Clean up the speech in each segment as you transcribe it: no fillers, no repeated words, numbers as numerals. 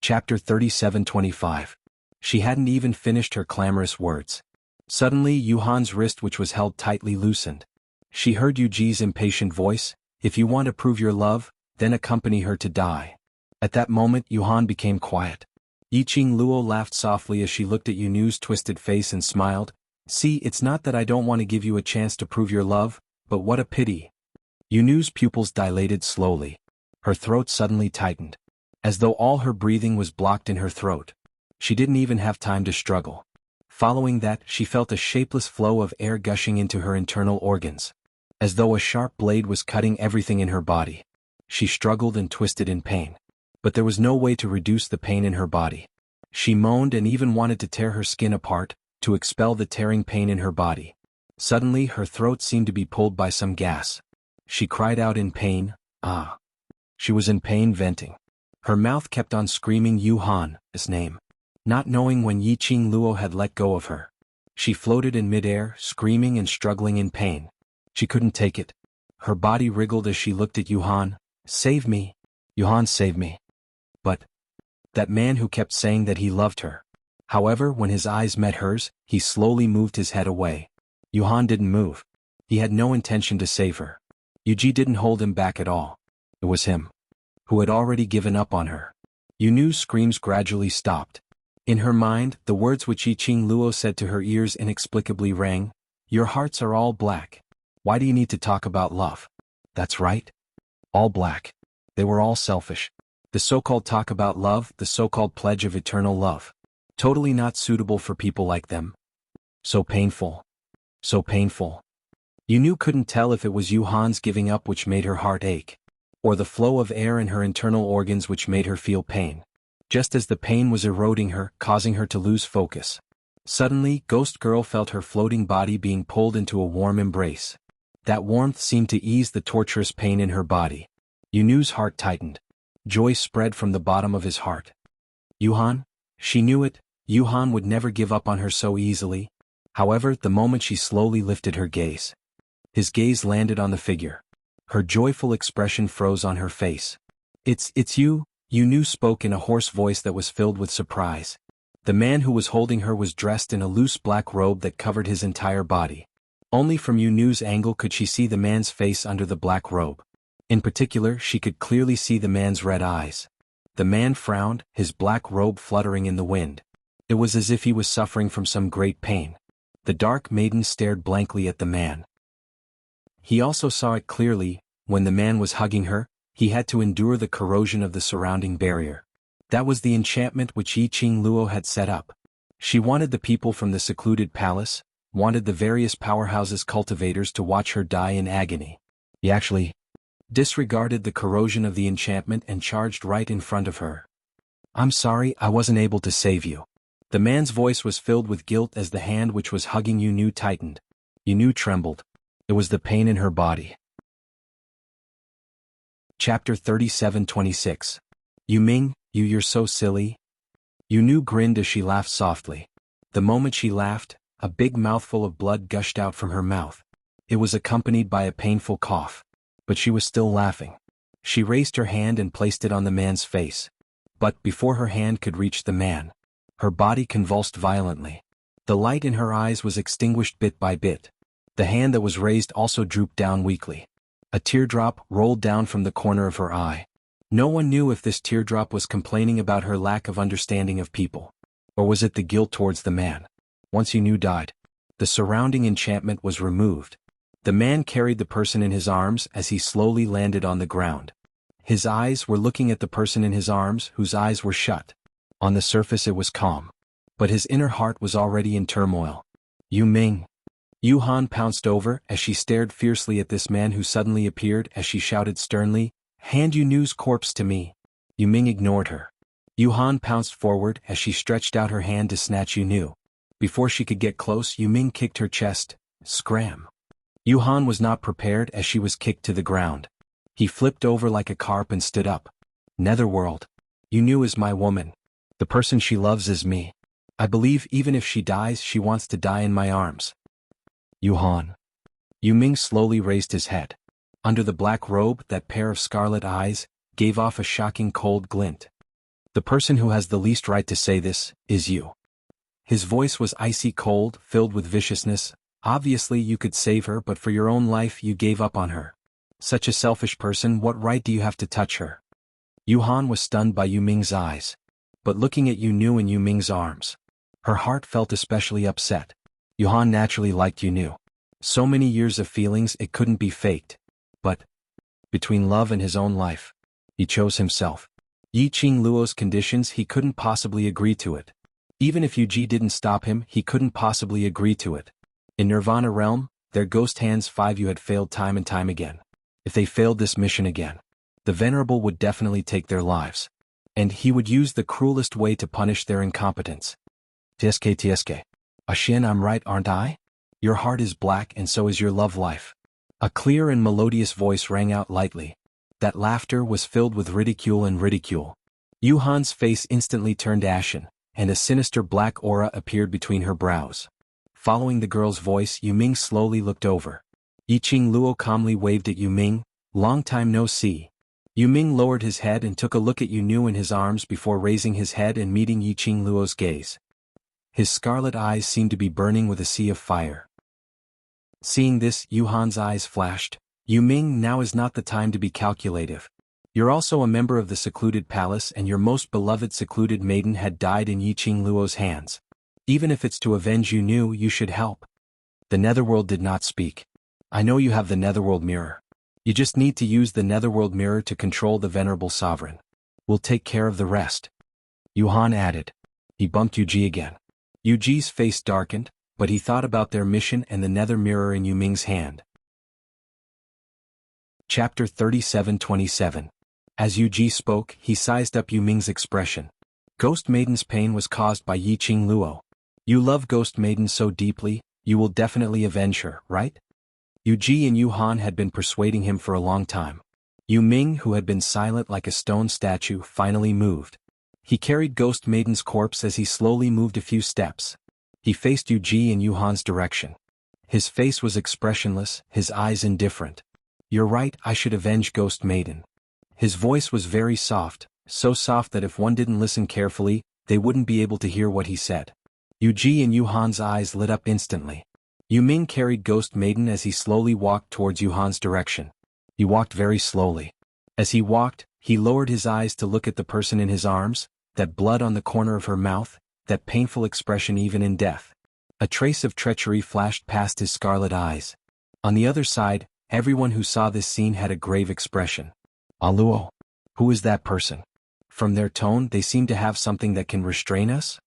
Chapter 37:25. She hadn't even finished her clamorous words. Suddenly Yuhan's wrist, which was held tightly, loosened. She heard Yuji's impatient voice, "If you want to prove your love, then accompany her to die." At that moment Yuhan became quiet. Yiqing Luo laughed softly as she looked at Yunu's twisted face and smiled. "See, it's not that I don't want to give you a chance to prove your love, but what a pity." Yunu's pupils dilated slowly. Her throat suddenly tightened, as though all her breathing was blocked in her throat. She didn't even have time to struggle. Following that, she felt a shapeless flow of air gushing into her internal organs, as though a sharp blade was cutting everything in her body. She struggled and twisted in pain, but there was no way to reduce the pain in her body. She moaned and even wanted to tear her skin apart, to expel the tearing pain in her body. Suddenly her throat seemed to be pulled by some gas. She cried out in pain, "Ah!" She was in pain, venting. Her mouth kept on screaming Yuhan's name, not knowing when Yiqing Luo had let go of her. She floated in midair, screaming and struggling in pain. She couldn't take it. Her body wriggled as she looked at Yuhan. "Save me! Yuhan, save me!" But that man who kept saying that he loved her. However, when his eyes met hers, he slowly moved his head away. Yuhan didn't move. He had no intention to save her. Yuji didn't hold him back at all. It was him, who had already given up on her. Yunu's screams gradually stopped. In her mind, the words which Yiqing Luo said to her ears inexplicably rang. "Your hearts are all black. Why do you need to talk about love?" That's right. All black. They were all selfish. The so-called talk about love, the so-called pledge of eternal love. Totally not suitable for people like them. So painful. So painful. Yunu couldn't tell if it was Yuhan's giving up which made her heart ache, or the flow of air in her internal organs which made her feel pain. Just as the pain was eroding her, causing her to lose focus. Suddenly, Ghost Girl felt her floating body being pulled into a warm embrace. That warmth seemed to ease the torturous pain in her body. Yunu's heart tightened. Joy spread from the bottom of his heart. Yuhan? She knew it. Yuhan would never give up on her so easily. However, the moment she slowly lifted her gaze, his gaze landed on the figure. Her joyful expression froze on her face. It's you," Yunu spoke in a hoarse voice that was filled with surprise. The man who was holding her was dressed in a loose black robe that covered his entire body. Only from Yunu's angle could she see the man's face under the black robe. In particular, she could clearly see the man's red eyes. The man frowned, his black robe fluttering in the wind. It was as if he was suffering from some great pain. The dark maiden stared blankly at the man. He also saw it clearly. When the man was hugging her, he had to endure the corrosion of the surrounding barrier. That was the enchantment which Yiqing Luo had set up. She wanted the people from the secluded palace, wanted the various powerhouses' cultivators to watch her die in agony. He actually disregarded the corrosion of the enchantment and charged right in front of her. "I'm sorry, I wasn't able to save you." The man's voice was filled with guilt as the hand which was hugging Yunu tightened. Yunu trembled. It was the pain in her body. Chapter 37:26. Yuming, you're so silly. Yunu grinned as she laughed softly. The moment she laughed, a big mouthful of blood gushed out from her mouth. It was accompanied by a painful cough. But she was still laughing. She raised her hand and placed it on the man's face. But before her hand could reach the man, her body convulsed violently. The light in her eyes was extinguished bit by bit. The hand that was raised also drooped down weakly. A teardrop rolled down from the corner of her eye. No one knew if this teardrop was complaining about her lack of understanding of people, or was it the guilt towards the man. Once Yunu died, the surrounding enchantment was removed. The man carried the person in his arms as he slowly landed on the ground. His eyes were looking at the person in his arms, whose eyes were shut. On the surface it was calm, but his inner heart was already in turmoil. "Yu Ming." Yuhan pounced over as she stared fiercely at this man who suddenly appeared as she shouted sternly, "Hand Yunu's corpse to me." Yu Ming ignored her. Yuhan pounced forward as she stretched out her hand to snatch Yunu. Before she could get close, Yu Ming kicked her chest. Scram. Yuhan was not prepared as she was kicked to the ground. He flipped over like a carp and stood up. "Netherworld. Yunu is my woman. The person she loves is me. I believe even if she dies, she wants to die in my arms." Yuhan. Yu Ming slowly raised his head. Under the black robe, that pair of scarlet eyes gave off a shocking cold glint. The person who has the least right to say this is you. His voice was icy cold, filled with viciousness. Obviously you could save her, but for your own life you gave up on her. Such a selfish person, what right do you have to touch her? Yuhan was stunned by Yu Ming's eyes. But looking at Yu Nu in Yu Ming's arms, her heart felt especially upset. Yuhan naturally liked Yu Nu. So many years of feelings, it couldn't be faked. But between love and his own life, he chose himself. Yi Qing Luo's conditions, he couldn't possibly agree to it. Even if Yu Ji didn't stop him, he couldn't possibly agree to it. In Nirvana Realm, their ghost hands 5 you had failed time and time again. If they failed this mission again, the Venerable would definitely take their lives. And he would use the cruelest way to punish their incompetence. TSK. Ashin, I'm right, aren't I? Your heart is black and so is your love life. A clear and melodious voice rang out lightly. That laughter was filled with ridicule and ridicule. Yuhan's face instantly turned ashen, and a sinister black aura appeared between her brows. Following the girl's voice, Yu Ming slowly looked over. Yi Qing Luo calmly waved at Yu Ming. Long time no see. Yu Ming lowered his head and took a look at Yu Nu in his arms before raising his head and meeting Yi Qing Luo's gaze. His scarlet eyes seemed to be burning with a sea of fire. Seeing this, Yuhan's eyes flashed. Yu Ming, now is not the time to be calculative. You're also a member of the secluded palace, and your most beloved secluded maiden had died in Yi Qing Luo's hands. Even if it's to avenge Yu Nu, you should help. The Netherworld did not speak. I know you have the Netherworld mirror. You just need to use the Netherworld mirror to control the Venerable Sovereign. We'll take care of the rest. Yuhan added. He bumped Yu Ji again. Yu Ji's face darkened, but he thought about their mission and the nether mirror in Yu Ming's hand. Chapter 37-27. As Yu Ji spoke, he sized up Yu Ming's expression. Ghost Maiden's pain was caused by Yi Qing Luo. You love Ghost Maiden so deeply, you will definitely avenge her, right? Yu Ji and Yuhan had been persuading him for a long time. Yu Ming, who had been silent like a stone statue, finally moved. He carried Ghost Maiden's corpse as he slowly moved a few steps. He faced Yu Ji in Yuhan's direction. His face was expressionless, his eyes indifferent. You're right, I should avenge Ghost Maiden. His voice was very soft, so soft that if one didn't listen carefully, they wouldn't be able to hear what he said. Yu Ji and Yuhan's eyes lit up instantly. Yu Ming carried Ghost Maiden as he slowly walked towards Yuhan's direction. He walked very slowly. As he walked, he lowered his eyes to look at the person in his arms, that blood on the corner of her mouth, that painful expression even in death. A trace of treachery flashed past his scarlet eyes. On the other side, everyone who saw this scene had a grave expression. Luo. Who is that person? From their tone, they seem to have something that can restrain us?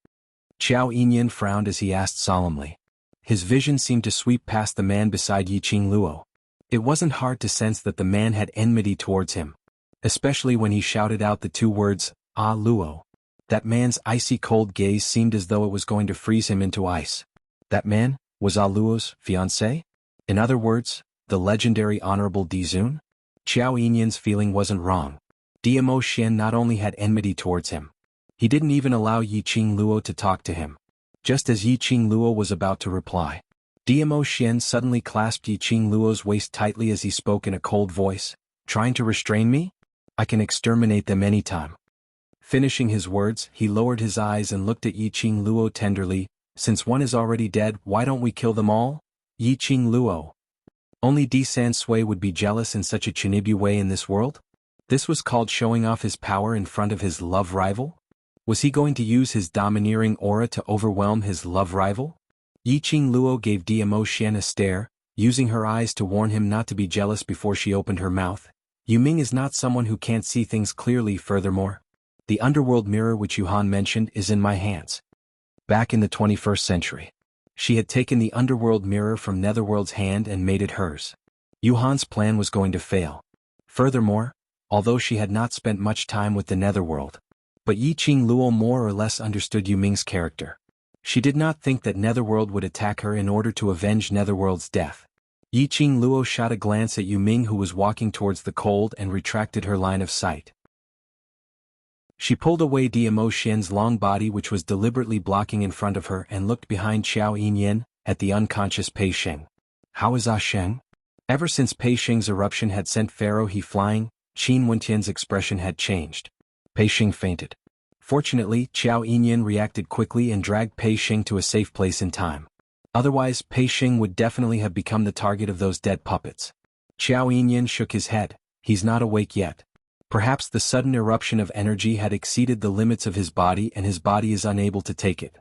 Qiao Yinyan frowned as he asked solemnly. His vision seemed to sweep past the man beside Yi Qing Luo. It wasn't hard to sense that the man had enmity towards him. Especially when he shouted out the 2 words, Luo. That man's icy cold gaze seemed as though it was going to freeze him into ice. That man was Luo's fiancé? In other words, the legendary Honorable Dizun? Qiao Yinyan's feeling wasn't wrong. Dmo Xian not only had enmity towards him. He didn't even allow Yi Qing Luo to talk to him. Just as Yi Qing Luo was about to reply, Dmo Xian suddenly clasped Yi Qing Luo's waist tightly as he spoke in a cold voice. Trying to restrain me? I can exterminate them anytime. Finishing his words, he lowered his eyes and looked at Yi Qing Luo tenderly. Since one is already dead, why don't we kill them all? Yi Qing Luo. Only Di San Sui would be jealous in such a Chinibu way in this world? This was called showing off his power in front of his love rival? Was he going to use his domineering aura to overwhelm his love rival? Yi Qing Luo gave Dmo Xian a stare, using her eyes to warn him not to be jealous before she opened her mouth. Yu Ming is not someone who can't see things clearly. Furthermore, the underworld mirror which Yuhan mentioned is in my hands. Back in the 21st century, she had taken the underworld mirror from Netherworld's hand and made it hers. Yuhan's plan was going to fail. Furthermore, although she had not spent much time with the Netherworld, but Yi Qing Luo more or less understood Yu Ming's character. She did not think that Netherworld would attack her in order to avenge Netherworld's death. Yi Qing Luo shot a glance at Yu Ming, who was walking towards the cold, and retracted her line of sight. She pulled away Dmo Xian's long body, which was deliberately blocking in front of her, and looked behind Qiao Yinyan, at the unconscious Pei Sheng. How is Sheng? Ever since Pei Sheng's eruption had sent Pharaoh he flying, Qin Wentian's expression had changed. Pei Sheng fainted. Fortunately, Qiao Yinyan reacted quickly and dragged Pei Xing to a safe place in time. Otherwise, Pei Xing would definitely have become the target of those dead puppets. Qiao Yinyan shook his head. He's not awake yet. Perhaps the sudden eruption of energy had exceeded the limits of his body and his body is unable to take it.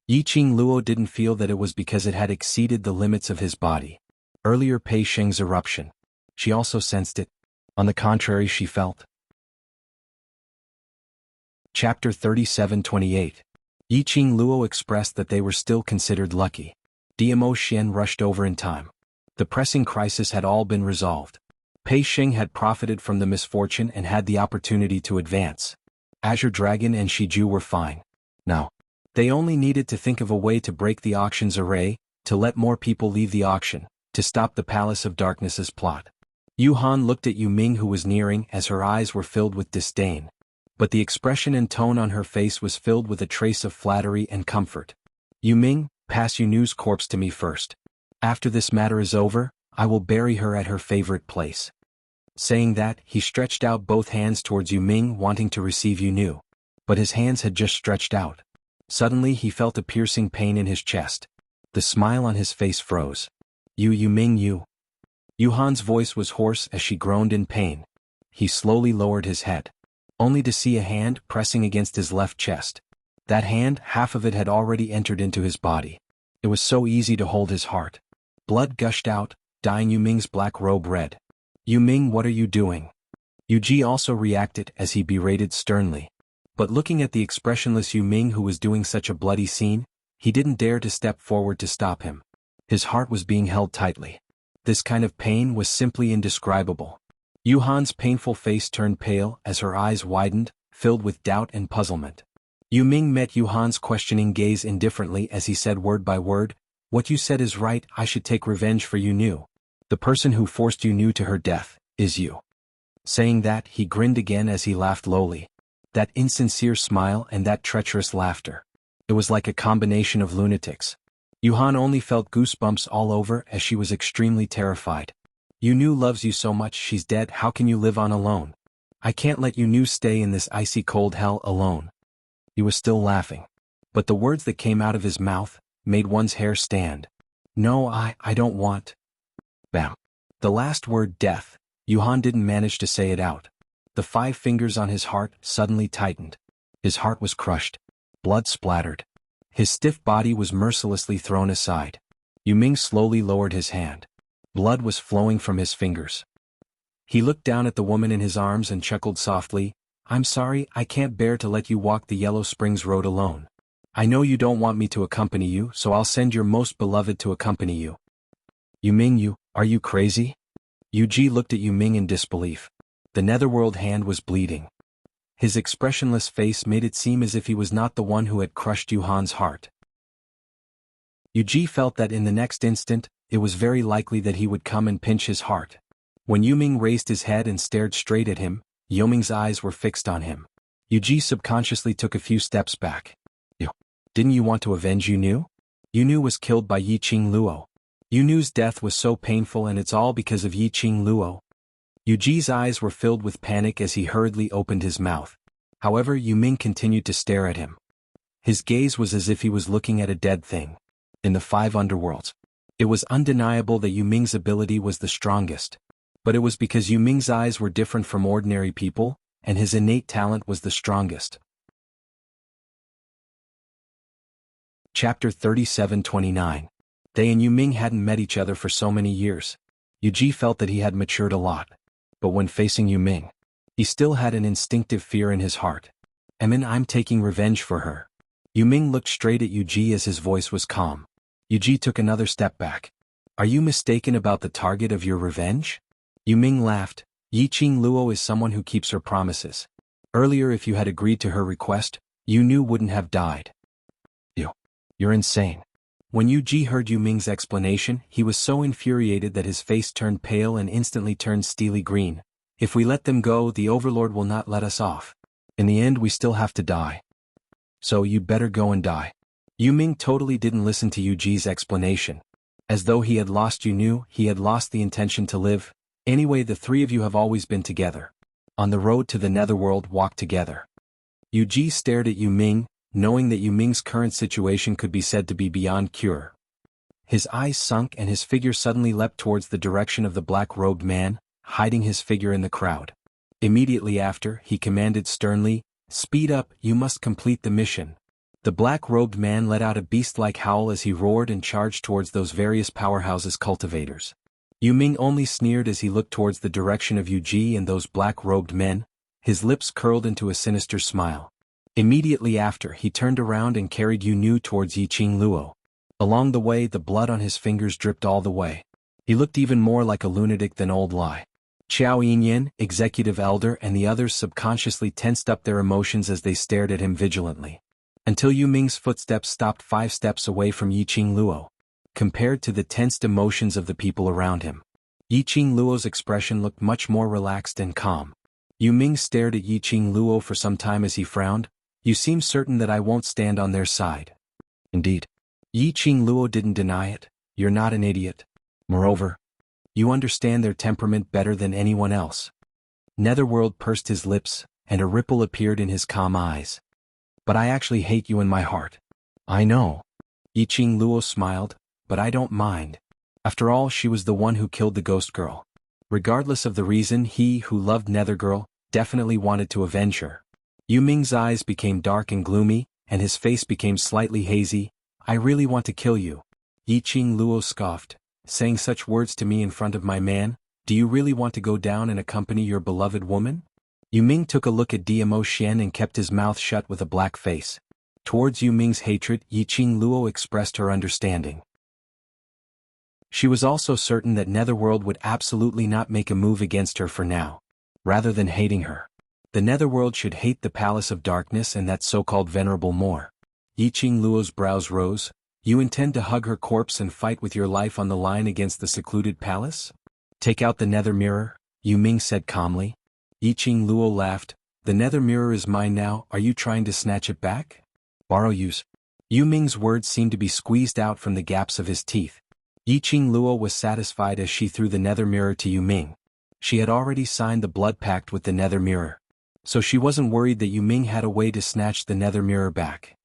Yiqing Luo didn't feel that it was because it had exceeded the limits of his body. Earlier Pei Xing's eruption. She also sensed it. On the contrary, she felt. Chapter 37-28. Yiqing Luo expressed that they were still considered lucky. Diamo Xian rushed over in time. The pressing crisis had all been resolved. Pei Xing had profited from the misfortune and had the opportunity to advance. Azure Dragon and Shiju were fine. Now, they only needed to think of a way to break the auction's array, to let more people leave the auction, to stop the Palace of Darkness's plot. Yu Han looked at Yu Ming, who was nearing, as her eyes were filled with disdain. But the expression and tone on her face was filled with a trace of flattery and comfort. Yu Ming, pass Yu Nu's corpse to me first. After this matter is over, I will bury her at her favorite place. Saying that, he stretched out both hands towards Yu Ming, wanting to receive Yu Nu. But his hands had just stretched out. Suddenly he felt a piercing pain in his chest. The smile on his face froze. Yu Ming, you. Yu Han's voice was hoarse as she groaned in pain. He slowly lowered his head, only to see a hand pressing against his left chest. That hand, half of it had already entered into his body. It was so easy to hold his heart. Blood gushed out, dyeing Yu Ming's black robe red. Yu Ming, what are you doing? Yu Ji also reacted as he berated sternly. But looking at the expressionless Yu Ming, who was doing such a bloody scene, he didn't dare to step forward to stop him. His heart was being held tightly. This kind of pain was simply indescribable. Yu Han's painful face turned pale as her eyes widened, filled with doubt and puzzlement. Yu Ming met Yu Han's questioning gaze indifferently as he said word by word, "What you said is right, I should take revenge for Yu Nu. The person who forced Yu Nu to her death is you." Saying that, he grinned again as he laughed lowly. That insincere smile and that treacherous laughter. It was like a combination of lunatics. Yu Han only felt goosebumps all over as she was extremely terrified. Yu Nu loves you so much, she's dead, how can you live on alone? I can't let Yu Nu stay in this icy cold hell alone. He was still laughing. But the words that came out of his mouth made one's hair stand. No, I don't want. Bam. The last word, death, Yu Han didn't manage to say it out. The 5 fingers on his heart suddenly tightened. His heart was crushed. Blood splattered. His stiff body was mercilessly thrown aside. Yu Ming slowly lowered his hand. Blood was flowing from his fingers. He looked down at the woman in his arms and chuckled softly. I'm sorry, I can't bear to let you walk the Yellow Springs Road alone. I know you don't want me to accompany you, so I'll send your most beloved to accompany you. Yu Ming, are you crazy? Yu Ji looked at Yu Ming in disbelief. The netherworld hand was bleeding. His expressionless face made it seem as if he was not the one who had crushed Yu Han's heart. Yu Ji felt that in the next instant, it was very likely that he would come and pinch his heart. When Yu Ming raised his head and stared straight at him, Yu Ming's eyes were fixed on him. Yu Ji subconsciously took a few steps back. Didn't you want to avenge Yu Nu? Yu Nu was killed by Yiqing Luo. Yu Nu's death was so painful and it's all because of Yiqing Luo. Yu Ji's eyes were filled with panic as he hurriedly opened his mouth. However, Yu Ming continued to stare at him. His gaze was as if he was looking at a dead thing. In the 5 underworlds, it was undeniable that Yu Ming's ability was the strongest. But it was because Yu Ming's eyes were different from ordinary people, and his innate talent was the strongest. Chapter 37-29. They and Yu Ming hadn't met each other for so many years. Yu Ji felt that he had matured a lot. But when facing Yu Ming, he still had an instinctive fear in his heart. I'm taking revenge for her. Yu Ming looked straight at Yu Ji as his voice was calm. Yu Ji took another step back. Are you mistaken about the target of your revenge? Yu Ming laughed. Yiqing Luo is someone who keeps her promises. Earlier, if you had agreed to her request, Yu Nu wouldn't have died. You're insane. When Yu Ji heard Yu Ming's explanation, he was so infuriated that his face turned pale and instantly turned steely green. If we let them go, the Overlord will not let us off. In the end, we still have to die. So you better go and die. Yu Ming totally didn't listen to Yu Ji's explanation. As though he had lost Yu Nu, he had lost the intention to live. Anyway, the 3 of you have always been together. On the road to the netherworld, walk together. Yu Ji stared at Yu Ming, knowing that Yu Ming's current situation could be said to be beyond cure. His eyes sunk and his figure suddenly leapt towards the direction of the black-robed man, hiding his figure in the crowd. Immediately after, he commanded sternly, "Speed up, you must complete the mission." The black-robed man let out a beast-like howl as he roared and charged towards those various powerhouses cultivators. Yu Ming only sneered as he looked towards the direction of Yu Ji and those black-robed men, his lips curled into a sinister smile. Immediately after, he turned around and carried Yu Nu towards Yiqing Luo. Along the way, the blood on his fingers dripped all the way. He looked even more like a lunatic than old Lai. Qiao Yinyan, executive elder, and the others subconsciously tensed up their emotions as they stared at him vigilantly. Until Yu Ming's footsteps stopped 5 steps away from Yiqing Luo. Compared to the tensed emotions of the people around him, Yiqing Luo's expression looked much more relaxed and calm. Yu Ming stared at Yiqing Luo for some time as he frowned. "You seem certain that I won't stand on their side." "Indeed." Yiqing Luo didn't deny it. "You're not an idiot. Moreover, you understand their temperament better than anyone else." Netherworld pursed his lips, and a ripple appeared in his calm eyes. "But I actually hate you in my heart." "I know." Yiqing Luo smiled, "but I don't mind. After all, she was the one who killed the ghost girl. Regardless of the reason, he who loved Nethergirl definitely wanted to avenge her." Yu Ming's eyes became dark and gloomy, and his face became slightly hazy. "I really want to kill you." Yiqing Luo scoffed, "Saying such words to me in front of my man? Do you really want to go down and accompany your beloved woman?" Yu Ming took a look at Dmo Xian and kept his mouth shut with a black face. Towards Yu Ming's hatred, Yiqing Luo expressed her understanding. She was also certain that Netherworld would absolutely not make a move against her for now. Rather than hating her, the Netherworld should hate the Palace of Darkness and that so-called Venerable more. Yiqing Luo's brows rose. "You intend to hug her corpse and fight with your life on the line against the secluded palace?" "Take out the Nether Mirror," Yu Ming said calmly. Yiqing Luo laughed. "The Nether Mirror is mine now, are you trying to snatch it back?" "Borrow use." Yu Ming's words seemed to be squeezed out from the gaps of his teeth. Yiqing Luo was satisfied as she threw the Nether Mirror to Yu Ming. She had already signed the blood pact with the Nether Mirror, so she wasn't worried that Yu Ming had a way to snatch the Nether Mirror back.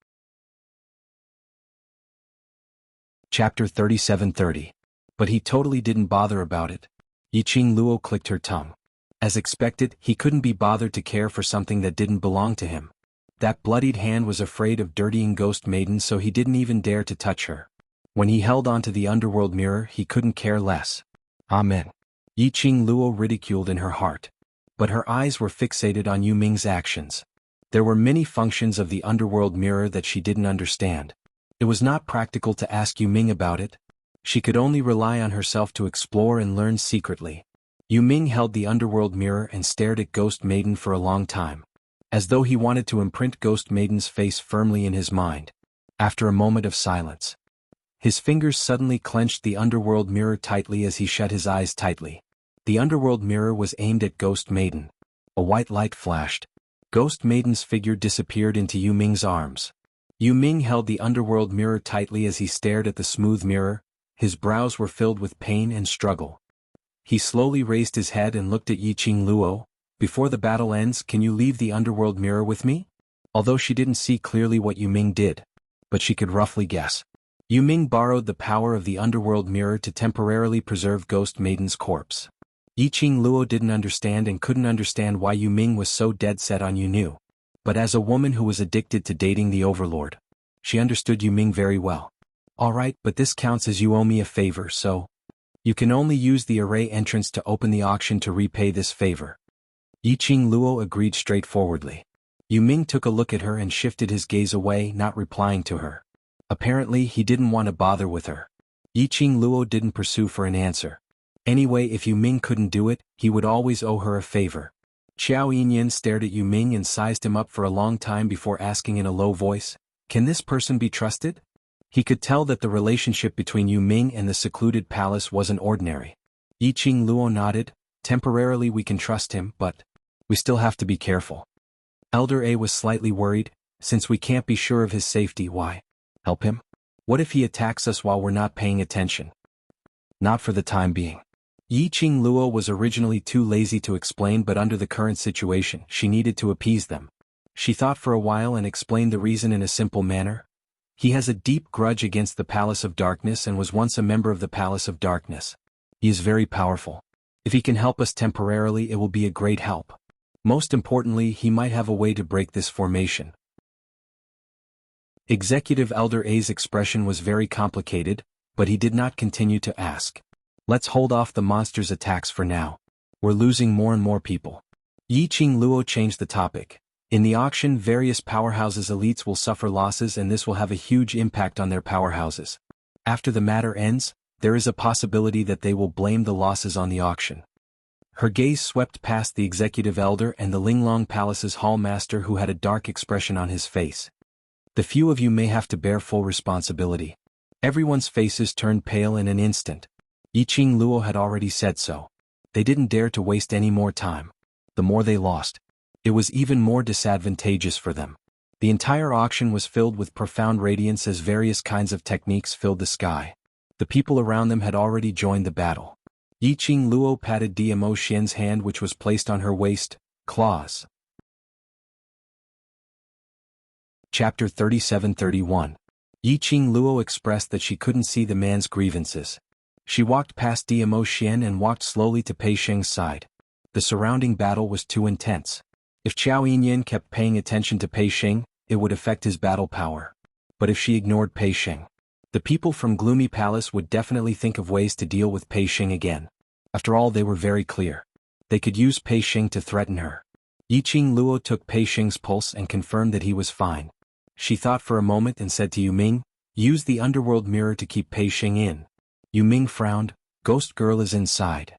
Chapter 3730. But he totally didn't bother about it. Yiqing Luo clicked her tongue. As expected, he couldn't be bothered to care for something that didn't belong to him. That bloodied hand was afraid of dirtying Ghost Maiden, so he didn't even dare to touch her. When he held onto the underworld mirror, he couldn't care less. Amen. Yiqing Luo ridiculed in her heart. But her eyes were fixated on Yu Ming's actions. There were many functions of the underworld mirror that she didn't understand. It was not practical to ask Yu Ming about it. She could only rely on herself to explore and learn secretly. Yu Ming held the underworld mirror and stared at Ghost Maiden for a long time, as though he wanted to imprint Ghost Maiden's face firmly in his mind. After a moment of silence, his fingers suddenly clenched the underworld mirror tightly as he shut his eyes tightly. The underworld mirror was aimed at Ghost Maiden. A white light flashed. Ghost Maiden's figure disappeared into Yu Ming's arms. Yu Ming held the underworld mirror tightly as he stared at the smooth mirror. His brows were filled with pain and struggle. He slowly raised his head and looked at Yiqing Luo. "Before the battle ends, can you leave the underworld mirror with me?" Although she didn't see clearly what Yu Ming did, but she could roughly guess. Yu Ming borrowed the power of the underworld mirror to temporarily preserve Ghost Maiden's corpse. Yiqing Luo didn't understand and couldn't understand why Yu Ming was so dead set on Yu Nu. But as a woman who was addicted to dating the Overlord, she understood Yu Ming very well. "Alright, but this counts as you owe me a favor, so you can only use the array entrance to open the auction to repay this favor." Yiqing Luo agreed straightforwardly. Yu Ming took a look at her and shifted his gaze away, not replying to her. Apparently, he didn't want to bother with her. Yiqing Luo didn't pursue for an answer. Anyway, if Yu Ming couldn't do it, he would always owe her a favor. Qiao Yinyan stared at Yu Ming and sized him up for a long time before asking in a low voice, "Can this person be trusted?" He could tell that the relationship between Yu Ming and the secluded palace wasn't ordinary. Yiqing Luo nodded. "Temporarily we can trust him, but we still have to be careful." Elder A was slightly worried. "Since we can't be sure of his safety, why help him? What if he attacks us while we're not paying attention?" "Not for the time being." Yiqing Luo was originally too lazy to explain, but under the current situation, she needed to appease them. She thought for a while and explained the reason in a simple manner. He has a deep grudge against the Palace of Darkness and was once a member of the Palace of Darkness. He is very powerful. If he can help us temporarily, it will be a great help. Most importantly, he might have a way to break this formation. Executive Elder A's expression was very complicated, but he did not continue to ask. Let's hold off the monster's attacks for now. We're losing more and more people. Yi Qing Luo changed the topic. In the auction, various powerhouses' elites will suffer losses, and this will have a huge impact on their powerhouses. After the matter ends, there is a possibility that they will blame the losses on the auction. Her gaze swept past the executive elder and the Linglong Palace's hall master, who had a dark expression on his face. The few of you may have to bear full responsibility. Everyone's faces turned pale in an instant. Yi Qing Luo had already said so. They didn't dare to waste any more time. The more they lost, it was even more disadvantageous for them. The entire auction was filled with profound radiance as various kinds of techniques filled the sky. The people around them had already joined the battle. Yi Qing Luo patted Dmo Xian's hand, which was placed on her waist. Claws. Chapter 37-31. Yi Qing Luo expressed that she couldn't see the man's grievances. She walked past Dmo Xian and walked slowly to Pei Sheng's side. The surrounding battle was too intense. If Qiao Yinyan kept paying attention to Pei Sheng, it would affect his battle power. But if she ignored Pei Sheng, the people from Gloomy Palace would definitely think of ways to deal with Pei Sheng again. After all, they were very clear. They could use Pei Sheng to threaten her. Yi Qing Luo took Pei Sheng's pulse and confirmed that he was fine. She thought for a moment and said to Yu Ming, "Use the underworld mirror to keep Pei Sheng in." Yu Ming frowned. Ghost Girl is inside.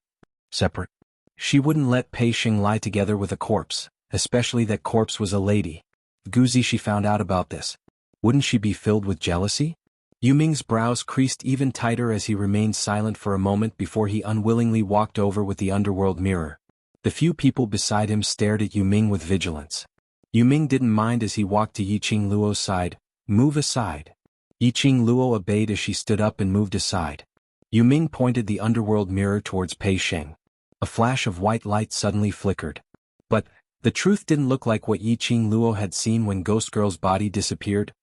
Separate. She wouldn't let Pei Sheng lie together with a corpse, especially that corpse was a lady. Guzi, she found out about this. Wouldn't she be filled with jealousy? Yu Ming's brows creased even tighter as he remained silent for a moment before he unwillingly walked over with the underworld mirror. The few people beside him stared at Yu Ming with vigilance. Yu Ming didn't mind as he walked to Yi Qing Luo's side. "Move aside." Yi Qing Luo obeyed as she stood up and moved aside. Yu Ming pointed the underworld mirror towards Pei Sheng. A flash of white light suddenly flickered. But the truth didn't look like what Yi Qing Luo had seen when Ghost Girl's body disappeared.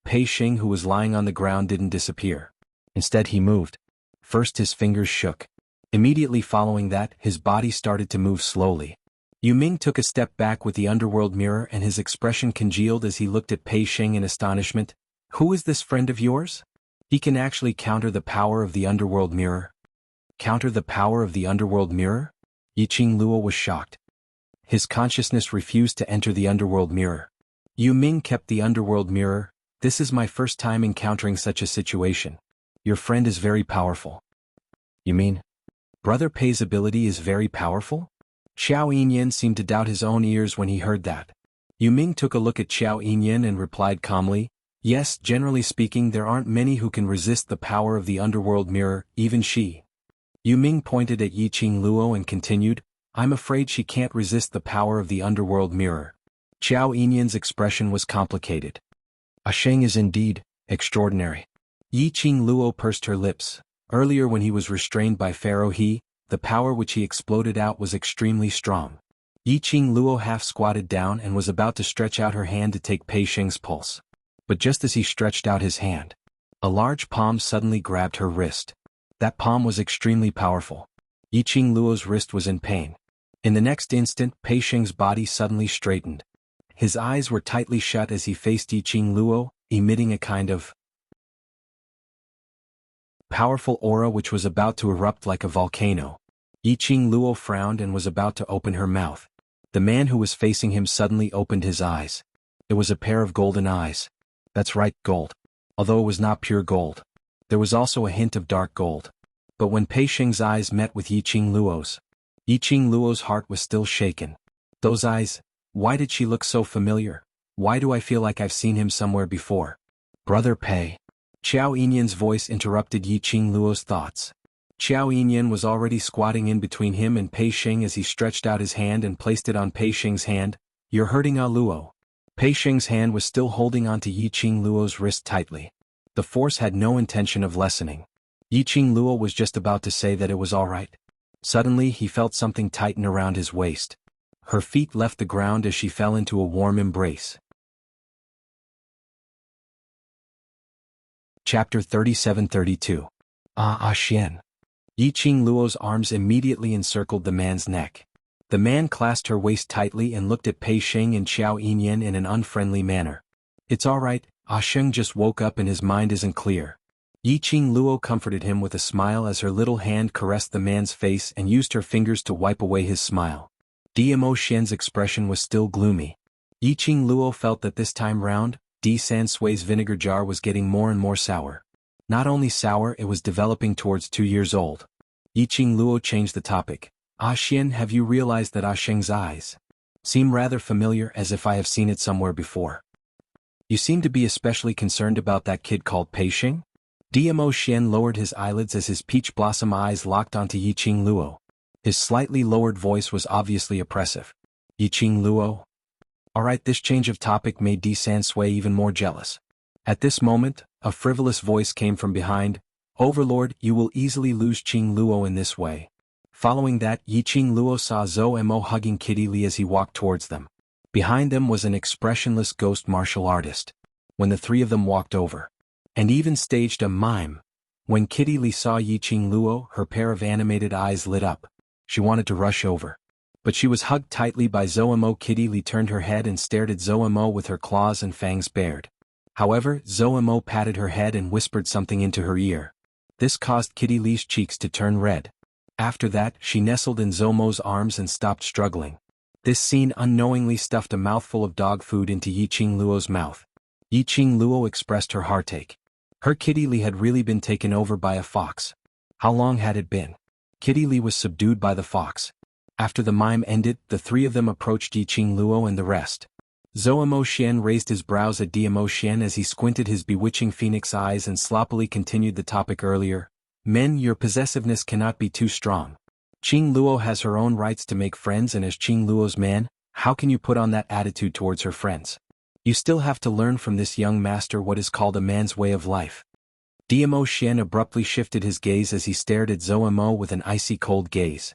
Pei Sheng, who was lying on the ground, didn't disappear. Instead, he moved. First his fingers shook. Immediately following that, his body started to move slowly. Yu Ming took a step back with the underworld mirror, and his expression congealed as he looked at Pei Sheng in astonishment. "Who is this friend of yours? He can actually counter the power of the underworld mirror." Counter the power of the underworld mirror? Yi Qing Luo was shocked. His consciousness refused to enter the underworld mirror. Yu Ming kept the underworld mirror. "This is my first time encountering such a situation. Your friend is very powerful." "You mean? Brother Pei's ability is very powerful?" Qiao Yinyan seemed to doubt his own ears when he heard that. Yu Ming took a look at Qiao Yinyan and replied calmly, "Yes, generally speaking, there aren't many who can resist the power of the underworld mirror, even she." Yu Ming pointed at Yi Qing Luo and continued, "I'm afraid she can't resist the power of the underworld mirror." Qiao Yinyan's expression was complicated. "Sheng is indeed extraordinary." Yi Qing Luo pursed her lips. Earlier, when he was restrained by Pharaoh He, the power which he exploded out was extremely strong. Yi Qing Luo half squatted down and was about to stretch out her hand to take Pei Sheng's pulse. But just as he stretched out his hand, a large palm suddenly grabbed her wrist. That palm was extremely powerful. Yi Qing Luo's wrist was in pain. In the next instant, Pei Sheng's body suddenly straightened. His eyes were tightly shut as he faced Yi Qing Luo, emitting a kind of powerful aura which was about to erupt like a volcano. Yi Qing Luo frowned and was about to open her mouth. The man who was facing him suddenly opened his eyes. It was a pair of golden eyes. That's right, gold. Although it was not pure gold, there was also a hint of dark gold. But when Pei Sheng's eyes met with Yi Qing Luo's heart was still shaken. Those eyes, why did she look so familiar? Why do I feel like I've seen him somewhere before? Brother Pei. Qiao Yinyan's voice interrupted Yi Qing Luo's thoughts. Qiao Yinyan was already squatting in between him and Pei Sheng as he stretched out his hand and placed it on Pei Sheng's hand. "You're hurting Luo." Pei Sheng's hand was still holding onto Yi Qing Luo's wrist tightly. The force had no intention of lessening. Yi Qing Luo was just about to say that it was all right. Suddenly he felt something tighten around his waist. Her feet left the ground as she fell into a warm embrace. Chapter 37-32. Xian. Yi Qingluo's arms immediately encircled the man's neck. The man clasped her waist tightly and looked at Pei Sheng and Xiao Yinyan in an unfriendly manner. It's all right, Sheng just woke up and his mind isn't clear. Yi Qingluo comforted him with a smile as her little hand caressed the man's face and used her fingers to wipe away his smile. Dmo Xian's expression was still gloomy. Yi Qingluo felt that this time round, Di San Sui's vinegar jar was getting more and more sour. Not only sour, it was developing towards 2 years old. Yi Qingluo changed the topic. Xian, have you realized that Sheng's eyes seem rather familiar, as if I have seen it somewhere before? You seem to be especially concerned about that kid called Pei Sheng? Dmo Xian lowered his eyelids as his peach blossom eyes locked onto Yi Qingluo. His slightly lowered voice was obviously oppressive. Yi Qingluo? Alright, this change of topic made Di San Sui even more jealous. At this moment, a frivolous voice came from behind. Overlord, you will easily lose Qingluo in this way. Following that, Yi Qingluo saw Zhou Mo hugging Kitty Li as he walked towards them. Behind them was an expressionless ghost martial artist. When the three of them walked over, and even staged a mime. When Kitty Li saw Yi Qingluo, her pair of animated eyes lit up. She wanted to rush over. But she was hugged tightly by Zhou Mo. Kitty Li turned her head and stared at Zhou Mo with her claws and fangs bared. However, Zhou Mo patted her head and whispered something into her ear. This caused Kitty Li's cheeks to turn red. After that, she nestled in Zhou Mo's arms and stopped struggling. This scene unknowingly stuffed a mouthful of dog food into Yi Qingluo's mouth. Yi Qingluo expressed her heartache. Her Kitty Li had really been taken over by a fox. How long had it been? Kitty Li was subdued by the fox. After the mime ended, the three of them approached Yi Qingluo and the rest. Zhou Mo Xian raised his brows at Dmo Xian as he squinted his bewitching phoenix eyes and sloppily continued the topic earlier. Men, your possessiveness cannot be too strong. Qingluo has her own rights to make friends, and as Qingluo's man, how can you put on that attitude towards her friends? You still have to learn from this young master what is called a man's way of life. Dmo Xian abruptly shifted his gaze as he stared at Zhou Mo with an icy cold gaze.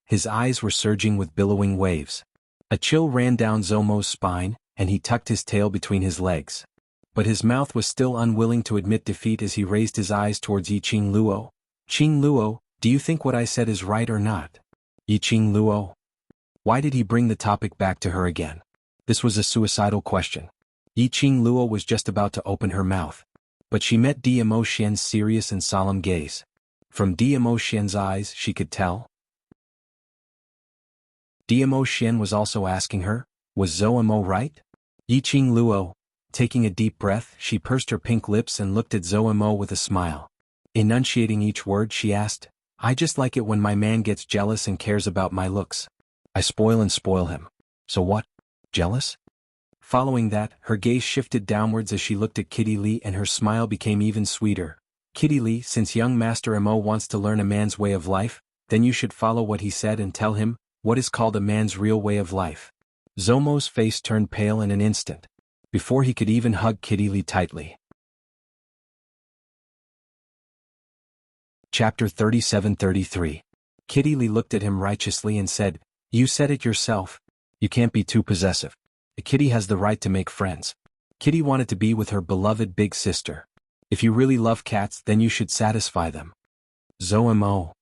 His eyes were surging with billowing waves. A chill ran down Zhou Mo's spine, and he tucked his tail between his legs. But his mouth was still unwilling to admit defeat as he raised his eyes towards Yi Qingluo. Qingluo, do you think what I said is right or not? Yi Qingluo? Why did he bring the topic back to her again? This was a suicidal question. Yi Qingluo was just about to open her mouth. But she met Dmo Xian's serious and solemn gaze. From Dmo Xian's eyes, she could tell. Dmo Xian was also asking her, was Zhou Mo right? Yi Qingluo, taking a deep breath, she pursed her pink lips and looked at Zhou Mo with a smile. Enunciating each word, she asked, I just like it when my man gets jealous and cares about my looks. I spoil and spoil him. So what? Jealous? Following that, her gaze shifted downwards as she looked at Kitty Li and her smile became even sweeter. Kitty Li, since young Master Mo wants to learn a man's way of life, then you should follow what he said and tell him what is called a man's real way of life. Zhou Mo's face turned pale in an instant, before he could even hug Kitty Li tightly. Chapter 37-33. Kitty Li looked at him righteously and said, You said it yourself. You can't be too possessive. A kitty has the right to make friends. Kitty wanted to be with her beloved big sister. If you really love cats, then you should satisfy them. Zhou Mo.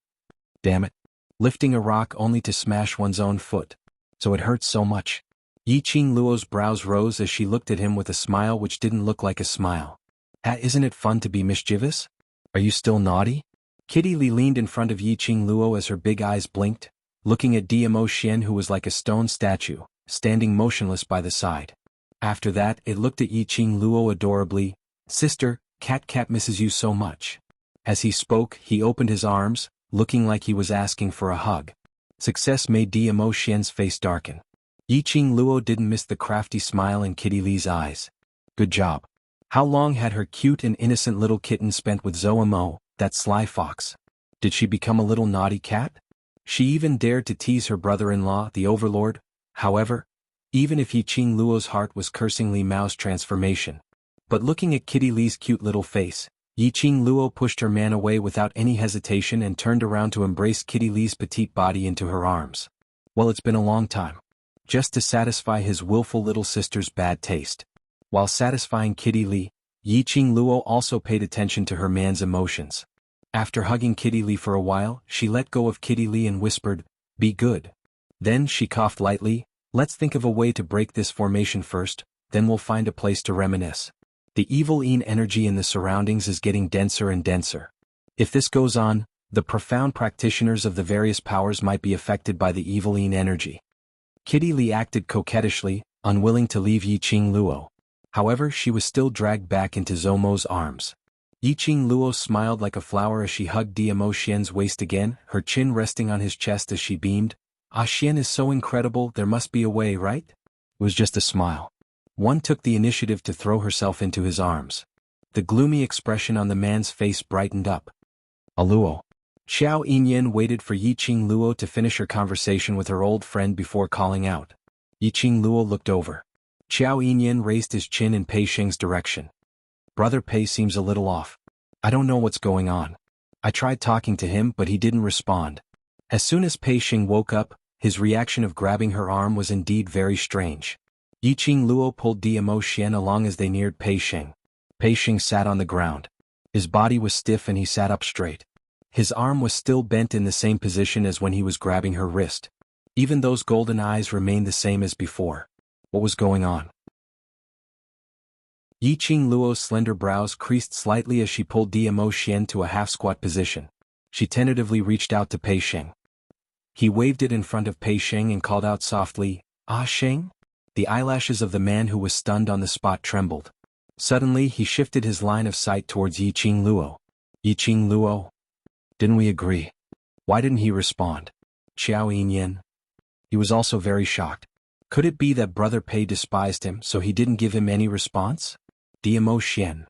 Damn it. Lifting a rock only to smash one's own foot. So it hurts so much. Yi Qingluo's brows rose as she looked at him with a smile which didn't look like a smile. Isn't it fun to be mischievous? Are you still naughty? Kitty Li leaned in front of Yi Qingluo as her big eyes blinked, looking at Dmo Xian who was like a stone statue, standing motionless by the side. After that, it looked at Yi Qingluo adorably. Sister, Cat misses you so much. As he spoke, he opened his arms, looking like he was asking for a hug. Success made Dmo Xian's face darken. Yi Qingluo didn't miss the crafty smile in Kitty Li's eyes. Good job. How long had her cute and innocent little kitten spent with Zhou Mo, that sly fox? Did she become a little naughty cat? She even dared to tease her brother-in-law, the overlord. However, even if Yi Qingluo's heart was cursingly Mao's transformation. But looking at Kitty Li's cute little face, Yi Qingluo pushed her man away without any hesitation and turned around to embrace Kitty Li's petite body into her arms. Well, it's been a long time. just to satisfy his willful little sister's bad taste. While satisfying Kitty Lee, Yiqing Luo also paid attention to her man's emotions. After hugging Kitty Lee for a while, she let go of Kitty Lee and whispered, "Be good." Then she coughed lightly, "Let's think of a way to break this formation first, then we'll find a place to reminisce. The evil Yin energy in the surroundings is getting denser and denser. If this goes on, the profound practitioners of the various powers might be affected by the evil Yin energy." Kitty Lee acted coquettishly, unwilling to leave Yiqing Luo. However, she was still dragged back into Zomo's arms. Yiqing Luo smiled like a flower as she hugged Diamo Xian's waist again, her chin resting on his chest as she beamed. "Ah, Xian is so incredible, there must be a way, right?" It was just a smile. One took the initiative to throw herself into his arms. The gloomy expression on the man's face brightened up. "Luo." Xiao Yinyan waited for Yiqing Luo to finish her conversation with her old friend before calling out. Yiqing Luo looked over. Xiao Yinyan raised his chin in Pei Sheng's direction. "Brother Pei seems a little off. I don't know what's going on. I tried talking to him but he didn't respond." As soon as Pei Sheng woke up, his reaction of grabbing her arm was indeed very strange. Yiqing Luo pulled Diamo Xian along as they neared Pei Sheng. Pei Sheng sat on the ground. His body was stiff and he sat up straight. His arm was still bent in the same position as when he was grabbing her wrist. Even those golden eyes remained the same as before. What was going on? Yiqing Luo's slender brows creased slightly as she pulled Diamo Xian to a half-squat position. She tentatively reached out to Pei Sheng. He waved it in front of Pei Sheng and called out softly, "Ah Sheng?" The eyelashes of the man who was stunned on the spot trembled. Suddenly he shifted his line of sight towards Yiqing Luo. "Yiqing Luo? Didn't we agree? Why didn't he respond?" Xiao Yinyan. He was also very shocked. Could it be that Brother Pei despised him so he didn't give him any response? Diamo Xian.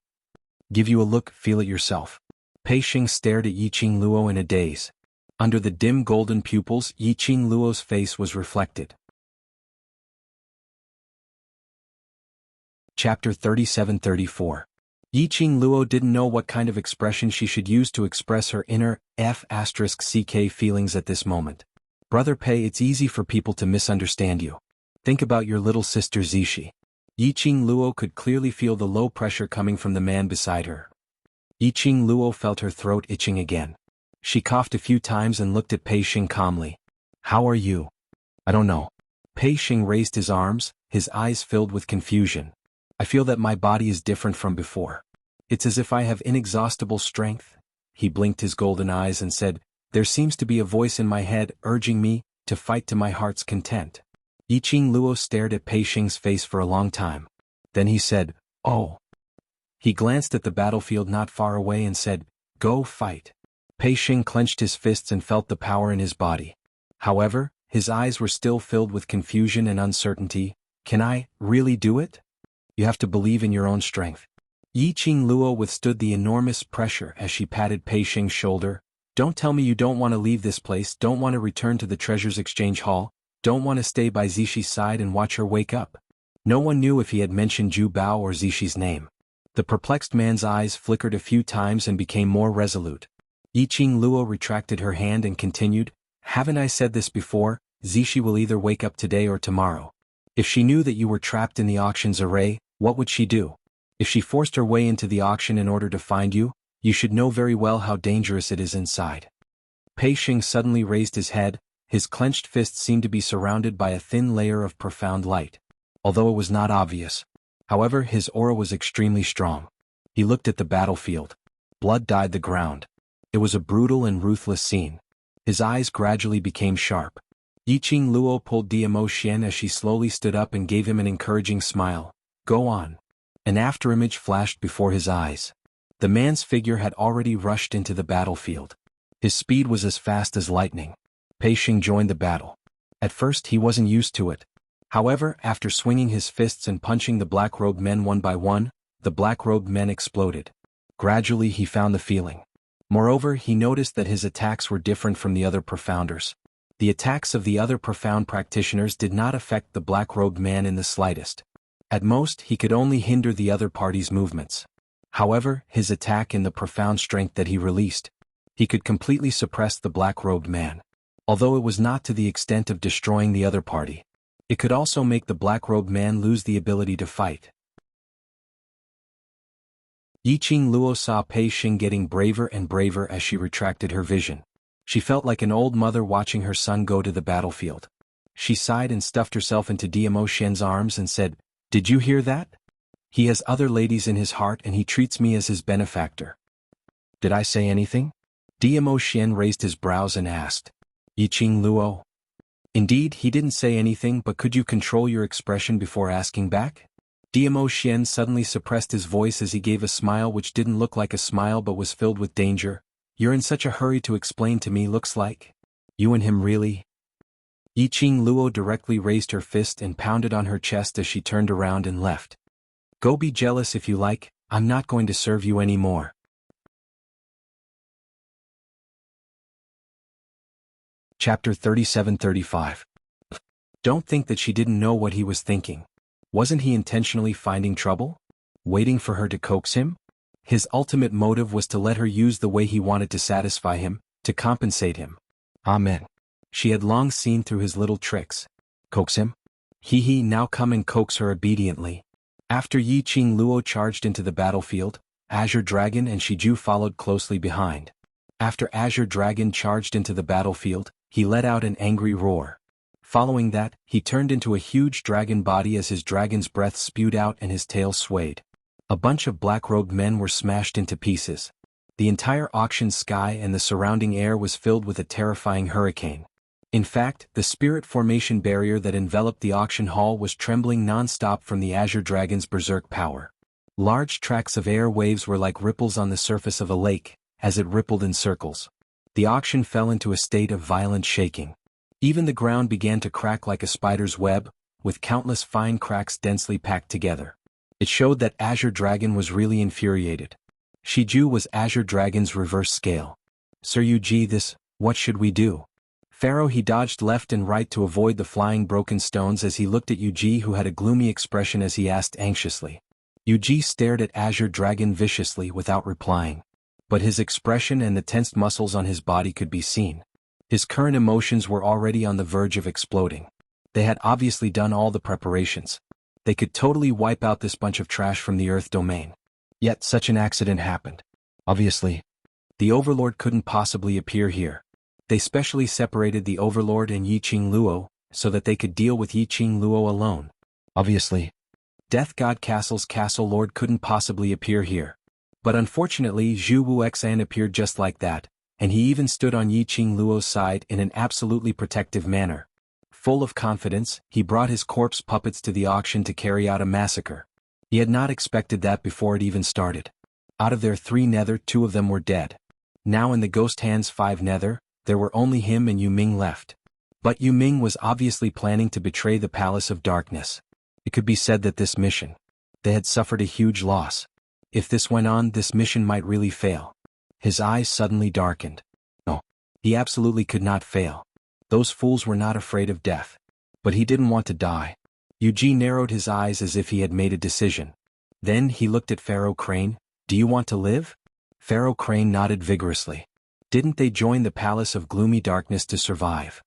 "Give you a look, feel it yourself." Pei Sheng stared at Yiqing Luo in a daze. Under the dim golden pupils, Yiqing Luo's face was reflected. Chapter 37-34. Yiqing Luo didn't know what kind of expression she should use to express her inner F***ck feelings at this moment. "Brother Pei, it's easy for people to misunderstand you. Think about your little sister Zishi." Yiqing Luo could clearly feel the low pressure coming from the man beside her. Yiqing Luo felt her throat itching again. She coughed a few times and looked at Pei Sheng calmly. "How are you?" "I don't know." Pei Sheng raised his arms, his eyes filled with confusion. "I feel that my body is different from before. It's as if I have inexhaustible strength." He blinked his golden eyes and said, "There seems to be a voice in my head urging me to fight to my heart's content." Yiqing Luo stared at Pei Sheng's face for a long time. Then he said, "Oh." He glanced at the battlefield not far away and said, "Go fight." Pei Sheng clenched his fists and felt the power in his body. However, his eyes were still filled with confusion and uncertainty. "Can I really do it?" "You have to believe in your own strength." Yiqing Luo withstood the enormous pressure as she patted Pei Sheng's shoulder. "Don't tell me you don't want to leave this place, don't want to return to the Treasures Exchange Hall, don't want to stay by Zishi's side and watch her wake up." No one knew if he had mentioned Ju Bao or Zishi's name. The perplexed man's eyes flickered a few times and became more resolute. Yiqing Luo retracted her hand and continued, "Haven't I said this before? Zishi will either wake up today or tomorrow. If she knew that you were trapped in the auction's array, what would she do? If she forced her way into the auction in order to find you, you should know very well how dangerous it is inside." Pei Sheng suddenly raised his head, his clenched fists seemed to be surrounded by a thin layer of profound light. Although it was not obvious. However, his aura was extremely strong. He looked at the battlefield. Blood dyed the ground. It was a brutal and ruthless scene. His eyes gradually became sharp. Yiqing Luo pulled Diamo Xian as she slowly stood up and gave him an encouraging smile. "Go on." An afterimage flashed before his eyes. The man's figure had already rushed into the battlefield. His speed was as fast as lightning. Pei Sheng joined the battle. At first he wasn't used to it. However, after swinging his fists and punching the black-robed men one by one, the black-robed men exploded. Gradually he found the feeling. Moreover, he noticed that his attacks were different from the other profounders. The attacks of the other profound practitioners did not affect the black-robed man in the slightest. At most, he could only hinder the other party's movements. However, his attack and the profound strength that he released, he could completely suppress the black-robed man. Although it was not to the extent of destroying the other party. It could also make the black-robed man lose the ability to fight. Yiqing Luo saw Pei Xing getting braver and braver as she retracted her vision. She felt like an old mother watching her son go to the battlefield. She sighed and stuffed herself into Diamo Xian's arms and said, "Did you hear that? He has other ladies in his heart and he treats me as his benefactor." "Did I say anything?" Diamo Xian raised his brows and asked. "Yiqing Luo?" "Indeed, he didn't say anything, but could you control your expression before asking back?" Diamo Xian suddenly suppressed his voice as he gave a smile which didn't look like a smile but was filled with danger. "You're in such a hurry to explain to me, looks like. You and him really?" Yiqing Luo directly raised her fist and pounded on her chest as she turned around and left. "Go be jealous if you like, I'm not going to serve you anymore." Chapter 37-35. Don't think that she didn't know what he was thinking. Wasn't he intentionally finding trouble? Waiting for her to coax him? His ultimate motive was to let her use the way he wanted to satisfy him, to compensate him. Amen. She had long seen through his little tricks. Coax him? He now come and coax her obediently. After Yiqing Luo charged into the battlefield, Azure Dragon and Shiju followed closely behind. After Azure Dragon charged into the battlefield, he let out an angry roar. Following that, he turned into a huge dragon body as his dragon's breath spewed out and his tail swayed. A bunch of black-robed men were smashed into pieces. The entire auction sky and the surrounding air was filled with a terrifying hurricane. In fact, the spirit formation barrier that enveloped the auction hall was trembling non-stop from the Azure Dragon's berserk power. Large tracts of air waves were like ripples on the surface of a lake, as it rippled in circles. The auction fell into a state of violent shaking. Even the ground began to crack like a spider's web, with countless fine cracks densely packed together. It showed that Azure Dragon was really infuriated. Shiju was Azure Dragon's reverse scale. "Sir Yuji, what should we do?" Pharaoh he dodged left and right to avoid the flying broken stones as he looked at Yuji, who had a gloomy expression as he asked anxiously. Yuji stared at Azure Dragon viciously without replying. But his expression and the tensed muscles on his body could be seen. His current emotions were already on the verge of exploding. They had obviously done all the preparations. They could totally wipe out this bunch of trash from the Earth domain. Yet such an accident happened. Obviously, the Overlord couldn't possibly appear here. They specially separated the Overlord and Yiqing Luo, so that they could deal with Yiqing Luo alone. Obviously, Death God Castle's Castle Lord couldn't possibly appear here. But unfortunately Zhu Wuxian appeared just like that, and he even stood on Yiqing Luo's side in an absolutely protective manner. Full of confidence, he brought his corpse puppets to the auction to carry out a massacre. He had not expected that before it even started. Out of their 3 nether, 2 of them were dead. Now in the ghost hand's 5 nether, there were only him and Yu Ming left. But Yu Ming was obviously planning to betray the Palace of Darkness. It could be said that this mission, they had suffered a huge loss. If this went on, this mission might really fail. His eyes suddenly darkened. No, he absolutely could not fail. Those fools were not afraid of death. But he didn't want to die. Yuji narrowed his eyes as if he had made a decision. Then he looked at Pharaoh Crane. "Do you want to live?" Pharaoh Crane nodded vigorously. Didn't they join the Palace of Gloomy Darkness to survive?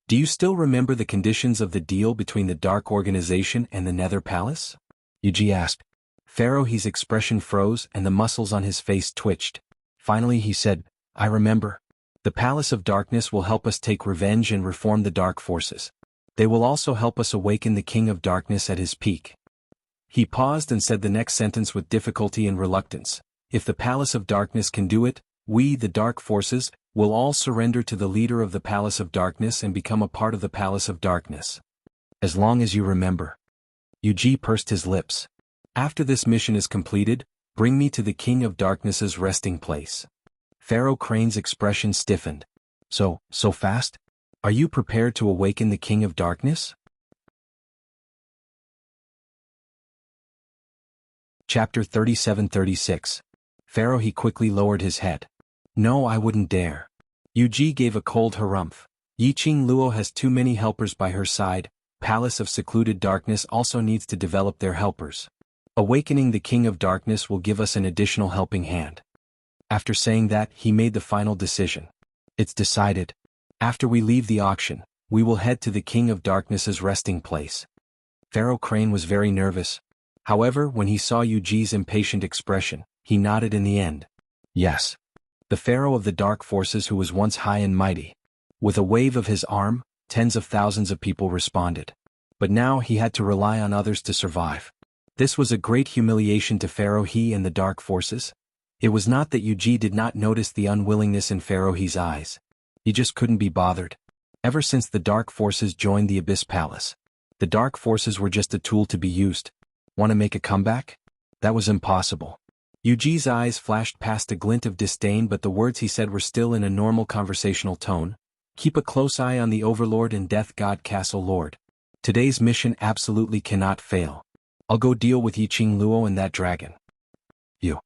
"Do you still remember the conditions of the deal between the Dark Organization and the Nether Palace?" Yuji asked. Pharaoh He's expression froze and the muscles on his face twitched. Finally he said, "I remember. The Palace of Darkness will help us take revenge and reform the dark forces. They will also help us awaken the King of Darkness at his peak." He paused and said the next sentence with difficulty and reluctance. "If the Palace of Darkness can do it, we, the dark forces, will all surrender to the leader of the Palace of Darkness and become a part of the Palace of Darkness. As long as you remember." Yuji pursed his lips. "After this mission is completed, bring me to the King of Darkness's resting place." Pharaoh Crane's expression stiffened. So fast? Are you prepared to awaken the King of Darkness?" Chapter 37-36. Pharaoh He quickly lowered his head. "No, I wouldn't dare." Yuji gave a cold harumph. Yiqing Luo has too many helpers by her side. Palace of Secluded Darkness also needs to develop their helpers. Awakening the King of Darkness will give us an additional helping hand. After saying that, he made the final decision. "It's decided. After we leave the auction, We will head to the King of Darkness's resting place. Pharaoh Crane was very nervous. However, when he saw Yuji's impatient expression, he nodded in the end. Yes. The Pharaoh of the Dark Forces who was once high and mighty. With a wave of his arm, tens of thousands of people responded. But now he had to rely on others to survive. This was a great humiliation to Pharaoh He and the Dark Forces. It was not that Yuji did not notice the unwillingness in Pharaoh He's eyes. He just couldn't be bothered. Ever since the Dark Forces joined the Abyss Palace, the Dark Forces were just a tool to be used. Want to make a comeback? That was impossible. Yuji's eyes flashed past a glint of disdain, but the words he said were still in a normal conversational tone. Keep a close eye on the Overlord and Death God Castle Lord. Today's mission absolutely cannot fail. I'll go deal with Yiqing Luo and that dragon. You.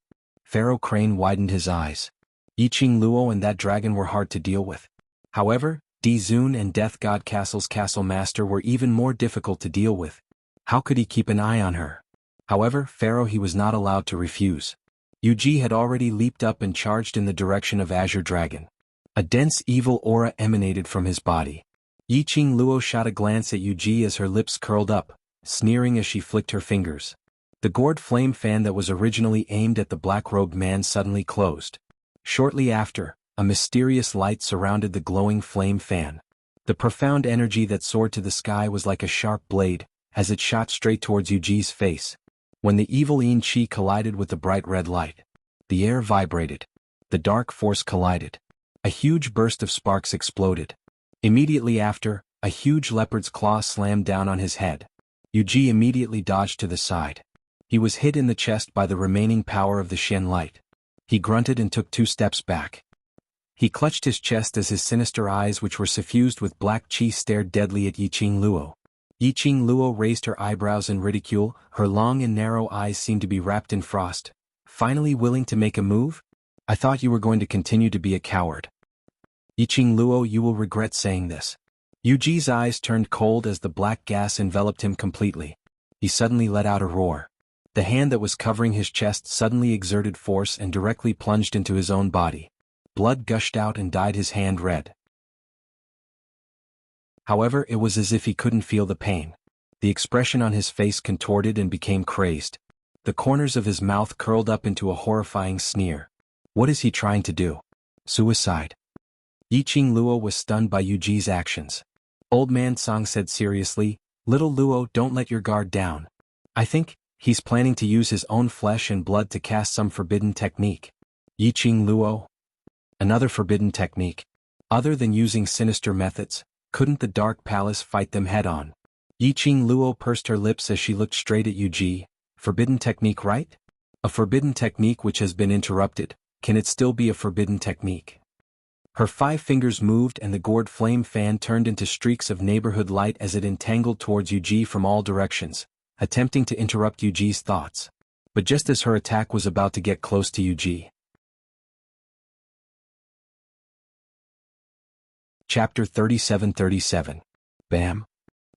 Pharaoh Crane widened his eyes. Yiqing Luo and that dragon were hard to deal with. However, Di Zun and Death God Castle's Castle Master were even more difficult to deal with. How could he keep an eye on her? However, Pharaoh He was not allowed to refuse. Yuji had already leaped up and charged in the direction of Azure Dragon. A dense evil aura emanated from his body. Yiqing Luo shot a glance at Yuji as her lips curled up, sneering as she flicked her fingers. The gourd flame fan that was originally aimed at the black-robed man suddenly closed. Shortly after, a mysterious light surrounded the glowing flame fan. The profound energy that soared to the sky was like a sharp blade, as it shot straight towards Yuji's face. When the evil Yin Chi collided with the bright red light, the air vibrated. The dark force collided. A huge burst of sparks exploded. Immediately after, a huge leopard's claw slammed down on his head. Yuji immediately dodged to the side. He was hit in the chest by the remaining power of the Shen light. He grunted and took 2 steps back. He clutched his chest as his sinister eyes, which were suffused with black chi, stared deadly at Yiqing Luo. Yiqing Luo raised her eyebrows in ridicule. Her long and narrow eyes seemed to be wrapped in frost. Finally willing to make a move? I thought you were going to continue to be a coward. Yiqing Luo, you will regret saying this. Yuji's eyes turned cold as the black gas enveloped him completely. He suddenly let out a roar. The hand that was covering his chest suddenly exerted force and directly plunged into his own body. Blood gushed out and dyed his hand red. However, it was as if he couldn't feel the pain. The expression on his face contorted and became crazed. The corners of his mouth curled up into a horrifying sneer. What is he trying to do? Suicide. Yiqing Luo was stunned by Yuji's actions. Old Man Song said seriously, Little Luo, don't let your guard down. I think he's planning to use his own flesh and blood to cast some forbidden technique. Yiqing Luo? Another forbidden technique. Other than using sinister methods, couldn't the Dark Palace fight them head-on? Yiqing Luo pursed her lips as she looked straight at Yuji. Forbidden technique, right? A forbidden technique which has been interrupted. Can it still be a forbidden technique? Her 5 fingers moved and the gourd flame fan turned into streaks of neighborhood light as it entangled towards Yuji from all directions, attempting to interrupt Yuji's thoughts. But just as her attack was about to get close to Yuji. Chapter 37:37. Bam!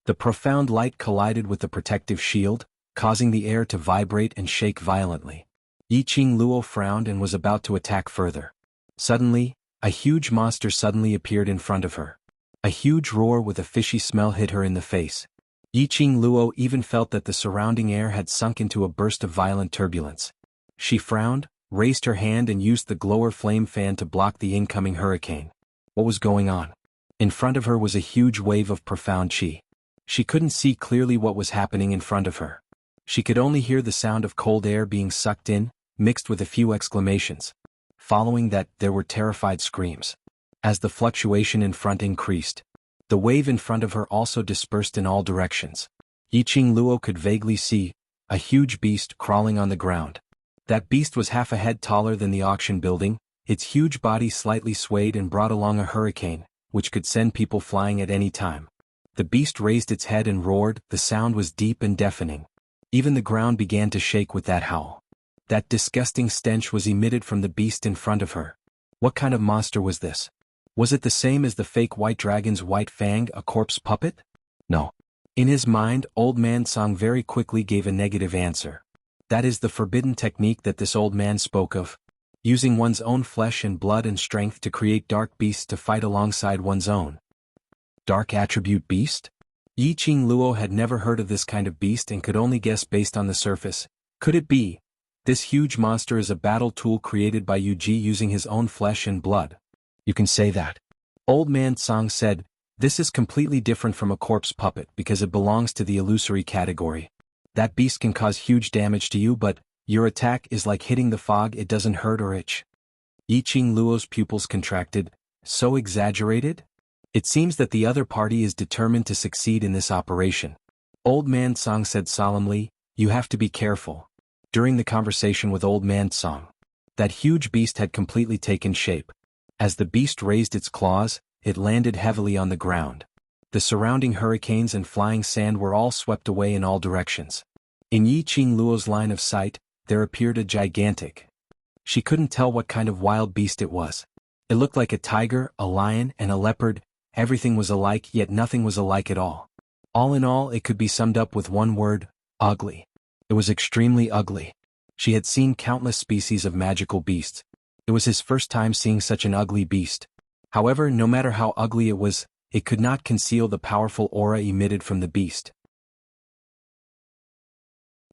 The profound light collided with the protective shield, causing the air to vibrate and shake violently. Yiqing Luo frowned and was about to attack further. Suddenly, a huge monster suddenly appeared in front of her. A huge roar with a fishy smell hit her in the face. Yiqing Luo even felt that the surrounding air had sunk into a burst of violent turbulence. She frowned, raised her hand and used the glower flame fan to block the incoming hurricane. What was going on? In front of her was a huge wave of profound chi. She couldn't see clearly what was happening in front of her. She could only hear the sound of cold air being sucked in, mixed with a few exclamations. Following that, there were terrified screams. As the fluctuation in front increased, the wave in front of her also dispersed in all directions. Yiqing Luo could vaguely see a huge beast crawling on the ground. That beast was half a head taller than the auction building. Its huge body slightly swayed and brought along a hurricane, which could send people flying at any time. The beast raised its head and roared. The sound was deep and deafening. Even the ground began to shake with that howl. That disgusting stench was emitted from the beast in front of her. What kind of monster was this? Was it the same as the fake white dragon's white fang, a corpse puppet? No. In his mind, Old Man Song very quickly gave a negative answer. That is the forbidden technique that this old man spoke of. Using one's own flesh and blood and strength to create dark beasts to fight alongside one's own. Dark attribute beast? Yi Qing Luo had never heard of this kind of beast and could only guess based on the surface. Could it be? This huge monster is a battle tool created by Yu Ji using his own flesh and blood. You can say that. Old Man Song said, this is completely different from a corpse puppet because it belongs to the illusory category. That beast can cause huge damage to you, but your attack is like hitting the fog, it doesn't hurt or itch. Yi Qing Luo's pupils contracted. So exaggerated? It seems that the other party is determined to succeed in this operation. Old Man Song said solemnly, you have to be careful. During the conversation with Old Man Song, that huge beast had completely taken shape. As the beast raised its claws, it landed heavily on the ground. The surrounding hurricanes and flying sand were all swept away in all directions. In Yi Qing Luo's line of sight, there appeared a gigantic. She couldn't tell what kind of wild beast it was. It looked like a tiger, a lion, and a leopard. Everything was alike, yet nothing was alike at all. All in all, it could be summed up with one word: ugly. It was extremely ugly. She had seen countless species of magical beasts. It was his first time seeing such an ugly beast. However, no matter how ugly it was, it could not conceal the powerful aura emitted from the beast.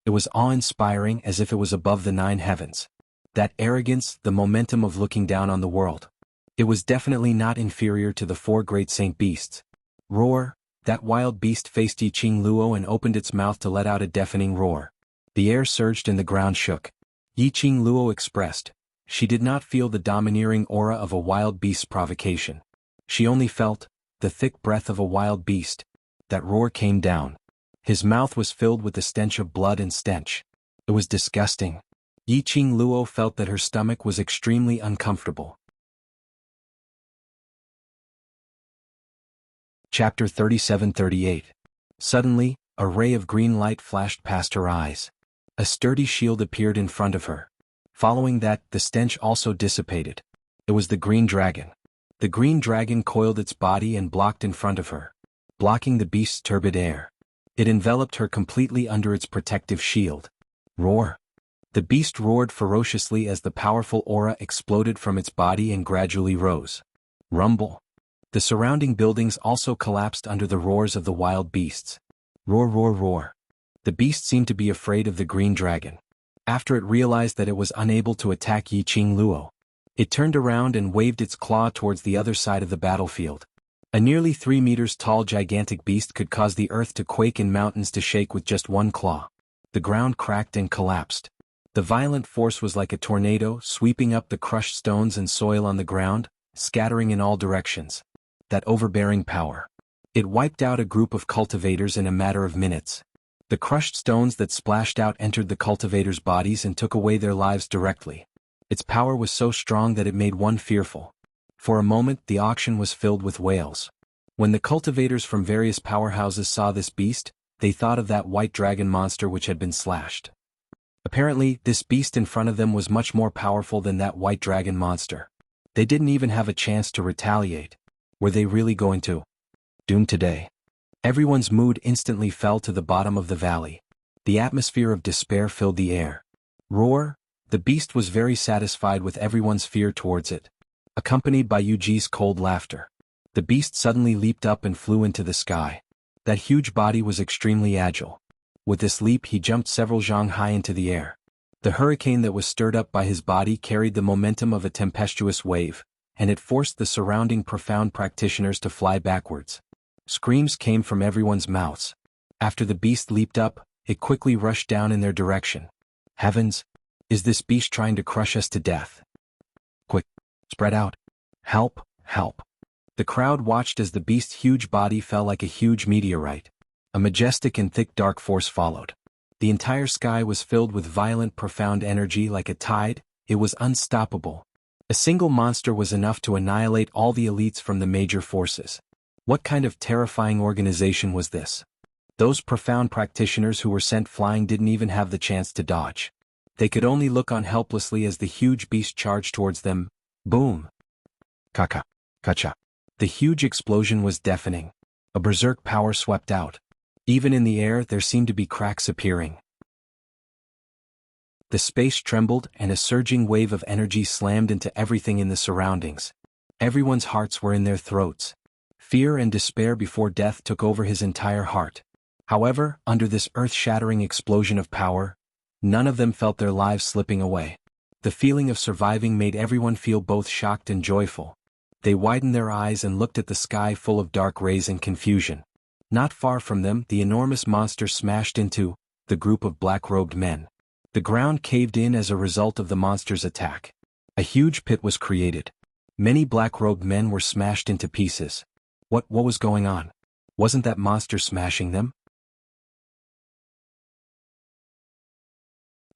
It was awe-inspiring, as if it was above the 9 heavens. That arrogance, the momentum of looking down on the world. It was definitely not inferior to the 4 great saint beasts. Roar! That wild beast faced Yi Qing Luo and opened its mouth to let out a deafening roar. The air surged and the ground shook. Yi Qing Luo expressed. She did not feel the domineering aura of a wild beast's provocation. She only felt the thick breath of a wild beast. That roar came down. His mouth was filled with the stench of blood and stench. It was disgusting. Yi Qing Luo felt that her stomach was extremely uncomfortable. Chapter 37-38. Suddenly, a ray of green light flashed past her eyes. A sturdy shield appeared in front of her. Following that, the stench also dissipated. It was the green dragon. The green dragon coiled its body and blocked in front of her, blocking the beast's turbid air. It enveloped her completely under its protective shield. Roar! The beast roared ferociously as the powerful aura exploded from its body and gradually rose. Rumble! The surrounding buildings also collapsed under the roars of the wild beasts. Roar, roar, roar! The beast seemed to be afraid of the green dragon. After it realized that it was unable to attack Yi Qing Luo, it turned around and waved its claw towards the other side of the battlefield. A nearly 3 meters tall gigantic beast could cause the earth to quake and mountains to shake with just one claw. The ground cracked and collapsed. The violent force was like a tornado, sweeping up the crushed stones and soil on the ground, scattering in all directions. That overbearing power. It wiped out a group of cultivators in a matter of minutes. The crushed stones that splashed out entered the cultivators' bodies and took away their lives directly. Its power was so strong that it made one fearful. For a moment, the auction was filled with wails. When the cultivators from various powerhouses saw this beast, they thought of that white dragon monster which had been slashed. Apparently, this beast in front of them was much more powerful than that white dragon monster. They didn't even have a chance to retaliate. Were they really going to? Doom today. Everyone's mood instantly fell to the bottom of the valley. The atmosphere of despair filled the air. Roar! The beast was very satisfied with everyone's fear towards it. Accompanied by Yuji's cold laughter. The beast suddenly leaped up and flew into the sky. That huge body was extremely agile. With this leap he jumped several zhang high into the air. The hurricane that was stirred up by his body carried the momentum of a tempestuous wave, and it forced the surrounding profound practitioners to fly backwards. Screams came from everyone's mouths. After the beast leaped up, it quickly rushed down in their direction. Heavens! Is this beast trying to crush us to death? Quick! Spread out! Help! Help! The crowd watched as the beast's huge body fell like a huge meteorite. A majestic and thick dark force followed. The entire sky was filled with violent profound energy like a tide. It was unstoppable. A single monster was enough to annihilate all the elites from the major forces. What kind of terrifying organization was this? Those profound practitioners who were sent flying didn't even have the chance to dodge. They could only look on helplessly as the huge beast charged towards them. Boom! Kaka! Kacha! The huge explosion was deafening. A berserk power swept out. Even in the air there seemed to be cracks appearing. The space trembled and a surging wave of energy slammed into everything in the surroundings. Everyone's hearts were in their throats. Fear and despair before death took over his entire heart. However, under this earth-shattering explosion of power, none of them felt their lives slipping away. The feeling of surviving made everyone feel both shocked and joyful. They widened their eyes and looked at the sky full of dark rays and confusion. Not far from them, the enormous monster smashed into the group of black-robed men. The ground caved in as a result of the monster's attack. A huge pit was created. Many black-robed men were smashed into pieces. What was going on? Wasn't that monster smashing them?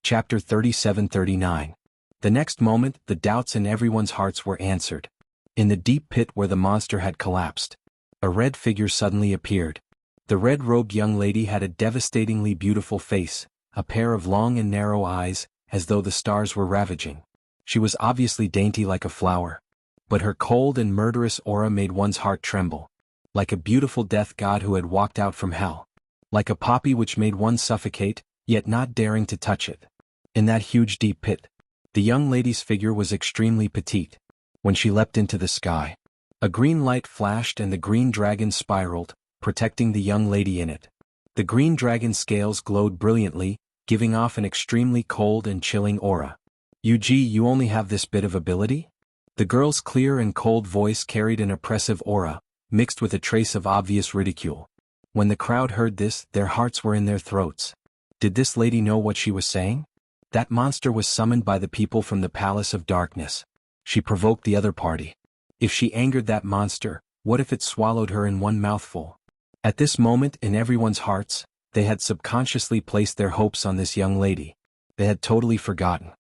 Chapter 37-39. The next moment, the doubts in everyone's hearts were answered. In the deep pit where the monster had collapsed, a red figure suddenly appeared. The red-robed young lady had a devastatingly beautiful face, a pair of long and narrow eyes, as though the stars were ravaging. She was obviously dainty like a flower, but her cold and murderous aura made one's heart tremble. Like a beautiful death god who had walked out from hell. Like a poppy which made one suffocate, yet not daring to touch it. In that huge deep pit, the young lady's figure was extremely petite. When she leapt into the sky, a green light flashed and the green dragon spiraled, protecting the young lady in it. The green dragon's scales glowed brilliantly, giving off an extremely cold and chilling aura. You only have this bit of ability? The girl's clear and cold voice carried an oppressive aura, mixed with a trace of obvious ridicule. When the crowd heard this, their hearts were in their throats. Did this lady know what she was saying? That monster was summoned by the people from the Palace of Darkness. She provoked the other party. If she angered that monster, what if it swallowed her in one mouthful? At this moment in everyone's hearts, they had subconsciously placed their hopes on this young lady. They had totally forgotten.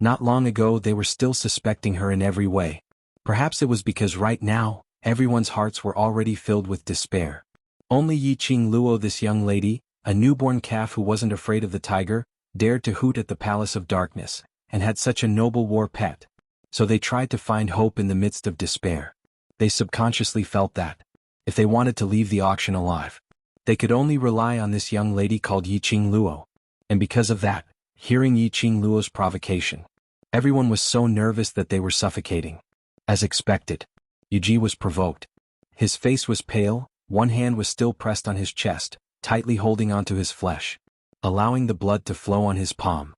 Not long ago they were still suspecting her in every way. Perhaps it was because right now, everyone's hearts were already filled with despair. Only Yiqing Luo, this young lady, a newborn calf who wasn't afraid of the tiger, dared to hoot at the Palace of Darkness, and had such a noble war pet. So they tried to find hope in the midst of despair. They subconsciously felt that, if they wanted to leave the auction alive, they could only rely on this young lady called Yiqing Luo. And because of that, hearing Yiqing Luo's provocation, everyone was so nervous that they were suffocating. As expected, Yuji was provoked. His face was pale, one hand was still pressed on his chest, tightly holding onto his flesh, allowing the blood to flow on his palm.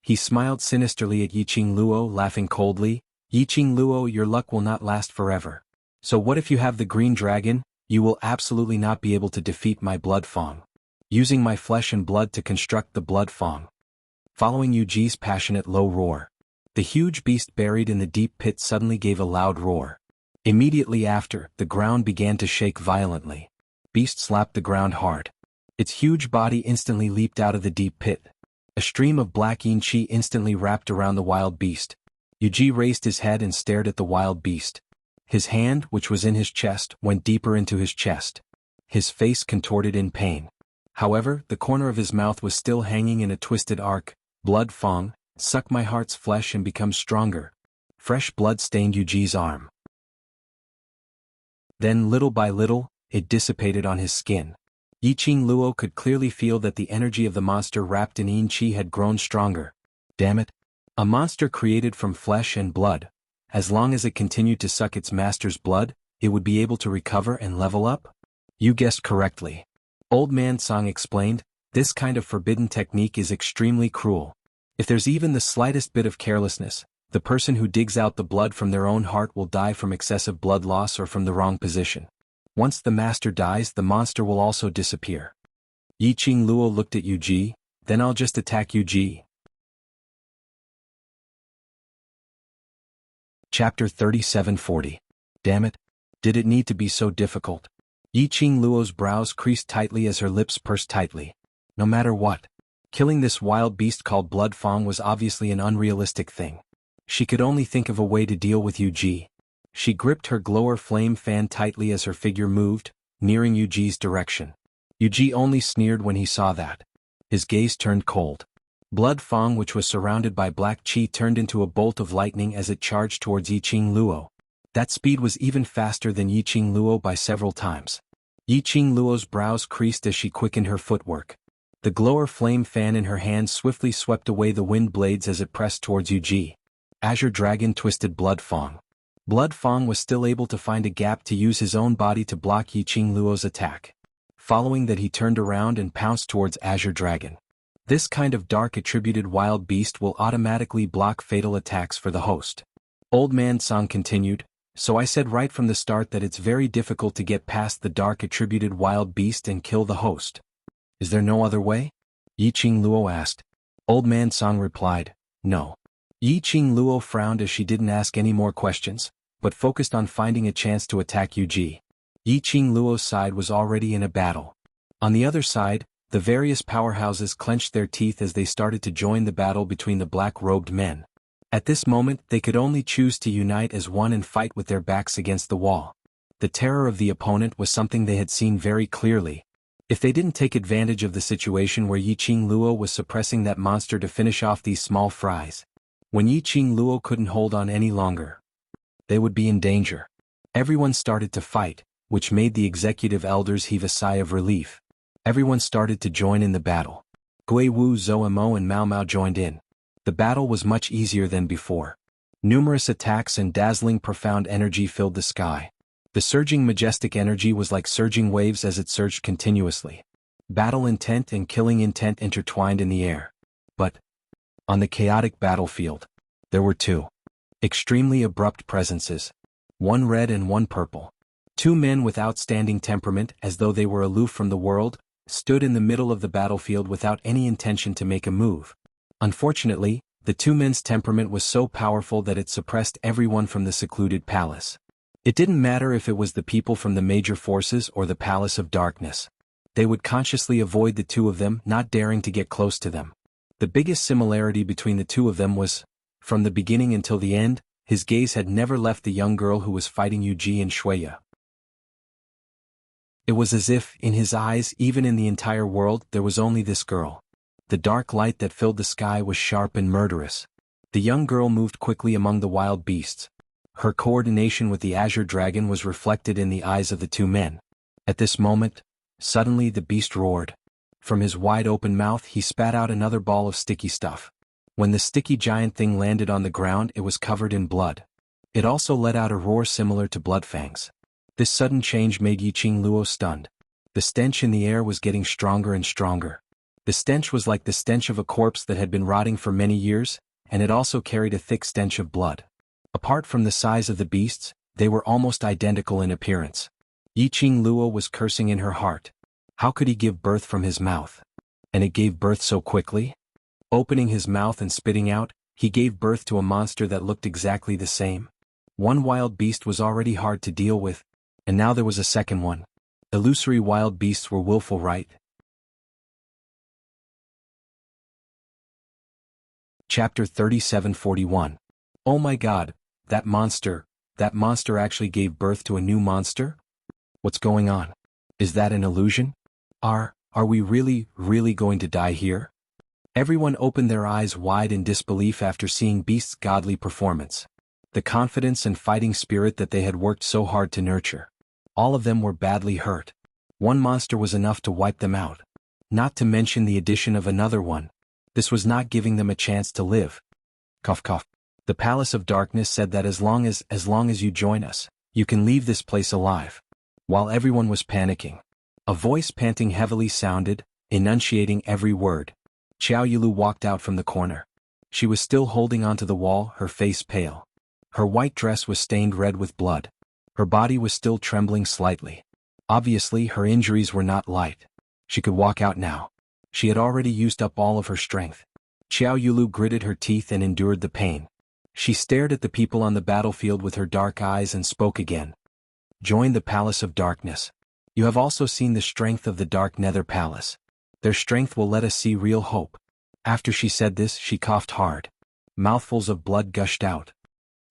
He smiled sinisterly at Yiqing Luo, laughing coldly. Yiqing Luo, your luck will not last forever. So what if you have the green dragon? You will absolutely not be able to defeat my blood fang. Using my flesh and blood to construct the blood fang. Following Yuji's passionate low roar, the huge beast buried in the deep pit suddenly gave a loud roar. Immediately after, the ground began to shake violently. Beast slapped the ground hard. Its huge body instantly leaped out of the deep pit. A stream of black yin qi instantly wrapped around the wild beast. Yuji raised his head and stared at the wild beast. His hand, which was in his chest, went deeper into his chest. His face contorted in pain. However, the corner of his mouth was still hanging in a twisted arc. Blood fang, suck my heart's flesh and become stronger. Fresh blood stained Yuji's arm. Then little by little, it dissipated on his skin. Yiqing Luo could clearly feel that the energy of the monster wrapped in yin qi had grown stronger. Damn it. A monster created from flesh and blood. As long as it continued to suck its master's blood, it would be able to recover and level up? You guessed correctly. Old Man Song explained, this kind of forbidden technique is extremely cruel. If there's even the slightest bit of carelessness, the person who digs out the blood from their own heart will die from excessive blood loss or from the wrong position. Once the master dies, the monster will also disappear. Yiqing Luo looked at Yuji, then I'll just attack Yuji. Chapter 37-40. Damn it. Did it need to be so difficult? Yiqing Luo's brows creased tightly as her lips pursed tightly. No matter what, killing this wild beast called Blood Fang was obviously an unrealistic thing. She could only think of a way to deal with Yuji. She gripped her glower flame fan tightly as her figure moved, nearing Yuji's direction. Yuji only sneered when he saw that. His gaze turned cold. Blood Fang, which was surrounded by black qi, turned into a bolt of lightning as it charged towards Yiqing Luo. That speed was even faster than Yiqing Luo by several times. Yiqing Luo's brows creased as she quickened her footwork. The glower flame fan in her hand swiftly swept away the wind blades as it pressed towards Yuji. Azure Dragon twisted Blood Fang. Blood Fang was still able to find a gap to use his own body to block Yiqing Luo's attack. Following that, he turned around and pounced towards Azure Dragon. This kind of dark attributed wild beast will automatically block fatal attacks for the host. Old Man Song continued, so I said right from the start that it's very difficult to get past the dark attributed wild beast and kill the host. Is there no other way? Yiqing Luo asked. Old Man Song replied, no. Yiqing Luo frowned as she didn't ask any more questions, but focused on finding a chance to attack Yuji. Yiqing Luo's side was already in a battle. On the other side, the various powerhouses clenched their teeth as they started to join the battle between the black-robed men. At this moment, they could only choose to unite as one and fight with their backs against the wall. The terror of the opponent was something they had seen very clearly. If they didn't take advantage of the situation where Yiqing Luo was suppressing that monster to finish off these small fries, when Yiqing Luo couldn't hold on any longer, they would be in danger. Everyone started to fight, which made the executive elders heave a sigh of relief. Everyone started to join in the battle. Gui Wu, Zhou Mo and Mao Mao joined in. The battle was much easier than before. Numerous attacks and dazzling profound energy filled the sky. The surging majestic energy was like surging waves as it surged continuously. Battle intent and killing intent intertwined in the air. But on the chaotic battlefield, there were two extremely abrupt presences. One red and one purple. Two men with outstanding temperament, as though they were aloof from the world, stood in the middle of the battlefield without any intention to make a move. Unfortunately, the two men's temperament was so powerful that it suppressed everyone from the secluded palace. It didn't matter if it was the people from the major forces or the Palace of Darkness. They would consciously avoid the two of them, not daring to get close to them. The biggest similarity between the two of them was, from the beginning until the end, his gaze had never left the young girl who was fighting Yuji and Shueya. It was as if, in his eyes, even in the entire world, there was only this girl. The dark light that filled the sky was sharp and murderous. The young girl moved quickly among the wild beasts. Her coordination with the Azure Dragon was reflected in the eyes of the two men. At this moment, suddenly the beast roared. From his wide-open mouth he spat out another ball of sticky stuff. When the sticky giant thing landed on the ground, it was covered in blood. It also let out a roar similar to Bloodfang's. This sudden change made Yiqing Luo stunned. The stench in the air was getting stronger and stronger. The stench was like the stench of a corpse that had been rotting for many years, and it also carried a thick stench of blood. Apart from the size of the beasts, they were almost identical in appearance. Yiqing Luo was cursing in her heart. How could he give birth from his mouth? And it gave birth so quickly? Opening his mouth and spitting out, he gave birth to a monster that looked exactly the same. One wild beast was already hard to deal with, and now there was a second one. Illusory wild beasts were willful, right? Chapter 3741. Oh my god, that monster actually gave birth to a new monster? What's going on? Is that an illusion? Are we really going to die here? Everyone opened their eyes wide in disbelief after seeing Beast's godly performance. The confidence and fighting spirit that they had worked so hard to nurture. All of them were badly hurt. One monster was enough to wipe them out. Not to mention the addition of another one. This was not giving them a chance to live. Cough cough. The Palace of Darkness said that as long as you join us, you can leave this place alive. While everyone was panicking, a voice panting heavily sounded, enunciating every word. Xiao Yulu walked out from the corner. She was still holding onto the wall, her face pale. Her white dress was stained red with blood. Her body was still trembling slightly. Obviously, her injuries were not light. She could walk out now. She had already used up all of her strength. Xiao Yulu gritted her teeth and endured the pain. She stared at the people on the battlefield with her dark eyes and spoke again. Join the Palace of Darkness. You have also seen the strength of the Dark Nether Palace. Their strength will let us see real hope. After she said this, she coughed hard. Mouthfuls of blood gushed out.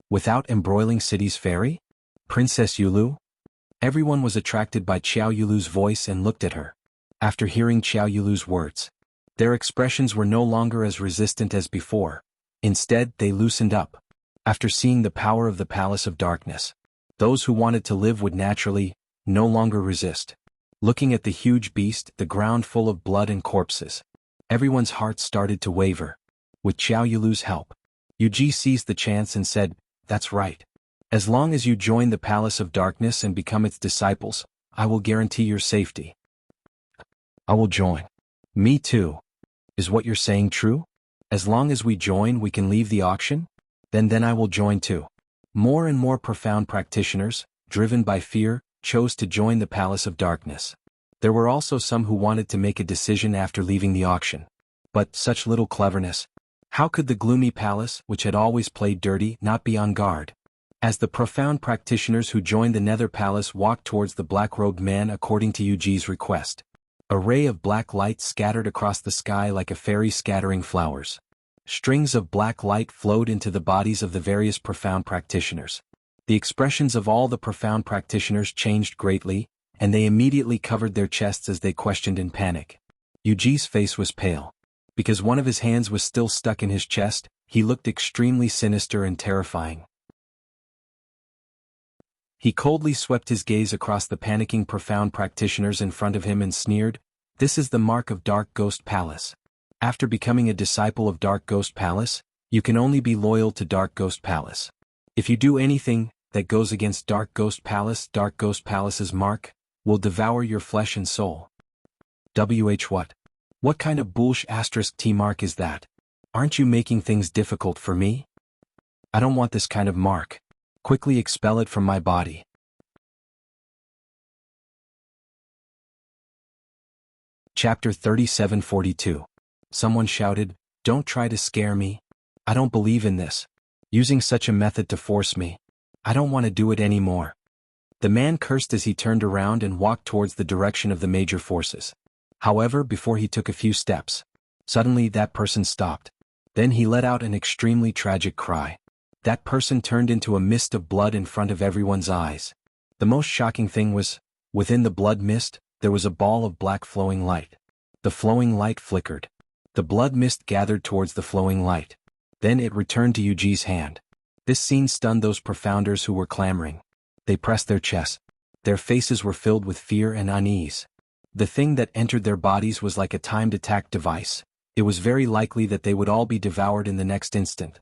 Without embroiling city's fairy? Princess Yulu? Everyone was attracted by Xiao Yulu's voice and looked at her. After hearing Xiao Yulu's words, their expressions were no longer as resistant as before. Instead, they loosened up. After seeing the power of the Palace of Darkness, those who wanted to live would naturally no longer resist. Looking at the huge beast, the ground full of blood and corpses, everyone's hearts started to waver. With Xiao Yulu's help, Yuji seized the chance and said, "That's right. As long as you join the Palace of Darkness and become its disciples, I will guarantee your safety. I will join. Me too. Is what you're saying true? As long as we join, we can leave the auction? Then I will join too. More and more profound practitioners, driven by fear, chose to join the Palace of Darkness. There were also some who wanted to make a decision after leaving the auction. But such little cleverness. How could the gloomy palace, which had always played dirty, not be on guard? As the profound practitioners who joined the Nether Palace walked towards the black-robed man according to Yuji's request, a ray of black light scattered across the sky like a fairy scattering flowers. Strings of black light flowed into the bodies of the various profound practitioners. The expressions of all the profound practitioners changed greatly, and they immediately covered their chests as they questioned in panic. Yuji's face was pale. Because one of his hands was still stuck in his chest, he looked extremely sinister and terrifying. He coldly swept his gaze across the panicking profound practitioners in front of him and sneered, "This is the mark of Dark Ghost Palace. After becoming a disciple of Dark Ghost Palace, you can only be loyal to Dark Ghost Palace. If you do anything that goes against Dark Ghost Palace's mark will devour your flesh and soul." What? What kind of bullsh** T mark is that? Aren't you making things difficult for me? I don't want this kind of mark. Quickly expel it from my body. Chapter 3742. Someone shouted, "Don't try to scare me. I don't believe in this. Using such a method to force me. I don't want to do it anymore." The man cursed as he turned around and walked towards the direction of the major forces. However, before he took a few steps, suddenly that person stopped. Then he let out an extremely tragic cry. That person turned into a mist of blood in front of everyone's eyes. The most shocking thing was, within the blood mist, there was a ball of black flowing light. The flowing light flickered. The blood mist gathered towards the flowing light. Then it returned to Yuji's hand. This scene stunned those profounders who were clamoring. They pressed their chests. Their faces were filled with fear and unease. The thing that entered their bodies was like a timed attack device. It was very likely that they would all be devoured in the next instant.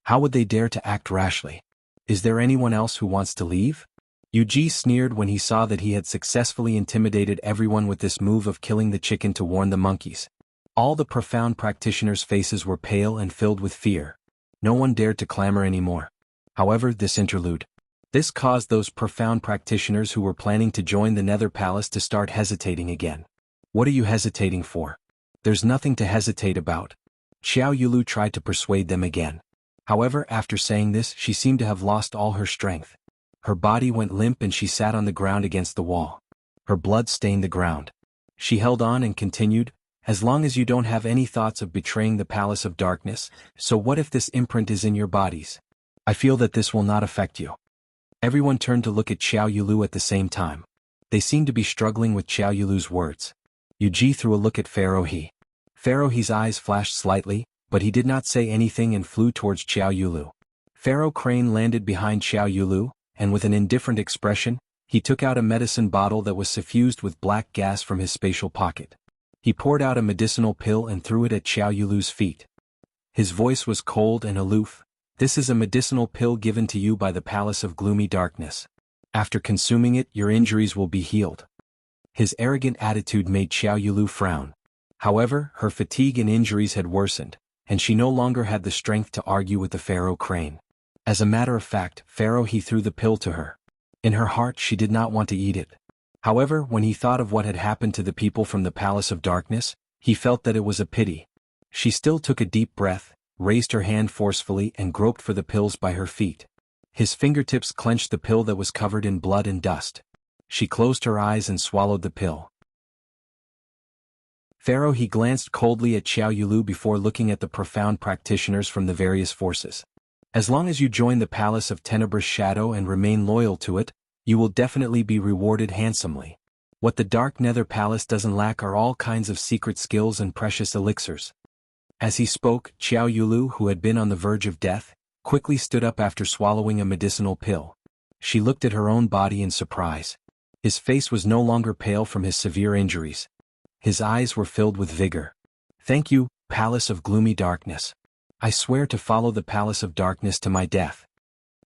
How would they dare to act rashly? Is there anyone else who wants to leave? Yuji sneered when he saw that he had successfully intimidated everyone with this move of killing the chicken to warn the monkeys. All the profound practitioners' faces were pale and filled with fear. No one dared to clamor anymore. However, this interlude. This caused those profound practitioners who were planning to join the Nether Palace to start hesitating again. What are you hesitating for? There's nothing to hesitate about. Xiao Yulu tried to persuade them again. However, after saying this, she seemed to have lost all her strength. Her body went limp and she sat on the ground against the wall. Her blood stained the ground. She held on and continued, "As long as you don't have any thoughts of betraying the Palace of Darkness, so what if this imprint is in your bodies? I feel that this will not affect you." Everyone turned to look at Xiao Yulu at the same time. They seemed to be struggling with Xiao Yulu's words. Yuji threw a look at Pharaoh He. Pharaoh He's eyes flashed slightly, but he did not say anything and flew towards Xiao Yulu. Pharaoh Crane landed behind Xiao Yulu, and with an indifferent expression, he took out a medicine bottle that was suffused with black gas from his spatial pocket. He poured out a medicinal pill and threw it at Xiao Yulu's feet. His voice was cold and aloof. "This is a medicinal pill given to you by the Palace of Gloomy Darkness. After consuming it, your injuries will be healed." His arrogant attitude made Xiao Yulu frown. However, her fatigue and injuries had worsened, and she no longer had the strength to argue with the Pharaoh Crane. As a matter of fact, Pharaoh He threw the pill to her. In her heart she did not want to eat it. However, when he thought of what had happened to the people from the Palace of Darkness, he felt that it was a pity. She still took a deep breath, raised her hand forcefully and groped for the pills by her feet. His fingertips clenched the pill that was covered in blood and dust. She closed her eyes and swallowed the pill. Pharaoh He glanced coldly at Xiao Yulu before looking at the profound practitioners from the various forces. "As long as you join the Palace of Tenebrous Shadow and remain loyal to it, you will definitely be rewarded handsomely. What the Dark Nether Palace doesn't lack are all kinds of secret skills and precious elixirs." As he spoke, Xiao Yulu, who had been on the verge of death, quickly stood up after swallowing a medicinal pill. She looked at her own body in surprise. His face was no longer pale from his severe injuries. His eyes were filled with vigor. "Thank you, Palace of Gloomy Darkness. I swear to follow the Palace of Darkness to my death."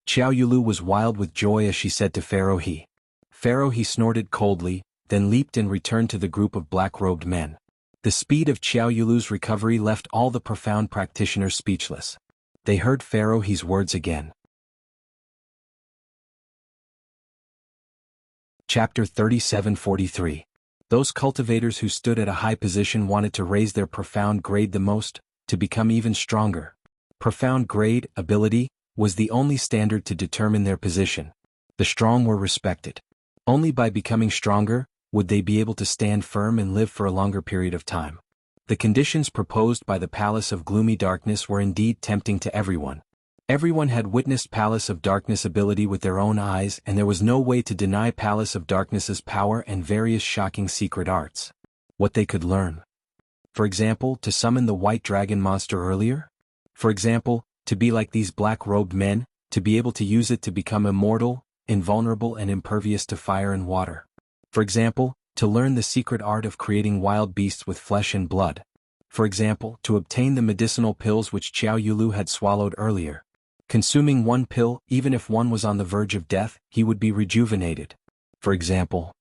Xiao Yulu was wild with joy as she said to Pharaoh He. Pharaoh He snorted coldly, then leaped and returned to the group of black-robed men. The speed of Xiao Yulu's recovery left all the profound practitioners speechless. They heard Pharaoh He's words again. Chapter 37:43. Those cultivators who stood at a high position wanted to raise their profound grade the most, to become even stronger. Profound grade, ability, was the only standard to determine their position. The strong were respected. Only by becoming stronger would they be able to stand firm and live for a longer period of time. The conditions proposed by the Palace of Gloomy Darkness were indeed tempting to everyone. Everyone had witnessed Palace of Darkness ability with their own eyes, and there was no way to deny Palace of Darkness's power and various shocking secret arts. What they could learn. For example, to summon the white dragon monster earlier? For example, to be like these black-robed men, to be able to use it to become immortal, invulnerable and impervious to fire and water. For example, to learn the secret art of creating wild beasts with flesh and blood. For example, to obtain the medicinal pills which Xiao Yulu had swallowed earlier. Consuming one pill, even if one was on the verge of death, he would be rejuvenated. For example.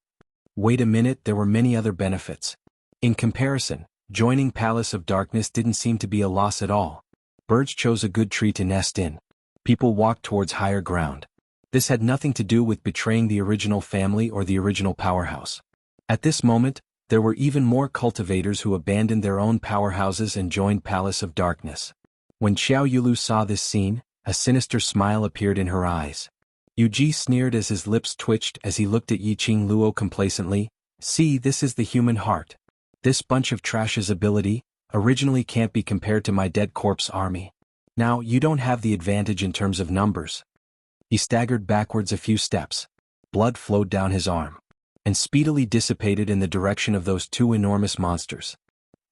Wait a minute, there were many other benefits. In comparison, joining Palace of Darkness didn't seem to be a loss at all. Birds chose a good tree to nest in. People walked towards higher ground. This had nothing to do with betraying the original family or the original powerhouse. At this moment, there were even more cultivators who abandoned their own powerhouses and joined Palace of Darkness. When Xiao Yulu saw this scene, a sinister smile appeared in her eyes. Yu Ji sneered as his lips twitched as he looked at Yiqing Luo complacently. See, this is the human heart. This bunch of trash's ability, originally can't be compared to my dead corpse army. Now, you don't have the advantage in terms of numbers. He staggered backwards a few steps. Blood flowed down his arm. And speedily dissipated in the direction of those two enormous monsters.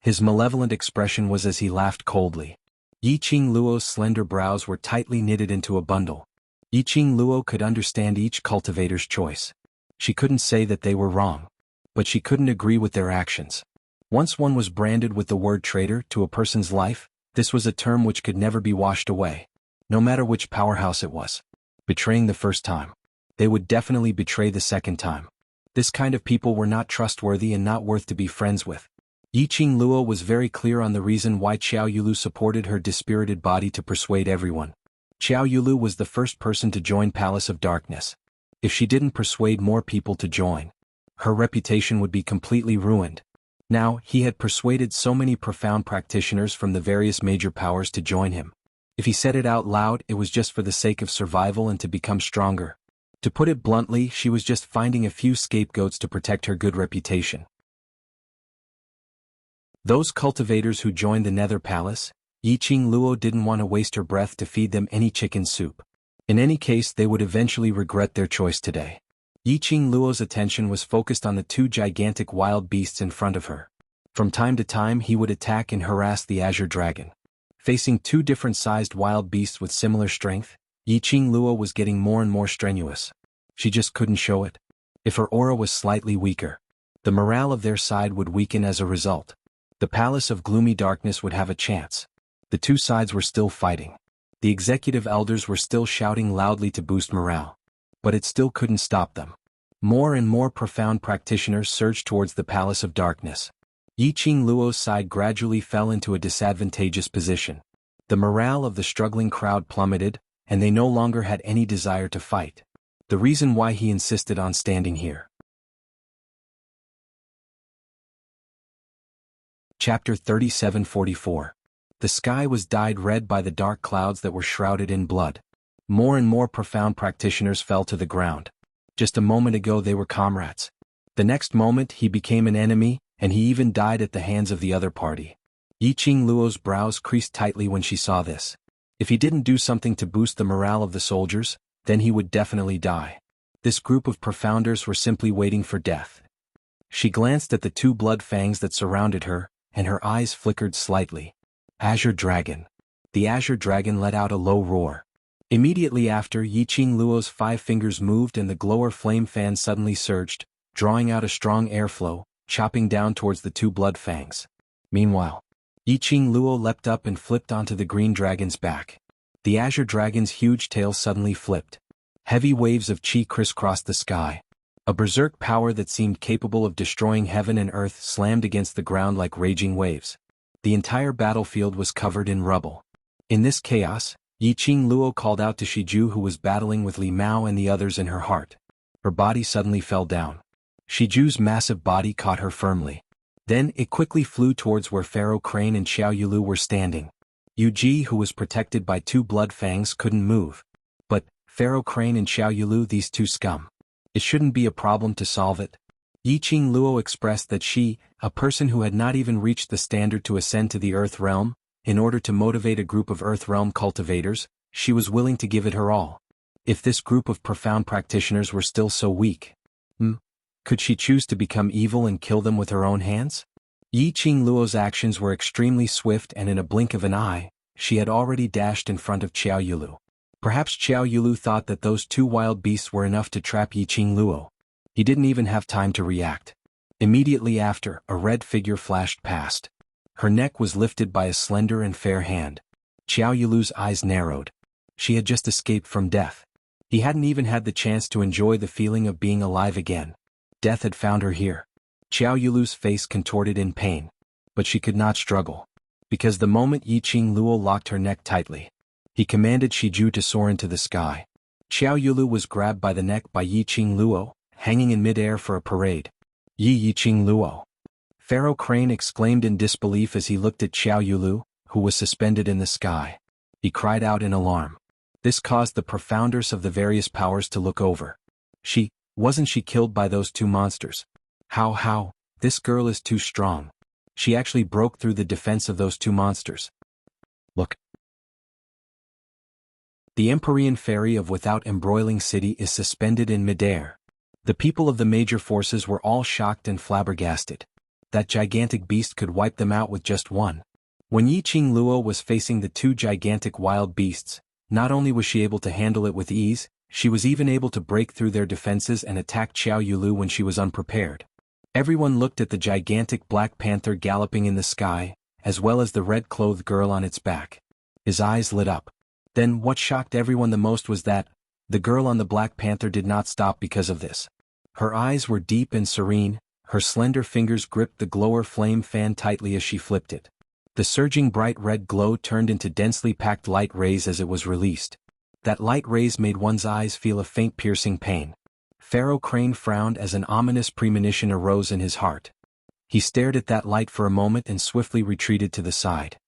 His malevolent expression was as he laughed coldly. Yiqing Luo's slender brows were tightly knitted into a bundle. Yiqing Luo could understand each cultivator's choice. She couldn't say that they were wrong. But she couldn't agree with their actions. Once one was branded with the word traitor to a person's life, this was a term which could never be washed away. No matter which powerhouse it was. Betraying the first time. They would definitely betray the second time. This kind of people were not trustworthy and not worth to be friends with. Yiqing Luo was very clear on the reason why Xiao Yulu supported her dispirited body to persuade everyone. Xiao Yulu was the first person to join Palace of Darkness. If she didn't persuade more people to join, her reputation would be completely ruined. Now, he had persuaded so many profound practitioners from the various major powers to join him. If he said it out loud, it was just for the sake of survival and to become stronger. To put it bluntly, she was just finding a few scapegoats to protect her good reputation. Those cultivators who joined the Nether Palace, Yiqing Luo didn't want to waste her breath to feed them any chicken soup. In any case, they would eventually regret their choice today. Yiqing Luo's attention was focused on the two gigantic wild beasts in front of her. From time to time he would attack and harass the Azure Dragon. Facing two different-sized wild beasts with similar strength, Yiqing Luo was getting more and more strenuous. She just couldn't show it. If her aura was slightly weaker, the morale of their side would weaken as a result. The Palace of Gloomy Darkness would have a chance. The two sides were still fighting. The executive elders were still shouting loudly to boost morale. But it still couldn't stop them. More and more profound practitioners surged towards the Palace of Darkness. Yiqing Luo's side gradually fell into a disadvantageous position. The morale of the struggling crowd plummeted, and they no longer had any desire to fight. The reason why he insisted on standing here. Chapter 37:44. The sky was dyed red by the dark clouds that were shrouded in blood. More and more profound practitioners fell to the ground. Just a moment ago they were comrades. The next moment he became an enemy, and he even died at the hands of the other party. Yiqing Luo's brows creased tightly when she saw this. If he didn't do something to boost the morale of the soldiers, then he would definitely die. This group of profounders were simply waiting for death. She glanced at the two blood fangs that surrounded her, and her eyes flickered slightly. Azure Dragon. The Azure Dragon let out a low roar. Immediately after, Yiqing Luo's 5 fingers moved and the glower flame fan suddenly surged, drawing out a strong airflow, chopping down towards the two blood fangs. Meanwhile, Yiqing Luo leapt up and flipped onto the green dragon's back. The azure dragon's huge tail suddenly flipped. Heavy waves of chi crisscrossed the sky. A berserk power that seemed capable of destroying heaven and earth slammed against the ground like raging waves. The entire battlefield was covered in rubble. In this chaos, Yiqing Luo called out to Shiju, who was battling with Li Mao and the others in her heart. Her body suddenly fell down. Shiju's massive body caught her firmly. Then it quickly flew towards where Pharaoh Crane and Xiao Yulu were standing. Yu Ji, who was protected by two blood fangs, couldn't move. But Pharaoh Crane and Xiao Yulu, these two scum. It shouldn't be a problem to solve it. Yiqing Luo expressed that she, a person who had not even reached the standard to ascend to the Earth Realm, in order to motivate a group of Earth Realm cultivators, she was willing to give it her all. If this group of profound practitioners were still so weak, could she choose to become evil and kill them with her own hands? Yiqing Luo's actions were extremely swift, and in a blink of an eye, she had already dashed in front of Xiao Yulu. Perhaps Xiao Yulu thought that those two wild beasts were enough to trap Yiqing Luo. He didn't even have time to react. Immediately after, a red figure flashed past. Her neck was lifted by a slender and fair hand. Xiao Yulu's eyes narrowed. She had just escaped from death. He hadn't even had the chance to enjoy the feeling of being alive again. Death had found her here. Xiao Yulu's face contorted in pain. But she could not struggle. Because the moment Yiqing Luo locked her neck tightly, he commanded Shiju to soar into the sky. Xiao Yulu was grabbed by the neck by Yiqing Luo, hanging in midair for a parade. Yiqing Luo! Pharaoh Crane exclaimed in disbelief as he looked at Xiao Yulu, who was suspended in the sky. He cried out in alarm. This caused the profounders of the various powers to look over. Wasn't she killed by those two monsters? How? This girl is too strong. She actually broke through the defense of those two monsters. Look. The Empyrean ferry of Without Embroiling City is suspended in midair. The people of the major forces were all shocked and flabbergasted. That gigantic beast could wipe them out with just one. When Yiqing Luo was facing the two gigantic wild beasts, not only was she able to handle it with ease, she was even able to break through their defenses and attack Xiao Yulu when she was unprepared. Everyone looked at the gigantic black panther galloping in the sky, as well as the red-clothed girl on its back. His eyes lit up. Then what shocked everyone the most was that the girl on the black panther did not stop because of this. Her eyes were deep and serene, her slender fingers gripped the glower flame fan tightly as she flipped it. The surging bright red glow turned into densely packed light rays as it was released. That light rays made one's eyes feel a faint piercing pain. Pharaoh Crane frowned as an ominous premonition arose in his heart. He stared at that light for a moment and swiftly retreated to the side.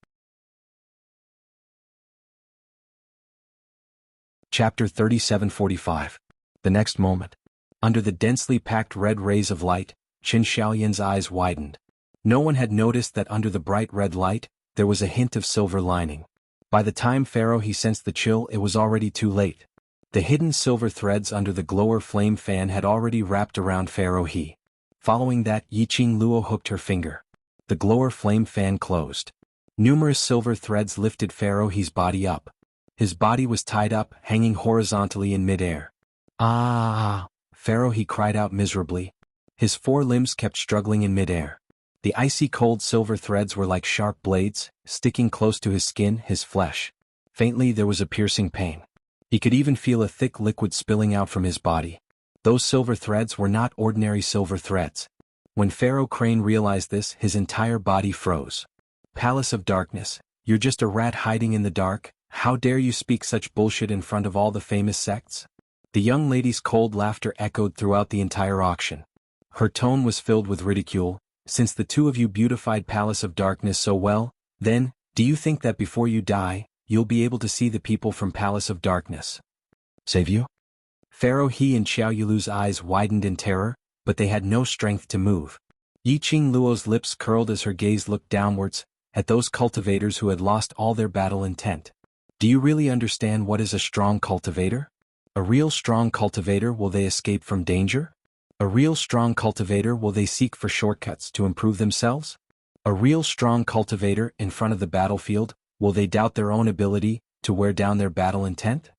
Chapter 37:45. The next moment. Under the densely packed red rays of light, Qin Xiaoyan's eyes widened. No one had noticed that under the bright red light, there was a hint of silver lining. By the time Pharaoh he sensed the chill, it was already too late. The hidden silver threads under the glower flame fan had already wrapped around Pharaoh he. Following that, Yiqing Luo hooked her finger. The glower flame fan closed. Numerous silver threads lifted Pharaoh he's body up. His body was tied up, hanging horizontally in midair. Ah! Pharaoh he cried out miserably. His four limbs kept struggling in midair. The icy cold silver threads were like sharp blades, sticking close to his skin, his flesh. Faintly there was a piercing pain. He could even feel a thick liquid spilling out from his body. Those silver threads were not ordinary silver threads. When Pharaoh Crane realized this, his entire body froze. Palace of Darkness, you're just a rat hiding in the dark, how dare you speak such bullshit in front of all the famous sects? The young lady's cold laughter echoed throughout the entire auction. Her tone was filled with ridicule. Since the two of you beautified Palace of Darkness so well, then, do you think that before you die, you'll be able to see the people from Palace of Darkness? Save you? Pharaoh he and Xiao Yulu's eyes widened in terror, but they had no strength to move. Yiqing Luo's lips curled as her gaze looked downwards, at those cultivators who had lost all their battle intent. Do you really understand what is a strong cultivator? A real strong cultivator, will they escape from danger? A real strong cultivator, will they seek for shortcuts to improve themselves? A real strong cultivator, in front of the battlefield, will they doubt their own ability to wear down their battle intent?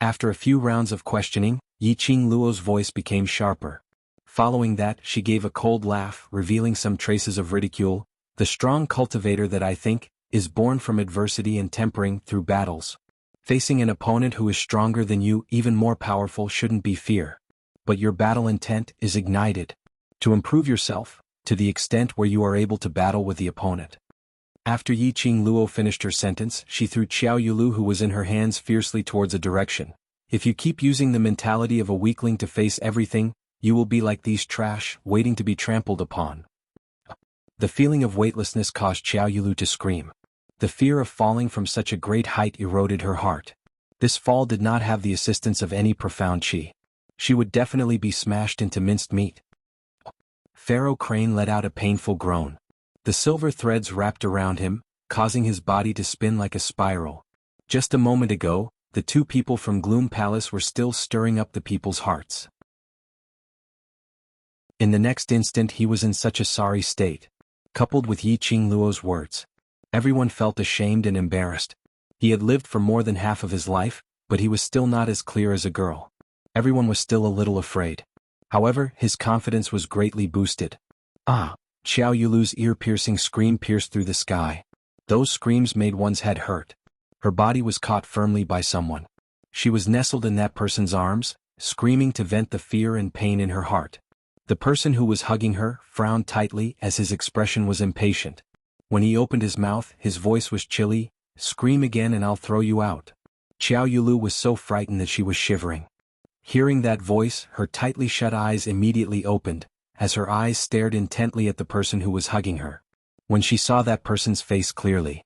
After a few rounds of questioning, Yiqing Luo's voice became sharper. Following that, she gave a cold laugh, revealing some traces of ridicule. The strong cultivator that I think is born from adversity and tempering through battles. Facing an opponent who is stronger than you, even more powerful, shouldn't be fear. But your battle intent is ignited. To improve yourself, to the extent where you are able to battle with the opponent. After Yi Qing Luo finished her sentence, she threw Qiao Yulu, who was in her hands, fiercely towards a direction. If you keep using the mentality of a weakling to face everything, you will be like these trash, waiting to be trampled upon. The feeling of weightlessness caused Qiao Yulu to scream. The fear of falling from such a great height eroded her heart. This fall did not have the assistance of any profound qi. She would definitely be smashed into minced meat. Pharaoh Crane let out a painful groan. The silver threads wrapped around him, causing his body to spin like a spiral. Just a moment ago, the two people from Gloom Palace were still stirring up the people's hearts. In the next instant he was in such a sorry state. Coupled with Yi Qing Luo's words, everyone felt ashamed and embarrassed. He had lived for more than half of his life, but he was still not as clear as a girl. Everyone was still a little afraid. However, his confidence was greatly boosted. Ah! Qiao Yulu's ear-piercing scream pierced through the sky. Those screams made one's head hurt. Her body was caught firmly by someone. She was nestled in that person's arms, screaming to vent the fear and pain in her heart. The person who was hugging her frowned tightly as his expression was impatient. When he opened his mouth, his voice was chilly. Scream again and I'll throw you out. Qiao Yulu was so frightened that she was shivering. Hearing that voice, her tightly shut eyes immediately opened, as her eyes stared intently at the person who was hugging her. When she saw that person's face clearly.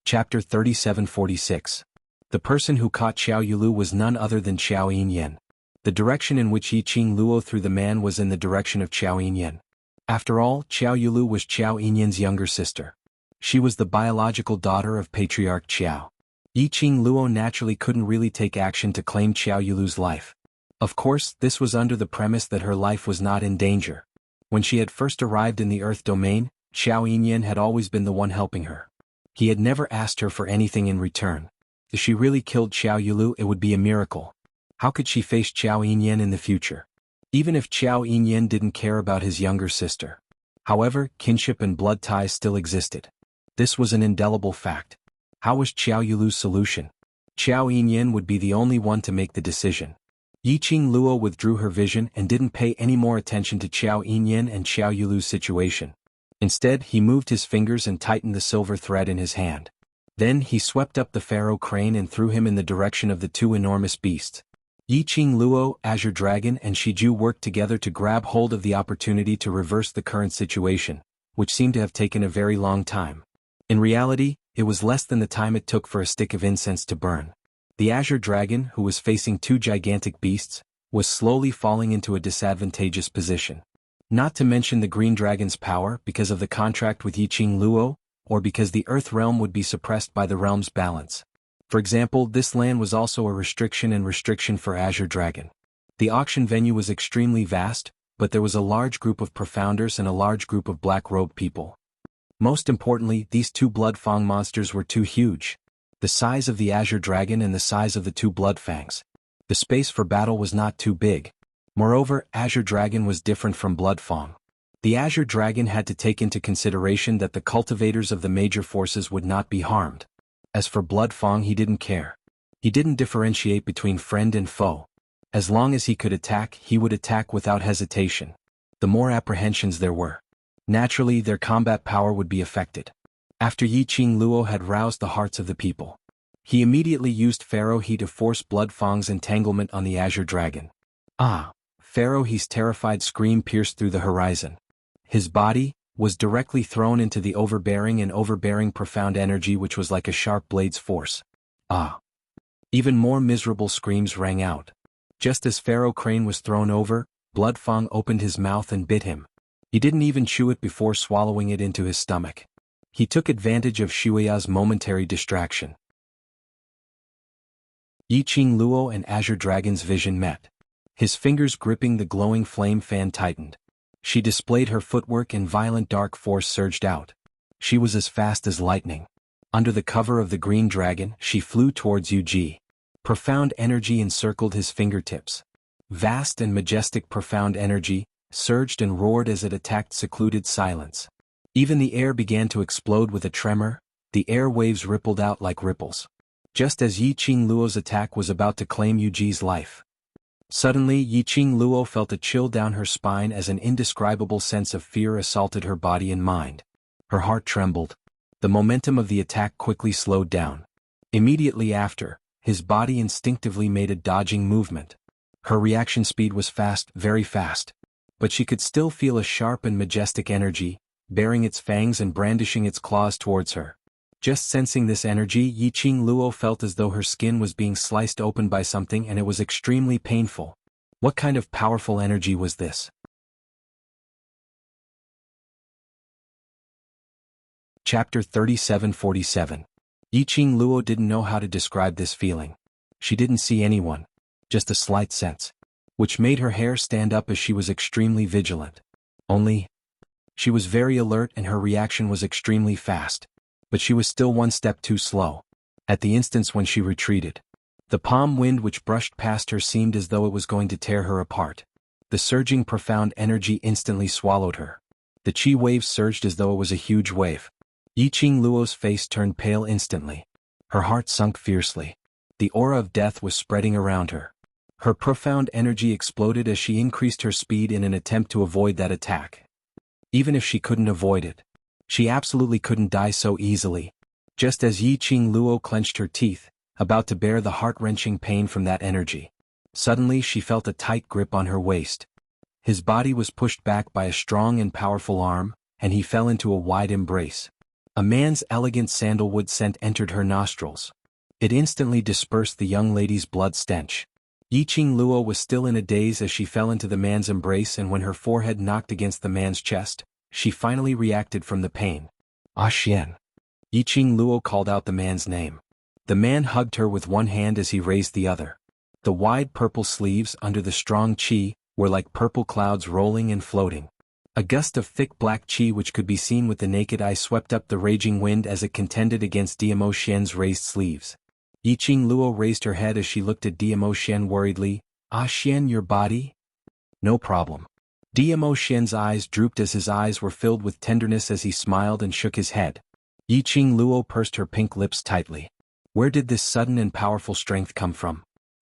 Chapter 3746. The person who caught Qiao Yulu was none other than Qiao Yinyan. The direction in which Yi Qing Luo threw the man was in the direction of Qiao Yinyan. After all, Qiao Yulu was Qiao Yinyan's younger sister. She was the biological daughter of Patriarch Qiao. Yi Qing Luo naturally couldn't really take action to claim Qiao Yulu's life. Of course, this was under the premise that her life was not in danger. When she had first arrived in the Earth domain, Qiao Yinyan had always been the one helping her. He had never asked her for anything in return. If she really killed Qiao Yulu, it would be a miracle. How could she face Qiao Yinyan in the future? Even if Qiao Yinyan didn't care about his younger sister. However, kinship and blood ties still existed. This was an indelible fact. How was Qiao Yulu's solution? Qiao Yinyan would be the only one to make the decision. Yi Qing Luo withdrew her vision and didn't pay any more attention to Qiao Yinyan and Qiao Yulu's situation. Instead, he moved his fingers and tightened the silver thread in his hand. Then he swept up the Pharaoh Crane and threw him in the direction of the two enormous beasts. Yi Qing Luo, Azure Dragon and Shiju worked together to grab hold of the opportunity to reverse the current situation, which seemed to have taken a very long time. In reality, it was less than the time it took for a stick of incense to burn. The Azure Dragon, who was facing two gigantic beasts, was slowly falling into a disadvantageous position. Not to mention the Green Dragon's power because of the contract with Yi Qing Luo, or because the Earth realm would be suppressed by the realm's balance. For example, this land was also a restriction for Azure Dragon. The auction venue was extremely vast, but there was a large group of profounders and a large group of black-robed people. Most importantly, these two Blood Fang monsters were too huge. The size of the Azure Dragon and the size of the two Blood Fangs. The space for battle was not too big. Moreover, Azure Dragon was different from Blood Fang. The Azure Dragon had to take into consideration that the cultivators of the major forces would not be harmed. As for Blood Fang, he didn't care. He didn't differentiate between friend and foe. As long as he could attack, he would attack without hesitation. The more apprehensions there were, naturally their combat power would be affected. After Yi Qing Luo had roused the hearts of the people, he immediately used Pharaoh He to force Blood Fang's entanglement on the Azure Dragon. Ah! Pharaoh He's terrified scream pierced through the horizon. His body was directly thrown into the overbearing profound energy which was like a sharp blade's force. Ah! Even more miserable screams rang out. Just as Pharaoh Crane was thrown over, Blood Fang opened his mouth and bit him. He didn't even chew it before swallowing it into his stomach. He took advantage of Shuya's momentary distraction. Yi Qing Luo and Azure Dragon's vision met. His fingers gripping the glowing flame fan tightened. She displayed her footwork and violent dark force surged out. She was as fast as lightning. Under the cover of the Green Dragon, she flew towards Yuji. Profound energy encircled his fingertips. Vast and majestic profound energy surged and roared as it attacked secluded silence. Even the air began to explode with a tremor, the air waves rippled out like ripples. Just as Yi Qing Luo's attack was about to claim Yu Ji's life. Suddenly Yi Qing Luo felt a chill down her spine as an indescribable sense of fear assaulted her body and mind. Her heart trembled. The momentum of the attack quickly slowed down. Immediately after, his body instinctively made a dodging movement. Her reaction speed was fast, very fast. But she could still feel a sharp and majestic energy, baring its fangs and brandishing its claws towards her. Just sensing this energy, Yi Qing Luo felt as though her skin was being sliced open by something, and it was extremely painful. What kind of powerful energy was this? Chapter 3747. Yi Qing Luo didn't know how to describe this feeling. She didn't see anyone. Just a slight sense. Which made her hair stand up as she was extremely vigilant. Only, she was very alert and her reaction was extremely fast. But she was still one step too slow. At the instance when she retreated, the palm wind which brushed past her seemed as though it was going to tear her apart. The surging profound energy instantly swallowed her. The chi wave surged as though it was a huge wave. Yi Qing Luo's face turned pale instantly. Her heart sunk fiercely. The aura of death was spreading around her. Her profound energy exploded as she increased her speed in an attempt to avoid that attack. Even if she couldn't avoid it, she absolutely couldn't die so easily. Just as Yi Qing Luo clenched her teeth, about to bear the heart-wrenching pain from that energy, suddenly she felt a tight grip on her waist. His body was pushed back by a strong and powerful arm, and he fell into a wide embrace. A man's elegant sandalwood scent entered her nostrils. It instantly dispersed the young lady's blood stench. Yi Qing Luo was still in a daze as she fell into the man's embrace, and when her forehead knocked against the man's chest, she finally reacted from the pain. Ah Xian. Yi Qing Luo called out the man's name. The man hugged her with one hand as he raised the other. The wide purple sleeves under the strong qi were like purple clouds rolling and floating. A gust of thick black qi which could be seen with the naked eye swept up the raging wind as it contended against Diamo Xian's raised sleeves. Yi Qing Luo raised her head as she looked at Diamo Xian worriedly. Ah Xian, your body? No problem. Diamo Xian's eyes drooped as his eyes were filled with tenderness as he smiled and shook his head. Yi Qing Luo pursed her pink lips tightly. Where did this sudden and powerful strength come from?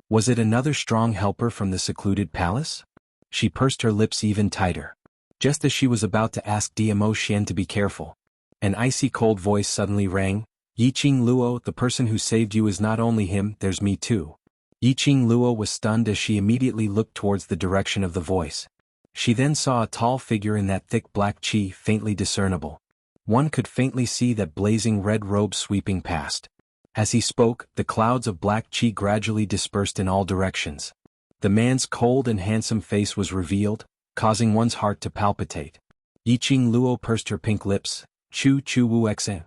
Was it another strong helper from the secluded palace? She pursed her lips even tighter. Just as she was about to ask Diamo Xian to be careful, an icy cold voice suddenly rang. Yi Qing Luo, the person who saved you is not only him, there's me too. Yi Qing Luo was stunned as she immediately looked towards the direction of the voice. She then saw a tall figure in that thick black qi faintly discernible. One could faintly see that blazing red robe sweeping past. As he spoke, the clouds of black qi gradually dispersed in all directions. The man's cold and handsome face was revealed, causing one's heart to palpitate. Yi Qing Luo pursed her pink lips. Chu Wuxia.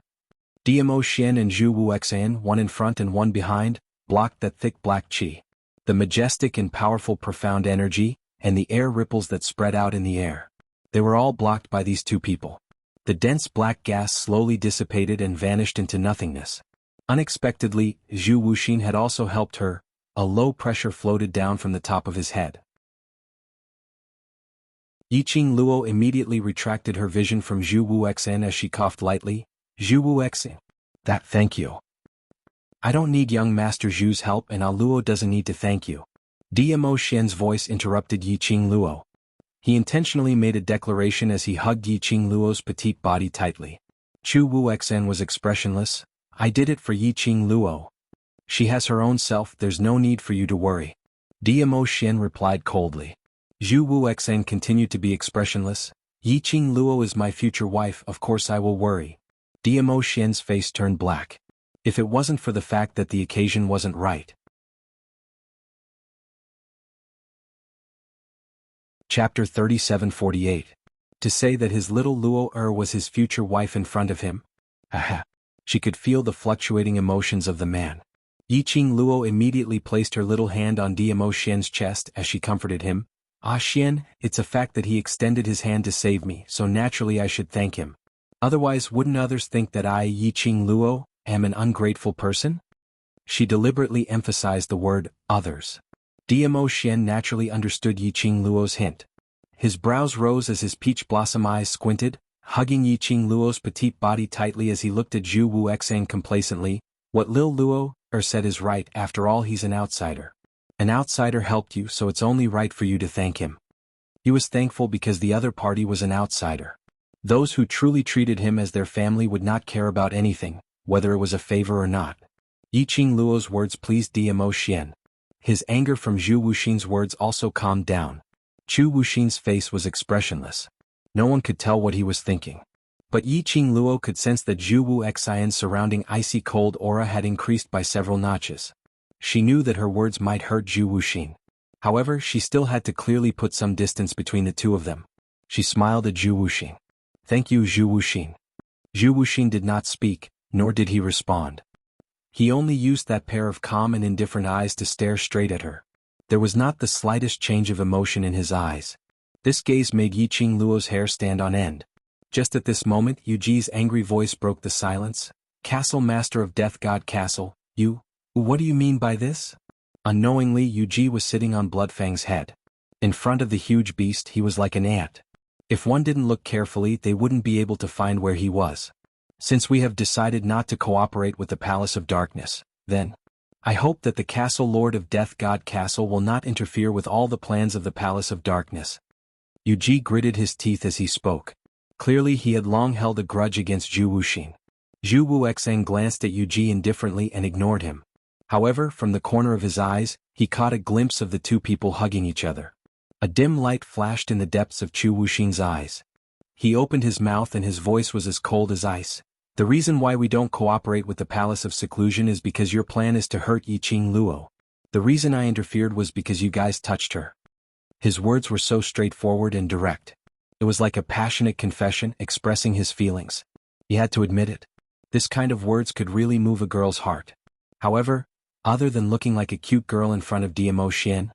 Diamo Xian and Zhu Wuxia, one in front and one behind, blocked that thick black qi. The majestic and powerful profound energy, and the air ripples that spread out in the air. They were all blocked by these two people. The dense black gas slowly dissipated and vanished into nothingness. Unexpectedly, Zhu Wuxin had also helped her. A low pressure floated down from the top of his head. Yi Qing Luo immediately retracted her vision from Zhu Wuxia as she coughed lightly. Zhu Wuxia. Thank you. I don't need young Master Zhu's help, and Luo doesn't need to thank you. Diamo Xian's voice interrupted Yi Qing Luo. He intentionally made a declaration as he hugged Yi Qing Luo's petite body tightly. Chu Wuxia was expressionless. I did it for Yi Qing Luo. She has her own self, there's no need for you to worry. Diamo Xian replied coldly. Zhu Wuxia continued to be expressionless. Yi Qing Luo is my future wife, of course I will worry. Diamo Xian's face turned black. If it wasn't for the fact that the occasion wasn't right. Chapter 3748. To say that his little Luo was his future wife in front of him? Aha! She could feel the fluctuating emotions of the man. Yi Qing Luo immediately placed her little hand on Diamo Xian's chest as she comforted him. Ah Xian, it's a fact that he extended his hand to save me, so naturally I should thank him. Otherwise wouldn't others think that I, Yi Qing Luo, am an ungrateful person? She deliberately emphasized the word, others. Diamo Xian naturally understood Yi Qing Luo's hint. His brows rose as his peach blossom eyes squinted. hugging Yiqing Luo's petite body tightly as he looked at Zhu Wuxian complacently. What Lil Luo said is right, after all he's an outsider. An outsider helped you, so it's only right for you to thank him. He was thankful because the other party was an outsider. Those who truly treated him as their family would not care about anything, whether it was a favor or not. Yiqing Luo's words pleased Dmo Xian. His anger from Zhu Wuxian's words also calmed down. Zhu Wuxian's face was expressionless. No one could tell what he was thinking. But Yiqing Luo could sense that Zhu Wuxian's surrounding icy cold aura had increased by several notches. She knew that her words might hurt Zhu Wuxian. However, she still had to clearly put some distance between the two of them. She smiled at Zhu Wuxian. Thank you, Zhu Wuxian. Zhu Wuxian did not speak, nor did he respond. He only used that pair of calm and indifferent eyes to stare straight at her. There was not the slightest change of emotion in his eyes. This gaze made Yiqing Luo's hair stand on end. Just at this moment, Yu Ji's angry voice broke the silence. Castle Master of Death God Castle, you? What do you mean by this? Unknowingly, Yu Ji was sitting on Bloodfang's head. In front of the huge beast, he was like an ant. If one didn't look carefully, they wouldn't be able to find where he was. Since we have decided not to cooperate with the Palace of Darkness, then I hope that the Castle Lord of Death God Castle will not interfere with all the plans of the Palace of Darkness. Yu Ji gritted his teeth as he spoke. Clearly he had long held a grudge against Zhu Wuxian. Zhu Wuxian glanced at Yu Ji indifferently and ignored him. However, from the corner of his eyes, he caught a glimpse of the two people hugging each other. A dim light flashed in the depths of Zhu Wuxian's eyes. He opened his mouth and his voice was as cold as ice. The reason why we don't cooperate with the Palace of Seclusion is because your plan is to hurt Yiqing Luo. The reason I interfered was because you guys touched her. His words were so straightforward and direct. It was like a passionate confession expressing his feelings. He had to admit it. This kind of words could really move a girl's heart. However, other than looking like a cute girl in front of Dmo Xian,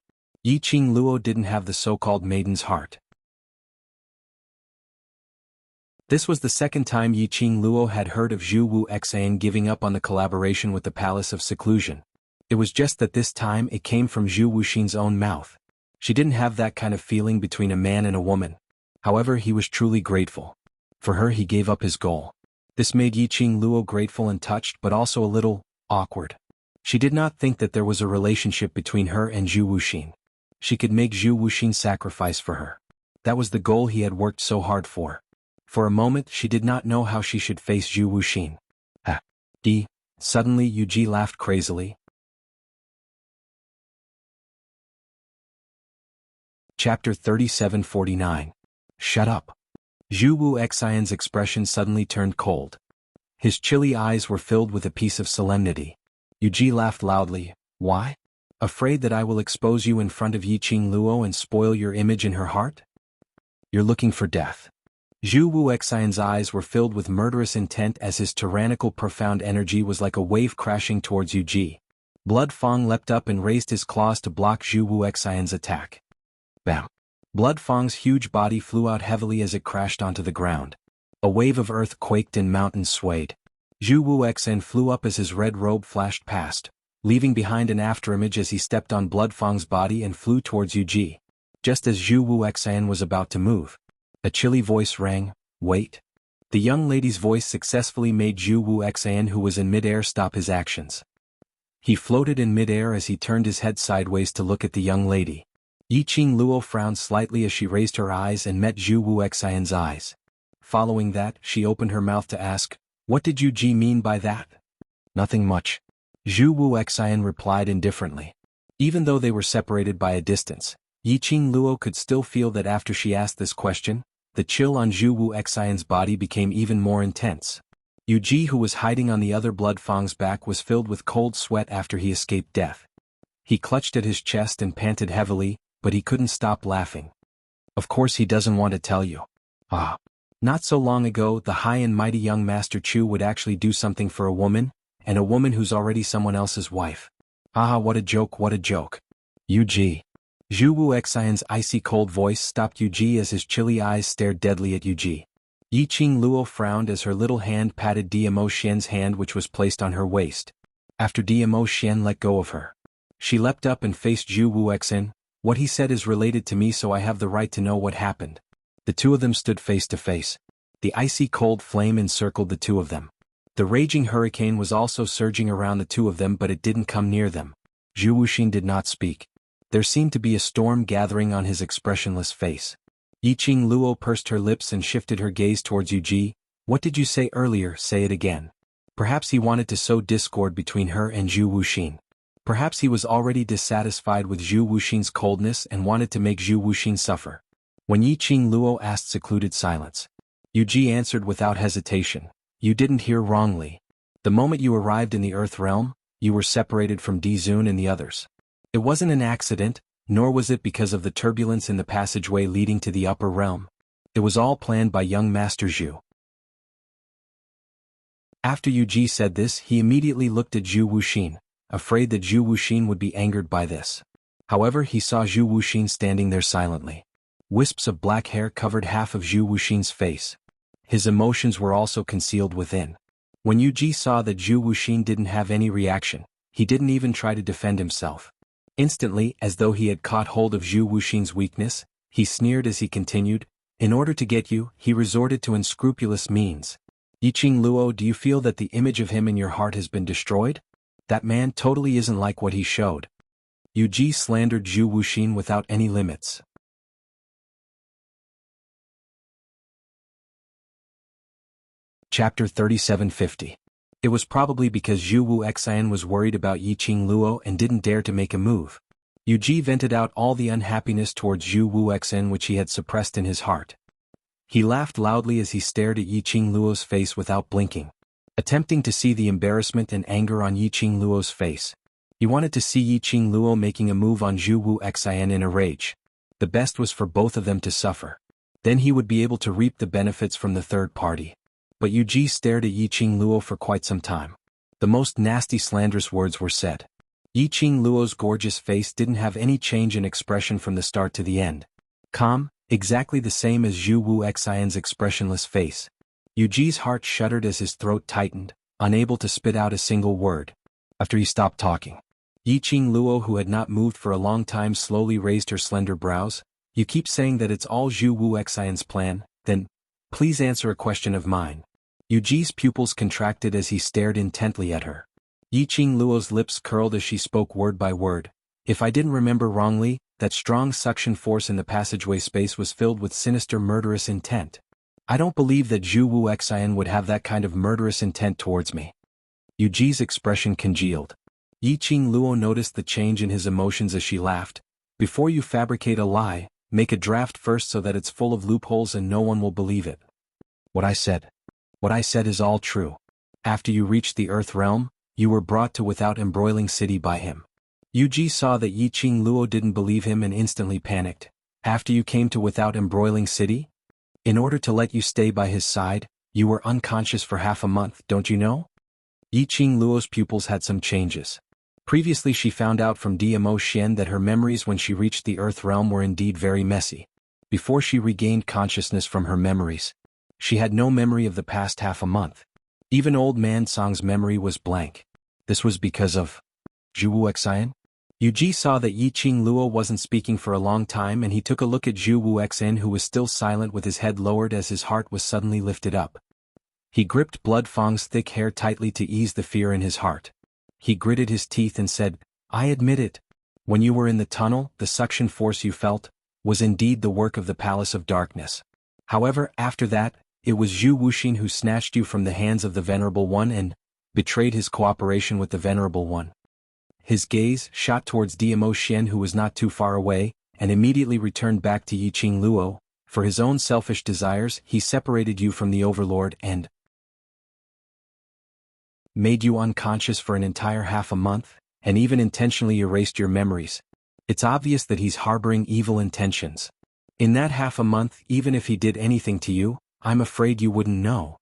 Yiqing Luo didn't have the so-called maiden's heart. This was the second time Yiqing Luo had heard of Zhu Wuxian giving up on the collaboration with the Palace of Seclusion. It was just that this time it came from Zhu Wuxian's own mouth. She didn't have that kind of feeling between a man and a woman. However, he was truly grateful. For her he gave up his goal. This made Yiqing Luo grateful and touched, but also a little awkward. She did not think that there was a relationship between her and Zhu Wuxian. She could make Zhu Wuxian sacrifice for her. That was the goal he had worked so hard for. For a moment she did not know how she should face Zhu Wuxian. Suddenly Yu Ji laughed crazily. Chapter 3749. Shut up. Zhu Wuxian's expression suddenly turned cold. His chilly eyes were filled with a piece of solemnity. Yu Ji laughed loudly. Why? Afraid that I will expose you in front of Yiqing Luo and spoil your image in her heart? You're looking for death. Zhu Wuxian's eyes were filled with murderous intent as his tyrannical profound energy was like a wave crashing towards Yu Ji. Blood Fang leapt up and raised his claws to block Zhu Wuxian's attack. Bam! Blood Fang's huge body flew out heavily as it crashed onto the ground. A wave of earth quaked and mountains swayed. Zhu Wuxian flew up as his red robe flashed past, leaving behind an afterimage as he stepped on Blood Fang's body and flew towards Yu Ji. Just as Zhu Wuxian was about to move, a chilly voice rang, wait. The young lady's voice successfully made Zhu Wuxian, who was in midair, stop his actions. He floated in midair as he turned his head sideways to look at the young lady. Yiqing Luo frowned slightly as she raised her eyes and met Zhu Wuxian's eyes. Following that, she opened her mouth to ask, what did Yu Ji mean by that? Nothing much. Zhu Wuxian replied indifferently. Even though they were separated by a distance, Yiqing Luo could still feel that after she asked this question, the chill on Zhu Wuxian's body became even more intense. Yu Ji, who was hiding on the other Blood Fang's back, was filled with cold sweat after he escaped death. He clutched at his chest and panted heavily, but he couldn't stop laughing. Of course he doesn't want to tell you. Not so long ago the high and mighty young Master Chu would actually do something for a woman, and a woman who's already someone else's wife. What a joke, what a joke. Yu Ji. Zhu Wuxian's icy cold voice stopped Yu Ji as his chilly eyes stared deadly at Yu Ji. Yiqing Luo frowned as her little hand patted Dmo Xian's hand, which was placed on her waist. After Dmo Xian let go of her, she leapt up and faced Zhu Wuxian. What he said is related to me, so I have the right to know what happened. The two of them stood face to face. The icy cold flame encircled the two of them. The raging hurricane was also surging around the two of them, but it didn't come near them. Zhu Wuxin did not speak. There seemed to be a storm gathering on his expressionless face. Yiqing Luo pursed her lips and shifted her gaze towards Yu Ji. What did you say earlier? Say it again. Perhaps he wanted to sow discord between her and Zhu Wuxin. Perhaps he was already dissatisfied with Zhu Wuxin's coldness and wanted to make Zhu Wuxin suffer. When Yiqing Luo asked, secluded silence. Yu Ji answered without hesitation. You didn't hear wrongly. The moment you arrived in the Earth realm, you were separated from Di Zun and the others. It wasn't an accident, nor was it because of the turbulence in the passageway leading to the upper realm. It was all planned by young Master Zhu. After Yu Ji said this, he immediately looked at Zhu Wuxin, afraid that Zhu Wuxin would be angered by this. However, he saw Zhu Wuxin standing there silently. Wisps of black hair covered half of Zhu Wuxin's face. His emotions were also concealed within. When Yu Ji saw that Zhu Wuxin didn't have any reaction, he didn't even try to defend himself. Instantly, as though he had caught hold of Zhu Wuxin's weakness, he sneered as he continued, in order to get you, he resorted to unscrupulous means. Yiqing Luo, do you feel that the image of him in your heart has been destroyed? That man totally isn't like what he showed. Yu Ji slandered Zhu Wuxin without any limits. Chapter 3750. It was probably because Zhu Wuxian was worried about Yiqing Luo and didn't dare to make a move. Yu Ji vented out all the unhappiness towards Zhu Wuxian which he had suppressed in his heart. He laughed loudly as he stared at Yiqing Luo's face without blinking, attempting to see the embarrassment and anger on Yiqing Luo's face. He wanted to see Yiqing Luo making a move on Zhu Wuxian in a rage. The best was for both of them to suffer. Then he would be able to reap the benefits from the third party. But Yu Ji stared at Yiqing Luo for quite some time. The most nasty slanderous words were said. Yiqing Luo's gorgeous face didn't have any change in expression from the start to the end. Calm, exactly the same as Zhu Wuxian's expressionless face. Yu Ji's heart shuddered as his throat tightened, unable to spit out a single word. After he stopped talking, Yiqing Luo, who had not moved for a long time, slowly raised her slender brows. You keep saying that it's all Zhu Wuxian's plan, then, please answer a question of mine. Yu Ji's pupils contracted as he stared intently at her. Yiqing Luo's lips curled as she spoke word by word. If I didn't remember wrongly, that strong suction force in the passageway space was filled with sinister murderous intent. I don't believe that Zhu Wuxian would have that kind of murderous intent towards me. Yu Ji's expression congealed. Yiqing Luo noticed the change in his emotions as she laughed. Before you fabricate a lie, make a draft first so that it's full of loopholes and no one will believe it. What I said is all true. After you reached the Earth realm, you were brought to Without Embroiling City by him. Yu Ji saw that Yiqing Luo didn't believe him and instantly panicked. After you came to Without Embroiling City? In order to let you stay by his side, you were unconscious for half a month, don't you know? Yiqing Luo's pupils had some changes. Previously she found out from Dmo Xian that her memories when she reached the Earth realm were indeed very messy. Before she regained consciousness from her memories, she had no memory of the past half a month. Even old man Song's memory was blank. This was because of Zhu Wuxian? Yu Ji saw that Yiqing Luo wasn't speaking for a long time and he took a look at Zhu Wuxian, who was still silent with his head lowered as his heart was suddenly lifted up. He gripped Blood Fong's thick hair tightly to ease the fear in his heart. He gritted his teeth and said, I admit it. When you were in the tunnel, the suction force you felt was indeed the work of the Palace of Darkness. However, after that, it was Zhu Wuxin who snatched you from the hands of the Venerable One and betrayed his cooperation with the Venerable One. His gaze shot towards Dmo Xian, who was not too far away, and immediately returned back to Yiqing Luo. For his own selfish desires, he separated you from the Overlord and made you unconscious for an entire half a month, and even intentionally erased your memories. It's obvious that he's harboring evil intentions. In that half a month, even if he did anything to you, I'm afraid you wouldn't know.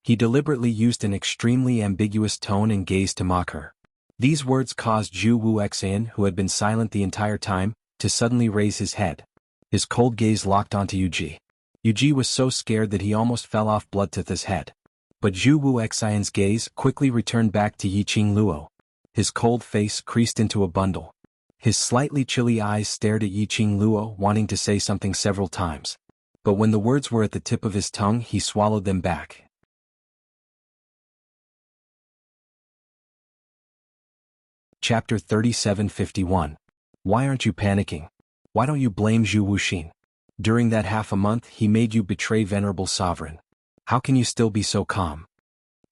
He deliberately used an extremely ambiguous tone and gaze to mock her. These words caused Zhu Wuxian, who had been silent the entire time, to suddenly raise his head. His cold gaze locked onto Yu Ji. Yu Ji was so scared that he almost fell off Bloodtooth's head. But Zhu Wuxian's gaze quickly returned back to Yiqing Luo. His cold face creased into a bundle. His slightly chilly eyes stared at Yiqing Luo, wanting to say something several times. But when the words were at the tip of his tongue, he swallowed them back. Chapter 37:51. Why aren't you panicking? Why don't you blame Zhu Wuxin? During that half a month he made you betray Venerable Sovereign. How can you still be so calm?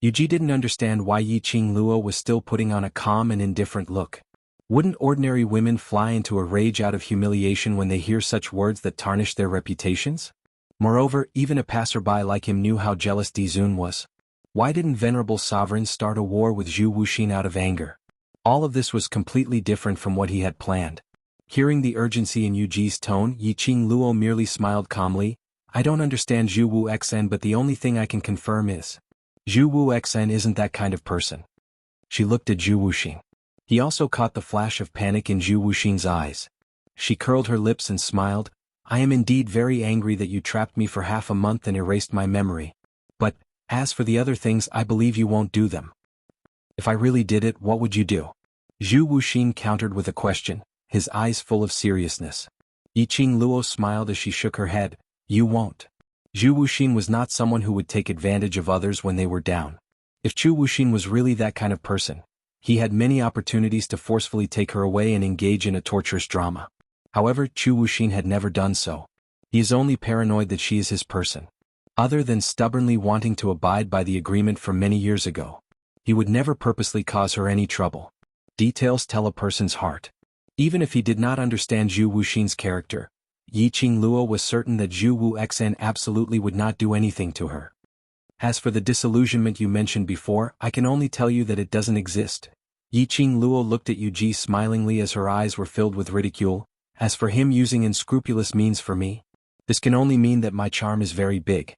Yuji didn't understand why Yiqing Luo was still putting on a calm and indifferent look. Wouldn't ordinary women fly into a rage out of humiliation when they hear such words that tarnish their reputations? Moreover, even a passerby like him knew how jealous Dizun was. Why didn't Venerable Sovereign start a war with Zhu Wuxin out of anger? All of this was completely different from what he had planned. Hearing the urgency in Yuji's tone, Yiqing Luo merely smiled calmly. I don't understand Zhu Wu Xen, but the only thing I can confirm is Zhu Wu Xen isn't that kind of person. She looked at Zhu Wuxin. He also caught the flash of panic in Zhu Wuxin's eyes. She curled her lips and smiled. I am indeed very angry that you trapped me for half a month and erased my memory. But, as for the other things, I believe you won't do them. If I really did it, what would you do? Zhu Wuxin countered with a question, his eyes full of seriousness. Yiqing Luo smiled as she shook her head. You won't. Zhu Wuxin was not someone who would take advantage of others when they were down. If Zhu Wuxin was really that kind of person, he had many opportunities to forcefully take her away and engage in a torturous drama. However, Zhu Wuxin had never done so. He is only paranoid that she is his person. Other than stubbornly wanting to abide by the agreement from many years ago, he would never purposely cause her any trouble. Details tell a person's heart. Even if he did not understand Zhu Wuxin's character, Yiqing Luo was certain that Zhu Wu Xen absolutely would not do anything to her. As for the disillusionment you mentioned before, I can only tell you that it doesn't exist. Yiqing Luo looked at Yuji smilingly as her eyes were filled with ridicule. As for him using unscrupulous means for me, this can only mean that my charm is very big.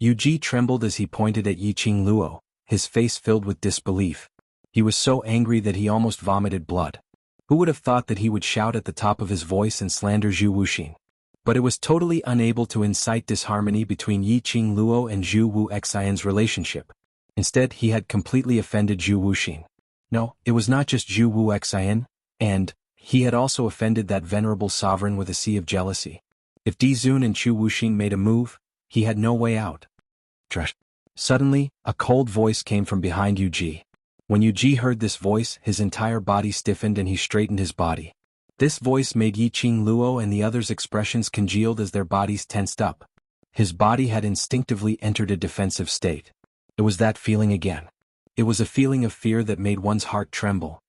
Yuji trembled as he pointed at Yiqing Luo, his face filled with disbelief. He was so angry that he almost vomited blood. Who would have thought that he would shout at the top of his voice and slander Zhu Wuxin? But it was totally unable to incite disharmony between Yiqing Luo and Zhu Wu Xian's relationship. Instead, he had completely offended Zhu Wuxin. No, it was not just Zhu Wu Xian, and he had also offended that venerable sovereign with a sea of jealousy. If Dizun and Zhu Wuxin made a move, he had no way out. Suddenly, a cold voice came from behind Yuji. When Yuji heard this voice, his entire body stiffened and he straightened his body. This voice made Yiqing Luo and the others' expressions congealed as their bodies tensed up. His body had instinctively entered a defensive state. It was that feeling again. It was a feeling of fear that made one's heart tremble.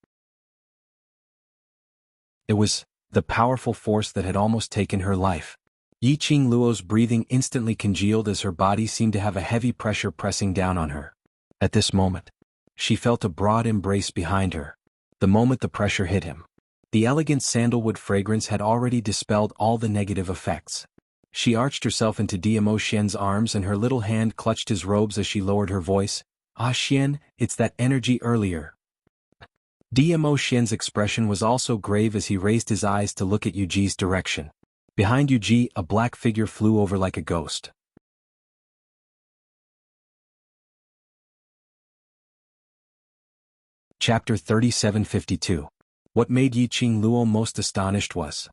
It was the powerful force that had almost taken her life. Yiqing Luo's breathing instantly congealed as her body seemed to have a heavy pressure pressing down on her. At this moment, she felt a broad embrace behind her. The moment the pressure hit him, the elegant sandalwood fragrance had already dispelled all the negative effects. She arched herself into Diamo Xian's arms and her little hand clutched his robes as she lowered her voice. Ah Xian, it's that energy earlier. Diamo Xian's expression was also grave as he raised his eyes to look at Yuji's direction. Behind Yuji, a black figure flew over like a ghost. Chapter 37:52. What made Yiqing Luo most astonished was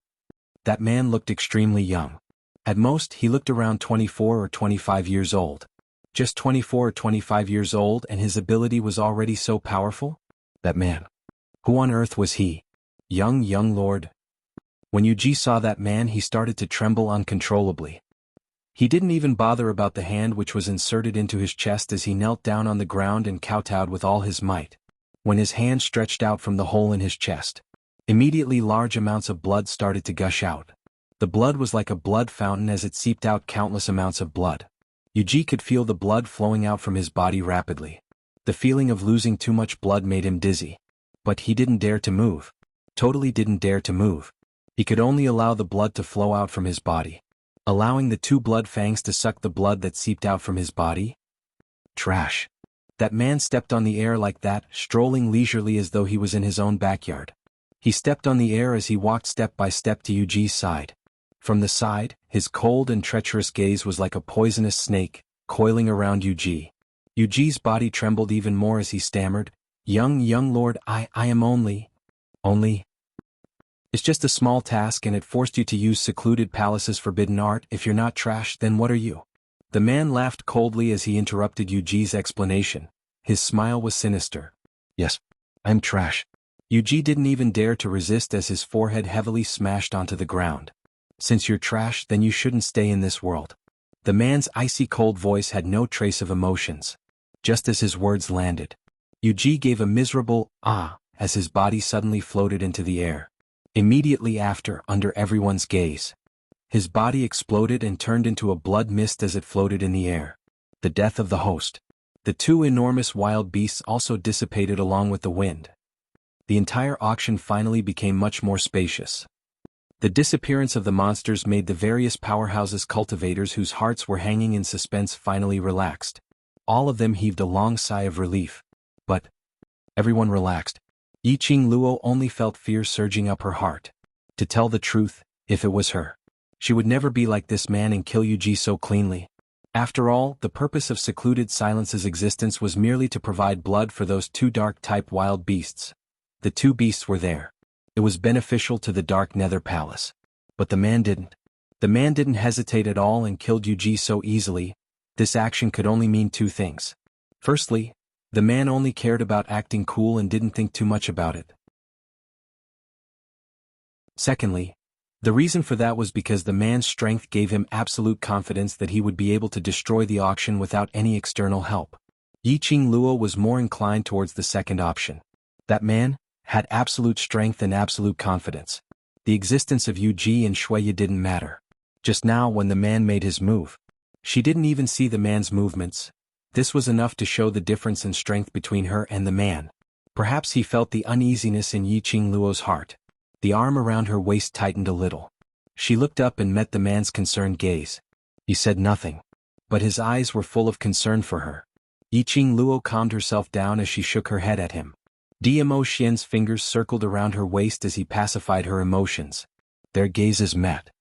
that man looked extremely young. At most, he looked around 24 or 25 years old. Just 24 or 25 years old and his ability was already so powerful? That man. Who on earth was he? Young lord? When Yuji saw that man, he started to tremble uncontrollably. He didn't even bother about the hand which was inserted into his chest as he knelt down on the ground and kowtowed with all his might. When his hand stretched out from the hole in his chest, immediately large amounts of blood started to gush out. The blood was like a blood fountain as it seeped out countless amounts of blood. Yuji could feel the blood flowing out from his body rapidly. The feeling of losing too much blood made him dizzy. But he didn't dare to move. Totally didn't dare to move. He could only allow the blood to flow out from his body. Allowing the two blood fangs to suck the blood that seeped out from his body? Trash. That man stepped on the air like that, strolling leisurely as though he was in his own backyard. He stepped on the air as he walked step by step to Yuji's side. From the side, his cold and treacherous gaze was like a poisonous snake, coiling around Yuji. Yuji's body trembled even more as he stammered, young lord, I am only. It's just a small task and it forced you to use secluded palaces' forbidden art. If you're not trash, then what are you? The man laughed coldly as he interrupted Yuji's explanation. His smile was sinister. Yes, I'm trash. Yuji didn't even dare to resist as his forehead heavily smashed onto the ground. Since you're trash, then you shouldn't stay in this world. The man's icy cold voice had no trace of emotions. Just as his words landed, Yuji gave a miserable ah as his body suddenly floated into the air. Immediately after, under everyone's gaze, his body exploded and turned into a blood mist as it floated in the air. The death of the host. The two enormous wild beasts also dissipated along with the wind. The entire auction finally became much more spacious. The disappearance of the monsters made the various powerhouses' cultivators whose hearts were hanging in suspense finally relaxed. All of them heaved a long sigh of relief. But everyone relaxed. Yiqing Luo only felt fear surging up her heart. To tell the truth, if it was her, she would never be like this man and kill Yuji so cleanly. After all, the purpose of secluded silence's existence was merely to provide blood for those two dark-type wild beasts. The two beasts were there. It was beneficial to the Dark Nether Palace. But the man didn't. The man didn't hesitate at all and killed Yuji so easily. This action could only mean two things. Firstly, the man only cared about acting cool and didn't think too much about it. Secondly, the reason for that was because the man's strength gave him absolute confidence that he would be able to destroy the auction without any external help. Yiqing Luo was more inclined towards the second option. That man had absolute strength and absolute confidence. The existence of Yuji and Shuya didn't matter. Just now when the man made his move, she didn't even see the man's movements. This was enough to show the difference in strength between her and the man. Perhaps he felt the uneasiness in Yiqing Luo's heart. The arm around her waist tightened a little. She looked up and met the man's concerned gaze. He said nothing, but his eyes were full of concern for her. Yiqing Luo calmed herself down as she shook her head at him. Dmo Xian's fingers circled around her waist as he pacified her emotions. Their gazes met.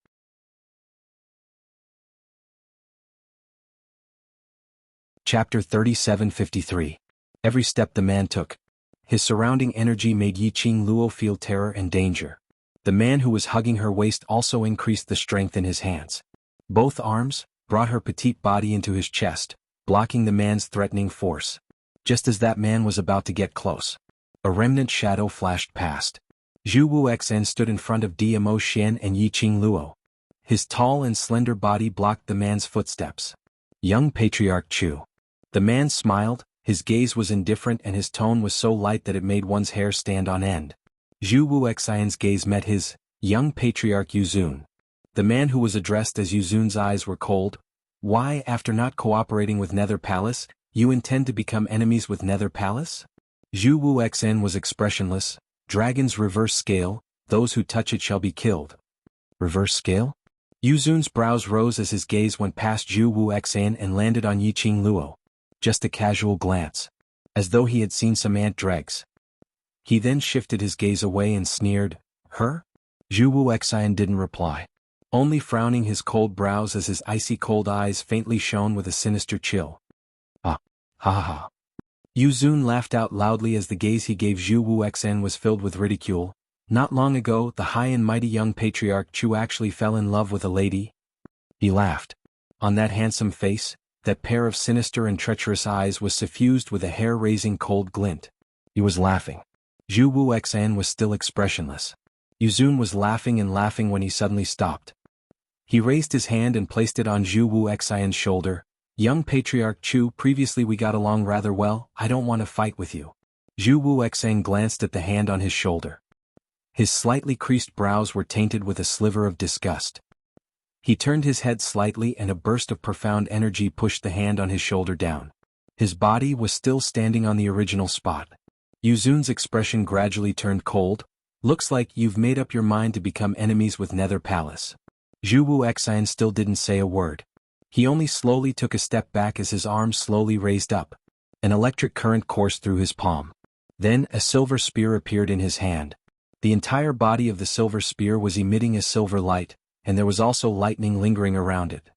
Chapter 37:53. Every step the man took. His surrounding energy made Yiqing Luo feel terror and danger. The man who was hugging her waist also increased the strength in his hands. Both arms brought her petite body into his chest, blocking the man's threatening force. Just as that man was about to get close, a remnant shadow flashed past. Zhu Wuxia stood in front of Dmo Xian and Yiqing Luo. His tall and slender body blocked the man's footsteps. Young Patriarch Chu. The man smiled, his gaze was indifferent and his tone was so light that it made one's hair stand on end. Zhu Wuxian's gaze met his. Young Patriarch Yuzun. The man who was addressed as Yuzun's eyes were cold. Why, after not cooperating with Nether Palace, you intend to become enemies with Nether Palace? Zhu Wuxian was expressionless. Dragon's reverse scale, those who touch it shall be killed. Reverse scale? Yuzun's brows rose as his gaze went past Zhu Wuxian and landed on Yiqing Luo. Just a casual glance. As though he had seen some ant dregs. He then shifted his gaze away and sneered, "Her?" Zhu Wuxian didn't reply, only frowning his cold brows as his icy cold eyes faintly shone with a sinister chill. Ah, ha ha ha. Yuzun laughed out loudly as the gaze he gave Zhu Wuxian was filled with ridicule. Not long ago, the high and mighty young Patriarch Chu actually fell in love with a lady. He laughed. On that handsome face, that pair of sinister and treacherous eyes was suffused with a hair-raising cold glint. He was laughing. Zhu Wuxian was still expressionless. Yuzun was laughing and laughing when he suddenly stopped. He raised his hand and placed it on Zhu Wuxian's shoulder. "Young Patriarch Chu, previously we got along rather well, I don't want to fight with you." Zhu Wuxian glanced at the hand on his shoulder. His slightly creased brows were tainted with a sliver of disgust. He turned his head slightly and a burst of profound energy pushed the hand on his shoulder down. His body was still standing on the original spot. Yuzun's expression gradually turned cold. "Looks like you've made up your mind to become enemies with Nether Palace." Zhu Wuxian still didn't say a word. He only slowly took a step back as his arms slowly raised up. An electric current coursed through his palm. Then a silver spear appeared in his hand. The entire body of the silver spear was emitting a silver light, and there was also lightning lingering around it.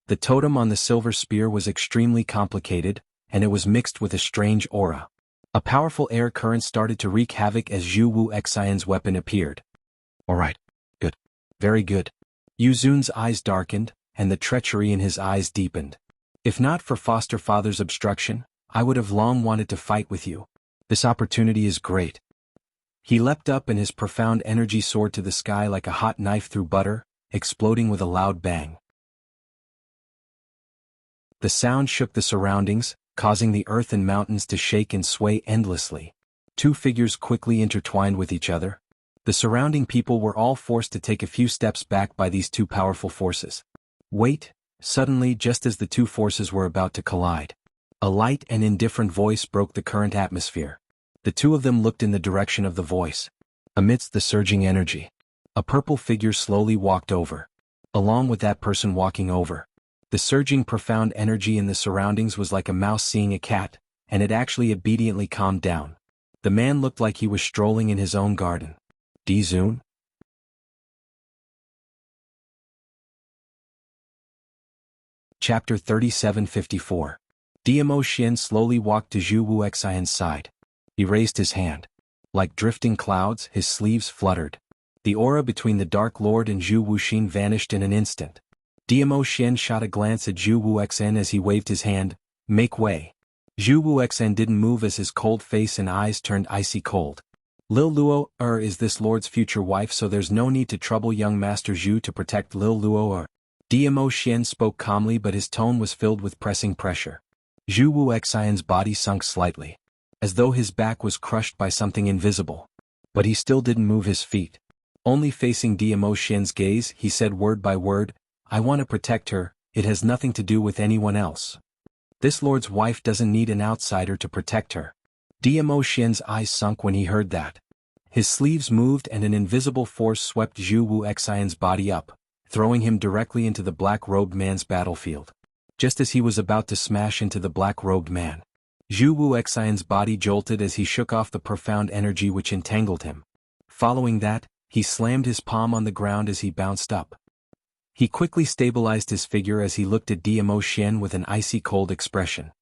The totem on the silver spear was extremely complicated, and it was mixed with a strange aura. A powerful air current started to wreak havoc as Zhu Wuxian's weapon appeared. All right. Good. Very good. Yu Zun's eyes darkened, and the treachery in his eyes deepened. If not for foster father's obstruction, I would have long wanted to fight with you. This opportunity is great. He leapt up and his profound energy soared to the sky like a hot knife through butter, exploding with a loud bang. The sound shook the surroundings, causing the earth and mountains to shake and sway endlessly. Two figures quickly intertwined with each other. The surrounding people were all forced to take a few steps back by these two powerful forces. Wait, suddenly just as the two forces were about to collide, a light and indifferent voice broke the current atmosphere. The two of them looked in the direction of the voice. Amidst the surging energy, a purple figure slowly walked over. Along with that person walking over, the surging profound energy in the surroundings was like a mouse seeing a cat, and it actually obediently calmed down. The man looked like he was strolling in his own garden. Di Zun? Chapter 3754. Diamo Xian slowly walked to Zhu Wuxian's side. He raised his hand. Like drifting clouds, his sleeves fluttered. The aura between the Dark Lord and Zhu Wuxin vanished in an instant. Diamo Xian shot a glance at Zhu Wuxian as he waved his hand, "Make way." Zhu Wuxian didn't move as his cold face and eyes turned icy cold. Lil Luo, is this Lord's future wife, so there's no need to trouble young Master Zhu to protect Lil Luo. Diamo Xian spoke calmly, but his tone was filled with pressing pressure. Zhu Wuxian's body sunk slightly, as though his back was crushed by something invisible. But he still didn't move his feet. Only facing Diamo Xian's gaze, he said word by word, "I want to protect her, it has nothing to do with anyone else. This Lord's wife doesn't need an outsider to protect her." Diamo Xian's eyes sunk when he heard that. His sleeves moved and an invisible force swept Zhu Wuxian's body up, throwing him directly into the black-robed man's battlefield. Just as he was about to smash into the black-robed man, Zhu Wuxian's body jolted as he shook off the profound energy which entangled him. Following that, he slammed his palm on the ground as he bounced up. He quickly stabilized his figure as he looked at Diamo Xian with an icy cold expression.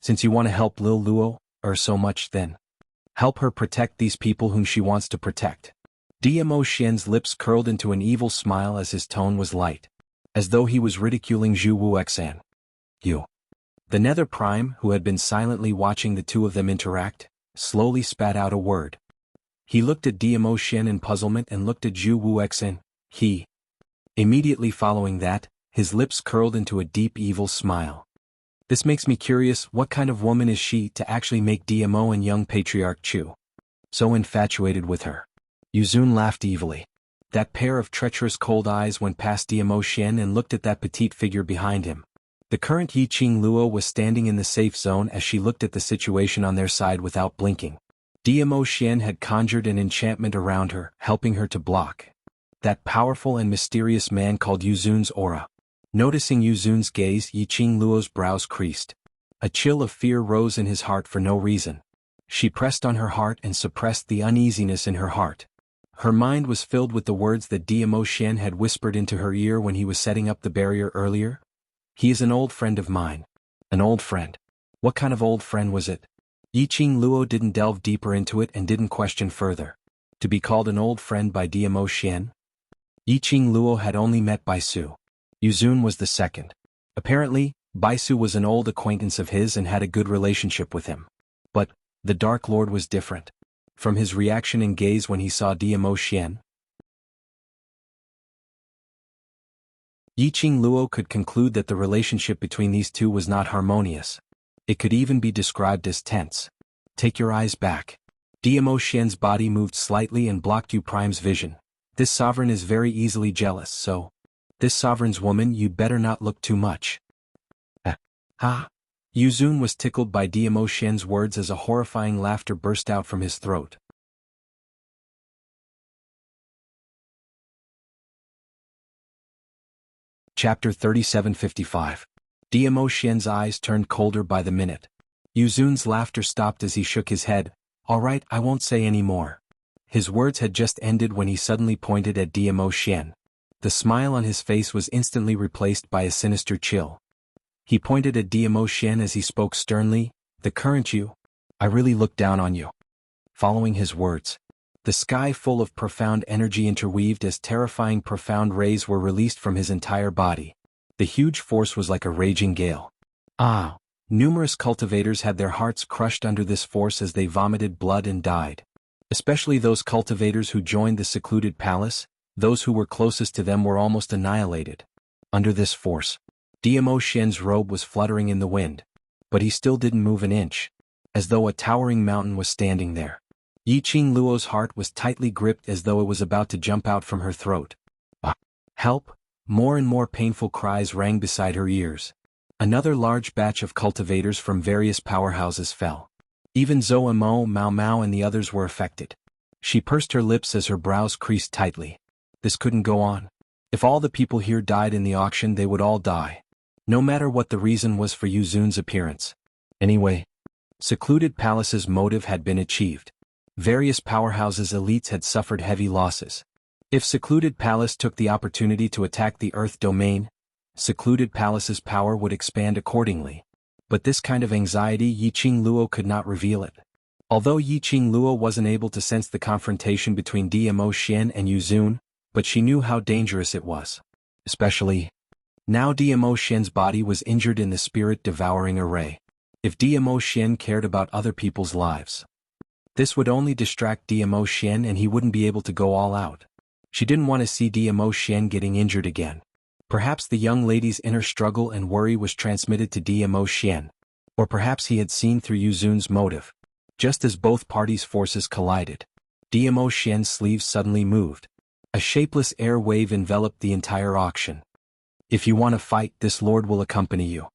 "Since you want to help Lil Luo, so much then. Help her protect these people whom she wants to protect." Diamo Xian's lips curled into an evil smile as his tone was light, as though he was ridiculing Zhu Wuxian. "You." The Nether Prime, who had been silently watching the two of them interact, slowly spat out a word. He looked at Diamo Xian in puzzlement and looked at Zhu Wuxian. Immediately following that, his lips curled into a deep evil smile. "This makes me curious, what kind of woman is she to actually make Diamo and young Patriarch Chu so infatuated with her?" Yu Zun laughed evilly. That pair of treacherous cold eyes went past Diamo Xian and looked at that petite figure behind him. The current Yiqing Luo was standing in the safe zone as she looked at the situation on their side without blinking. Diamo Xian had conjured an enchantment around her, helping her to block that powerful and mysterious man called Yu Zun's aura. Noticing Yu Zun's gaze, Yiqing Luo's brows creased. A chill of fear rose in his heart for no reason. She pressed on her heart and suppressed the uneasiness in her heart. Her mind was filled with the words that Diamo Xian had whispered into her ear when he was setting up the barrier earlier. "He is an old friend of mine." An old friend. What kind of old friend was it? Yiqing Luo didn't delve deeper into it and didn't question further. To be called an old friend by Diamo Xian? Yiqing Luo had only met Baisu. Yu Zun was the second. Apparently, Baisu was an old acquaintance of his and had a good relationship with him. But the Dark Lord was different. From his reaction and gaze when he saw Diamo Xian, Yiqing Luo could conclude that the relationship between these two was not harmonious. It could even be described as tense. "Take your eyes back." Diamo Xian's body moved slightly and blocked Yu Prime's vision. "This sovereign is very easily jealous, so this sovereign's woman, you'd better not look too much." Yu Zun was tickled by Diamo Xian's words as a horrifying laughter burst out from his throat. Chapter 3755. Diamo Xian's eyes turned colder by the minute. Yu Zun's laughter stopped as he shook his head. "All right, I won't say any more." His words had just ended when he suddenly pointed at Diamo Xian. The smile on his face was instantly replaced by a sinister chill. He pointed at Diamo Xian as he spoke sternly, "The current you, I really look down on you." Following his words, The sky full of profound energy interweaved as terrifying profound rays were released from his entire body. The huge force was like a raging gale. Ah! Numerous cultivators had their hearts crushed under this force as they vomited blood and died. Especially those cultivators who joined the secluded palace, those who were closest to them were almost annihilated. Under this force, Diamo Xian's robe was fluttering in the wind. But he still didn't move an inch, as though a towering mountain was standing there. Yiqing Luo's heart was tightly gripped as though it was about to jump out from her throat. Help! More and more painful cries rang beside her ears. Another large batch of cultivators from various powerhouses fell. Even Zhou Mo, Mao Mao and the others were affected. She pursed her lips as her brows creased tightly. This couldn't go on. If all the people here died in the auction, they would all die. No matter what the reason was for Yu Zun's appearance. Anyway, Secluded Palace's motive had been achieved. Various powerhouses' elites had suffered heavy losses. If Secluded Palace took the opportunity to attack the Earth domain, Secluded Palace's power would expand accordingly. But this kind of anxiety Yiqing Luo could not reveal it. Although Yiqing Luo wasn't able to sense the confrontation between Diamo Xian and Yu Zun, but she knew how dangerous it was. Especially, now Diamo Xian's body was injured in the spirit-devouring array. If Diamo Xian cared about other people's lives, this would only distract Diamo Xian and he wouldn't be able to go all out. She didn't want to see Diamo Xian getting injured again. Perhaps the young lady's inner struggle and worry was transmitted to Diamo Xian. Or perhaps he had seen through Yu Zun's motive. Just as both parties' forces collided, Diamo Xian's sleeves suddenly moved. A shapeless air wave enveloped the entire auction. If you want to fight, this lord will accompany you.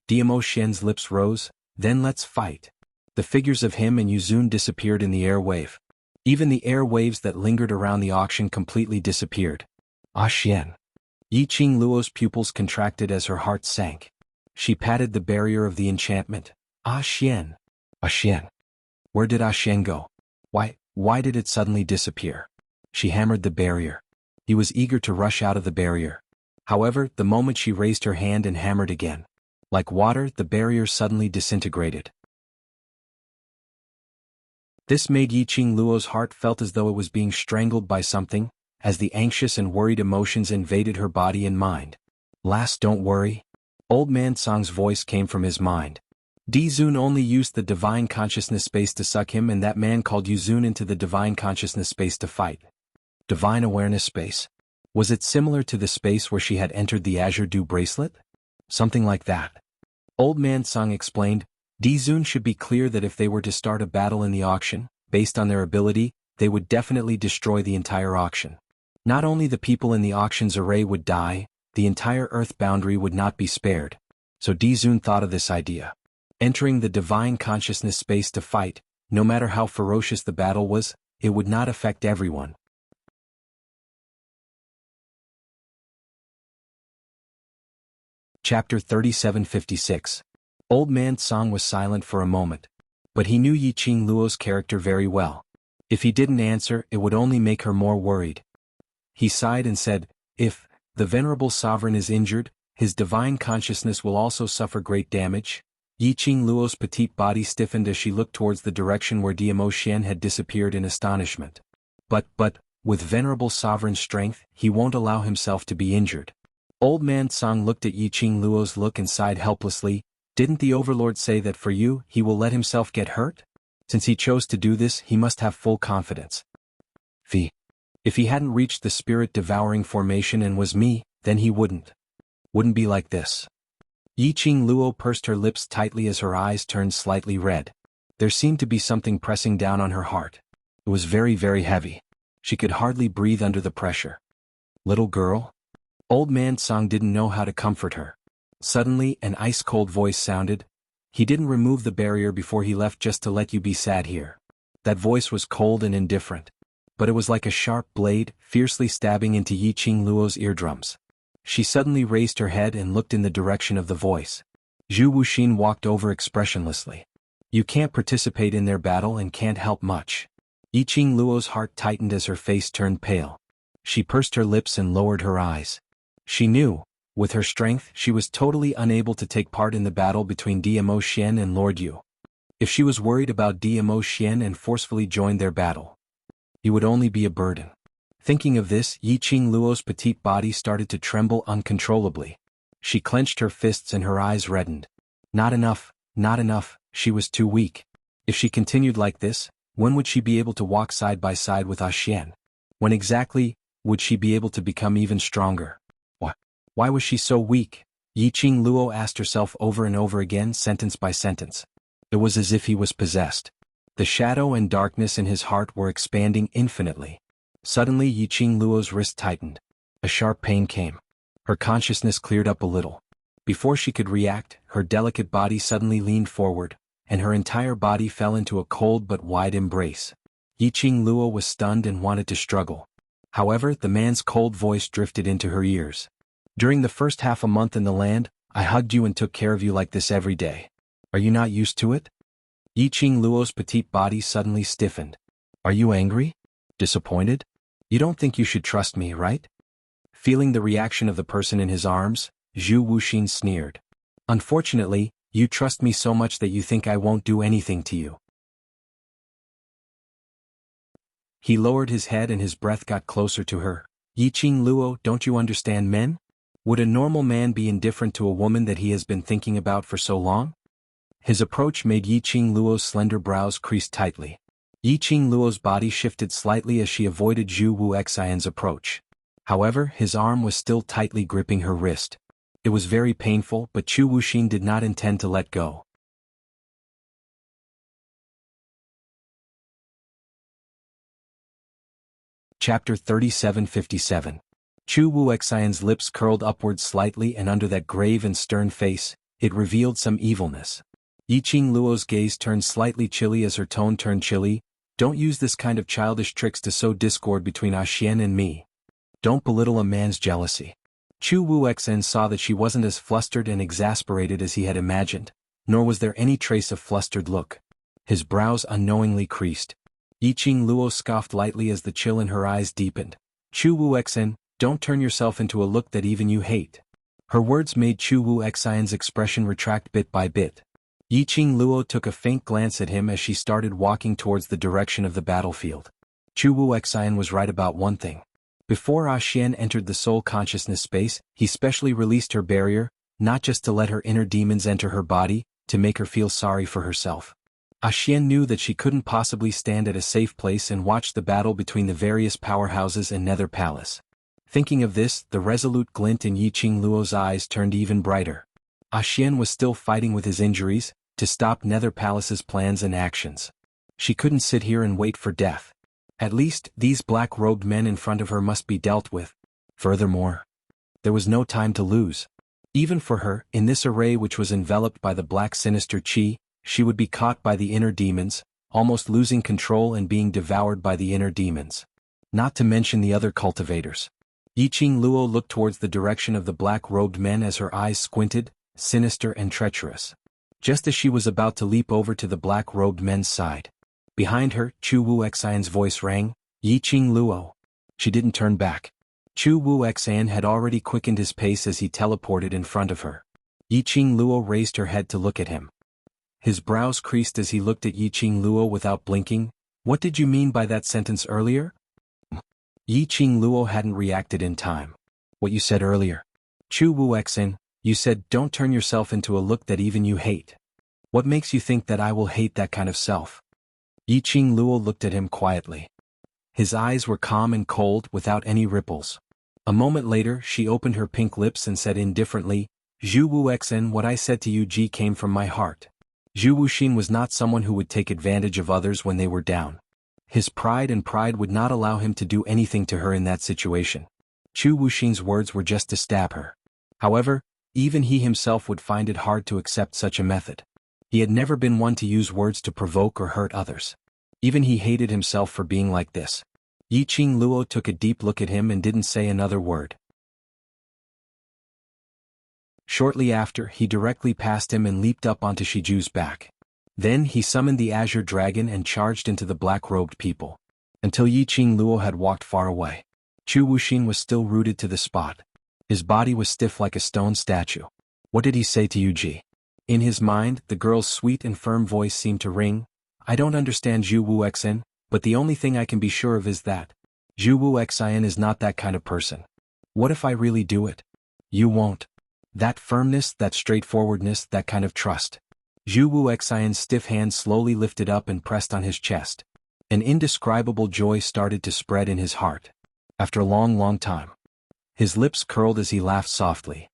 Diamo Xian's lips rose, then let's fight. The figures of him and Yu Zun disappeared in the air wave. Even the air waves that lingered around the auction completely disappeared. Ah Xian. Yiqing Luo's pupils contracted as her heart sank. She patted the barrier of the enchantment. Ah Xian. Ah Xian. Where did Ah Xian go? Why did it suddenly disappear? She hammered the barrier. He was eager to rush out of the barrier. However, the moment she raised her hand and hammered again, like water, the barrier suddenly disintegrated. This made Yiqing Luo's heart felt as though it was being strangled by something, as the anxious and worried emotions invaded her body and mind. Don't worry. Old Man Song's voice came from his mind. Di Zun only used the divine consciousness space to suck him, and that man called Yu Zun into the divine consciousness space to fight. Divine awareness space. Was it similar to the space where she had entered the Azure Dew bracelet? Something like that. Old Man Song explained, Di Zun should be clear that if they were to start a battle in the auction, based on their ability, they would definitely destroy the entire auction. Not only the people in the auction's array would die, the entire Earth boundary would not be spared. So Di Zun thought of this idea. Entering the divine consciousness space to fight, no matter how ferocious the battle was, it would not affect everyone. Chapter 3756. Old Man Song was silent for a moment. But he knew Yiqing Luo's character very well. If he didn't answer, it would only make her more worried. He sighed and said, if the venerable sovereign is injured, his divine consciousness will also suffer great damage. Yiqing Luo's petite body stiffened as she looked towards the direction where Diamo Xian had disappeared in astonishment. But, with venerable sovereign strength, he won't allow himself to be injured. Old Man Song looked at Yiqing Luo's look and sighed helplessly. Didn't the Overlord say that for you, he will let himself get hurt? Since he chose to do this, he must have full confidence. If he hadn't reached the spirit-devouring formation and was me, then he wouldn't be like this. Yiqing Luo pursed her lips tightly as her eyes turned slightly red. There seemed to be something pressing down on her heart. It was very, very heavy. She could hardly breathe under the pressure. Little girl? Old Man Song didn't know how to comfort her. Suddenly, an ice-cold voice sounded. He didn't remove the barrier before he left just to let you be sad here. That voice was cold and indifferent. But it was like a sharp blade, fiercely stabbing into Yiqing Luo's eardrums. She suddenly raised her head and looked in the direction of the voice. Zhu Wuxin walked over expressionlessly. You can't participate in their battle and can't help much. Yiqing Luo's heart tightened as her face turned pale. She pursed her lips and lowered her eyes. She knew, with her strength, she was totally unable to take part in the battle between Diamo Xian and Lord Yu. If she was worried about Diamo Xian and forcefully joined their battle, You would only be a burden. Thinking of this, Yiqing Luo's petite body started to tremble uncontrollably. She clenched her fists and her eyes reddened. Not enough, not enough, she was too weak. If she continued like this, when would she be able to walk side by side with Xian? When exactly would she be able to become even stronger? Why was she so weak? Yiqing Luo asked herself over and over again, sentence by sentence. It was as if he was possessed. The shadow and darkness in his heart were expanding infinitely. Suddenly Yiqing Luo's wrist tightened. A sharp pain came. Her consciousness cleared up a little. Before she could react, her delicate body suddenly leaned forward, and her entire body fell into a cold but wide embrace. Yiqing Luo was stunned and wanted to struggle. However, the man's cold voice drifted into her ears. During the first half a month in the land, I hugged you and took care of you like this every day. Are you not used to it? Yiqing Luo's petite body suddenly stiffened. Are you angry? Disappointed? You don't think you should trust me, right? Feeling the reaction of the person in his arms, Zhu Wuxin sneered. Unfortunately, you trust me so much that you think I won't do anything to you. He lowered his head and his breath got closer to her. Yiqing Luo, don't you understand men? Would a normal man be indifferent to a woman that he has been thinking about for so long? His approach made Yiqing Luo's slender brows crease tightly. Yiqing Luo's body shifted slightly as she avoided Zhu Wuxian's approach. However, his arm was still tightly gripping her wrist. It was very painful, but Zhu Wuxin did not intend to let go. Chapter 3757. Zhu Wuxian's lips curled upward slightly, and under that grave and stern face, it revealed some evilness. Yiqing Luo's gaze turned slightly chilly as her tone turned chilly. Don't use this kind of childish tricks to sow discord between Xian and me. Don't belittle a man's jealousy. Zhu Wuxian saw that she wasn't as flustered and exasperated as he had imagined, nor was there any trace of flustered look. His brows unknowingly creased. Yiqing Luo scoffed lightly as the chill in her eyes deepened. Zhu Wuxian, don't turn yourself into a look that even you hate. Her words made Zhu Wuxian's expression retract bit by bit. Yiqing Luo took a faint glance at him as she started walking towards the direction of the battlefield. Zhu Wuxian was right about one thing. Before Xian entered the soul consciousness space, he specially released her barrier, not just to let her inner demons enter her body, to make her feel sorry for herself. Xian knew that she couldn't possibly stand at a safe place and watch the battle between the various powerhouses in Nether Palace. Thinking of this, the resolute glint in Yiqing Luo's eyes turned even brighter. Xian was still fighting with his injuries, to stop Nether Palace's plans and actions. She couldn't sit here and wait for death. At least, these black-robed men in front of her must be dealt with. Furthermore, there was no time to lose. Even for her, in this array which was enveloped by the black sinister qi, she would be caught by the inner demons, almost losing control and being devoured by the inner demons. Not to mention the other cultivators. Yiqing Luo looked towards the direction of the black-robed men as her eyes squinted, sinister and treacherous. Just as she was about to leap over to the black-robed men's side. Behind her, Zhu Wuxian's voice rang, Yiqing Luo. She didn't turn back. Zhu Wuxian had already quickened his pace as he teleported in front of her. Yiqing Luo raised her head to look at him. His brows creased as he looked at Yiqing Luo without blinking. What did you mean by that sentence earlier? Yiqing Luo hadn't reacted in time. What you said earlier. Zhu Wuxian, you said don't turn yourself into a look that even you hate. What makes you think that I will hate that kind of self? Yiqing Luo looked at him quietly. His eyes were calm and cold without any ripples. A moment later she opened her pink lips and said indifferently, Zhu Wuxian, what I said to you came from my heart. Zhu Wuxin was not someone who would take advantage of others when they were down. His pride would not allow him to do anything to her in that situation. Zhu Wuxin's words were just to stab her. However, even he himself would find it hard to accept such a method. He had never been one to use words to provoke or hurt others. Even he hated himself for being like this. Yiqing Luo took a deep look at him and didn't say another word. Shortly after, he directly passed him and leaped up onto Shiju's back. Then he summoned the Azure Dragon and charged into the black-robed people. Until Yiqing Luo had walked far away. Zhu Wuxin was still rooted to the spot. His body was stiff like a stone statue. What did he say to Yuji? In his mind, the girl's sweet and firm voice seemed to ring. I don't understand Zhu Wuxian, But the only thing I can be sure of is that Zhu Wuxian is not that kind of person. What if I really do it? You won't. That firmness, that straightforwardness, that kind of trust. Zhu Wuxian's stiff hand slowly lifted up and pressed on his chest. An indescribable joy started to spread in his heart. After a long, long time. His lips curled as he laughed softly.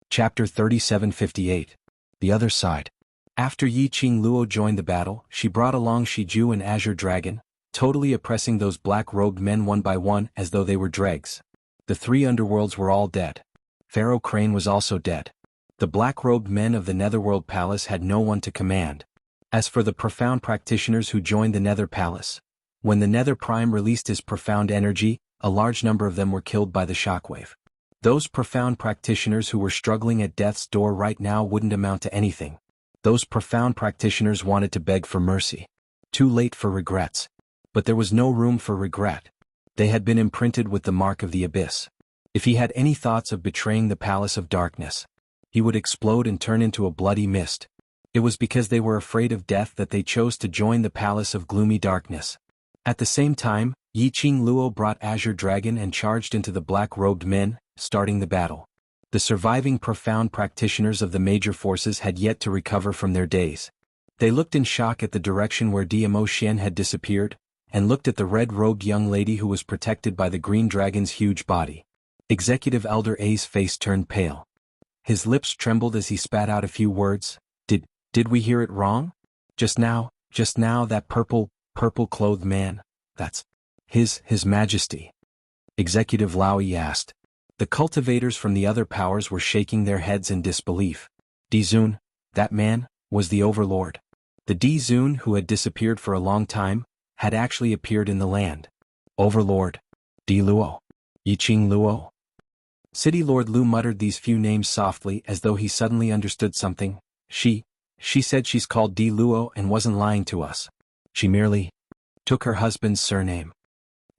Chapter 3758. The Other Side. After Yi Qing Luo joined the battle, she brought along Shiju and Azure Dragon, totally oppressing those black-robed men one by one as though they were dregs. The three underworlds were all dead. Pharaoh Crane was also dead. The black-robed men of the Netherworld Palace had no one to command. As for the profound practitioners who joined the Nether Palace, when the Nether Prime released his profound energy, a large number of them were killed by the shockwave. Those profound practitioners who were struggling at death's door right now wouldn't amount to anything. Those profound practitioners wanted to beg for mercy. Too late for regrets. But there was no room for regret. They had been imprinted with the mark of the abyss. If he had any thoughts of betraying the Palace of Darkness, he would explode and turn into a bloody mist. It was because they were afraid of death that they chose to join the Palace of Gloomy Darkness. At the same time, Yi Qing Luo brought Azure Dragon and charged into the black-robed men, starting the battle. The surviving profound practitioners of the major forces had yet to recover from their daze. They looked in shock at the direction where Diamo Xian had disappeared, and looked at the red-robed young lady who was protected by the green dragon's huge body. Executive Elder A's face turned pale. His lips trembled as he spat out a few words. Did we hear it wrong? Just now, that purple-clothed man, that's His Majesty. Executive Laoyi asked. The cultivators from the other powers were shaking their heads in disbelief. Dizun, that man, was the overlord. The Dizun who had disappeared for a long time, had actually appeared in the land. Overlord. Di Luo. Yi Qing Luo. City Lord Lu muttered these few names softly as though he suddenly understood something. She said she's called Di Luo and wasn't lying to us. She merely took her husband's surname.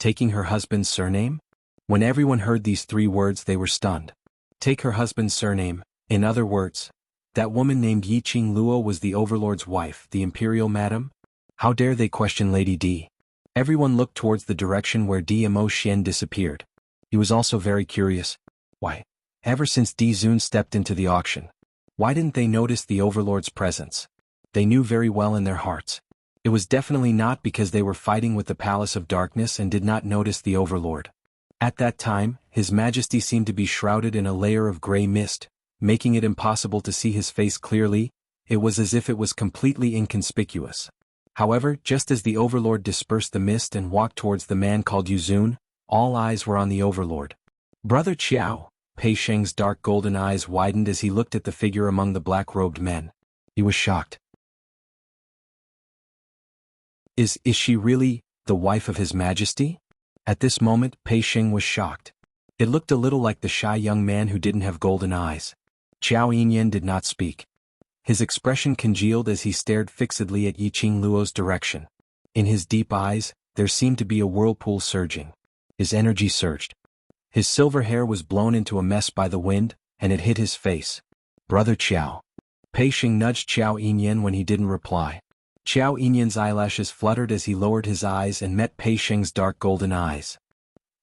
Taking her husband's surname? When everyone heard these three words they were stunned. Take her husband's surname. In other words, that woman named Yi Qing Luo was the overlord's wife, the imperial madam? How dare they question Lady Di? Everyone looked towards the direction where Diamo Xian disappeared. He was also very curious. Why, ever since Di Zun stepped into the auction, why didn't they notice the overlord's presence? They knew very well in their hearts. It was definitely not because they were fighting with the Palace of Darkness and did not notice the overlord. At that time, His Majesty seemed to be shrouded in a layer of gray mist, making it impossible to see his face clearly. It was as if it was completely inconspicuous. However, just as the overlord dispersed the mist and walked towards the man called Yuzun, all eyes were on the overlord. Brother Qiao. Pei Sheng's dark golden eyes widened as he looked at the figure among the black-robed men. He was shocked. Is she really the wife of His Majesty? At this moment, Pei Sheng was shocked. It looked a little like the shy young man who didn't have golden eyes. Qiao Yinyan did not speak. His expression congealed as he stared fixedly at Yi Qing Luo's direction. In his deep eyes, there seemed to be a whirlpool surging. His energy surged. His silver hair was blown into a mess by the wind, and it hit his face. Brother Qiao. Pei Sheng nudged Qiao Yinyan when he didn't reply. Qiao Yinyan's eyelashes fluttered as he lowered his eyes and met Pei Sheng's dark golden eyes.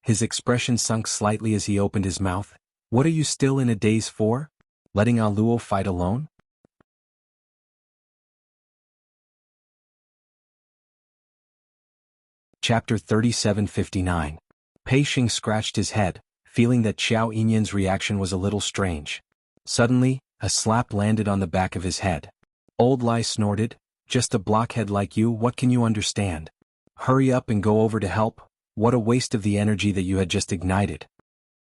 His expression sunk slightly as he opened his mouth. What are you still in a daze for? Letting Luo fight alone? Chapter 3759. Pei Sheng scratched his head, feeling that Qiao Yinyan's reaction was a little strange. Suddenly, a slap landed on the back of his head. Old Lai snorted, just a blockhead like you, what can you understand? Hurry up and go over to help, what a waste of the energy that you had just ignited.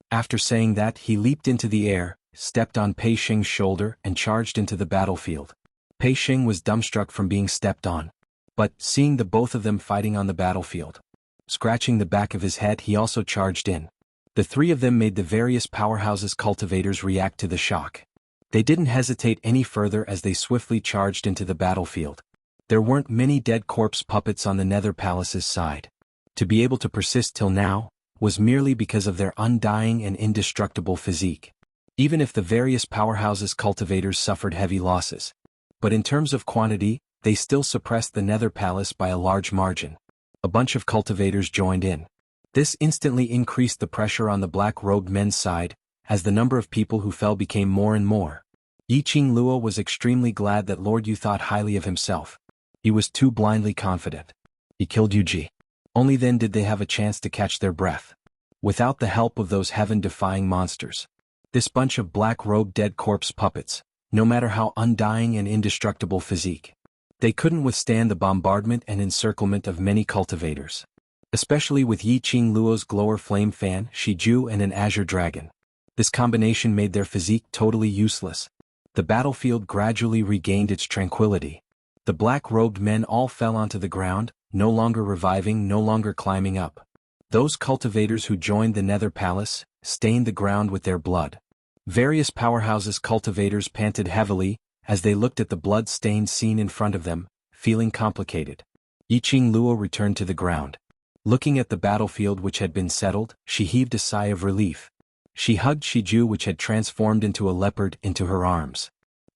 After saying that, he leaped into the air, stepped on Pei Sheng's shoulder and charged into the battlefield. Pei Sheng was dumbstruck from being stepped on. But, seeing the both of them fighting on the battlefield, scratching the back of his head, he also charged in. The three of them made the various powerhouses' cultivators react to the shock. They didn't hesitate any further as they swiftly charged into the battlefield. There weren't many dead corpse puppets on the Nether Palace's side. To be able to persist till now, was merely because of their undying and indestructible physique. Even if the various powerhouses' cultivators suffered heavy losses, But in terms of quantity, they still suppressed the Nether Palace by a large margin. A bunch of cultivators joined in. This instantly increased the pressure on the black-robed men's side, as the number of people who fell became more and more. Yiqing Luo was extremely glad that Lord Yu thought highly of himself. He was too blindly confident. He killed Yu Ji. Only then did they have a chance to catch their breath. Without the help of those heaven-defying monsters. This bunch of black-robed dead corpse puppets, no matter how undying and indestructible physique, they couldn't withstand the bombardment and encirclement of many cultivators. Especially with Yiqing Luo's glower flame fan, Shiju and an azure dragon. This combination made their physique totally useless. The battlefield gradually regained its tranquility. The black-robed men all fell onto the ground, no longer reviving, no longer climbing up. Those cultivators who joined the Nether Palace stained the ground with their blood. Various powerhouses cultivators panted heavily as they looked at the blood-stained scene in front of them, feeling complicated. Yiqing Luo returned to the ground. Looking at the battlefield which had been settled, she heaved a sigh of relief. She hugged Shiju, which had transformed into a leopard, into her arms.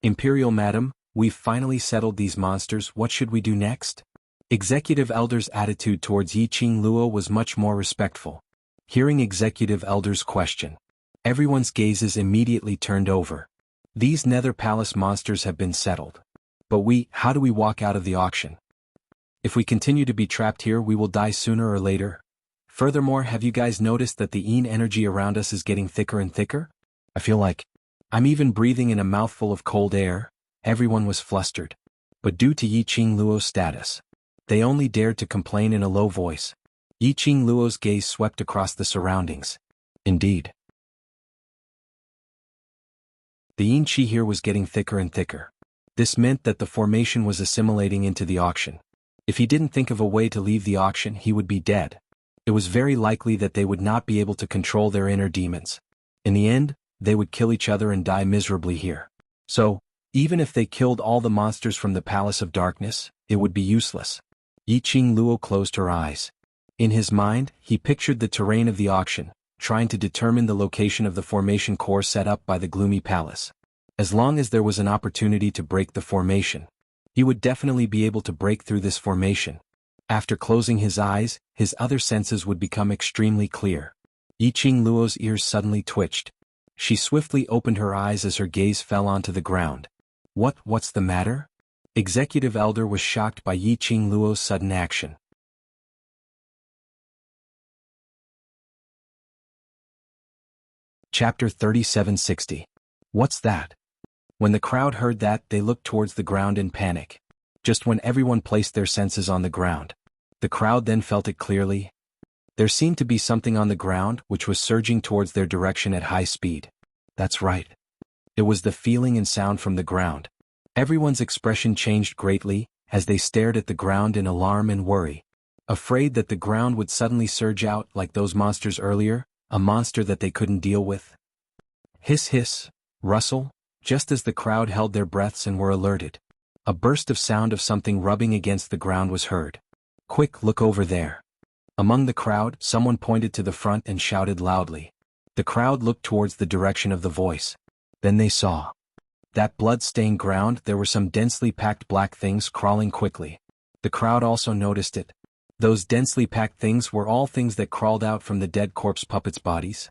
Imperial Madam, we've finally settled these monsters. What should we do next? Executive Elder's attitude towards Yiqing Luo was much more respectful. Hearing Executive Elder's question, everyone's gazes immediately turned over. These Nether Palace monsters have been settled. But how do we walk out of the auction? If we continue to be trapped here, we will die sooner or later. Furthermore, have you guys noticed that the Yin energy around us is getting thicker and thicker? I feel like I'm even breathing in a mouthful of cold air. Everyone was flustered. But due to Yiqing Luo's status, they only dared to complain in a low voice. Yiqing Luo's gaze swept across the surroundings. Indeed, the yin qi here was getting thicker and thicker. This meant that the formation was assimilating into the auction. If he didn't think of a way to leave the auction, he would be dead. It was very likely that they would not be able to control their inner demons. In the end, they would kill each other and die miserably here. So, even if they killed all the monsters from the Palace of Darkness, it would be useless. Yiqing Luo closed her eyes. In his mind, he pictured the terrain of the auction, trying to determine the location of the formation core set up by the gloomy palace. As long as there was an opportunity to break the formation, he would definitely be able to break through this formation. After closing his eyes, his other senses would become extremely clear. Yiqing Luo's ears suddenly twitched. She swiftly opened her eyes as her gaze fell onto the ground. What's the matter? Executive Elder was shocked by Yiqing Luo's sudden action. Chapter 3760. What's that? When the crowd heard that, they looked towards the ground in panic. Just when everyone placed their senses on the ground, the crowd then felt it clearly. There seemed to be something on the ground which was surging towards their direction at high speed. That's right. It was the feeling and sound from the ground. Everyone's expression changed greatly as they stared at the ground in alarm and worry. Afraid that the ground would suddenly surge out like those monsters earlier, a monster that they couldn't deal with. Hiss hiss, rustle, just as the crowd held their breaths and were alerted. A burst of sound of something rubbing against the ground was heard. Quick, look over there. Among the crowd, someone pointed to the front and shouted loudly. The crowd looked towards the direction of the voice. Then they saw. That blood-stained ground, there were some densely packed black things crawling quickly. The crowd also noticed it. Those densely packed things were all things that crawled out from the dead corpse puppets' bodies.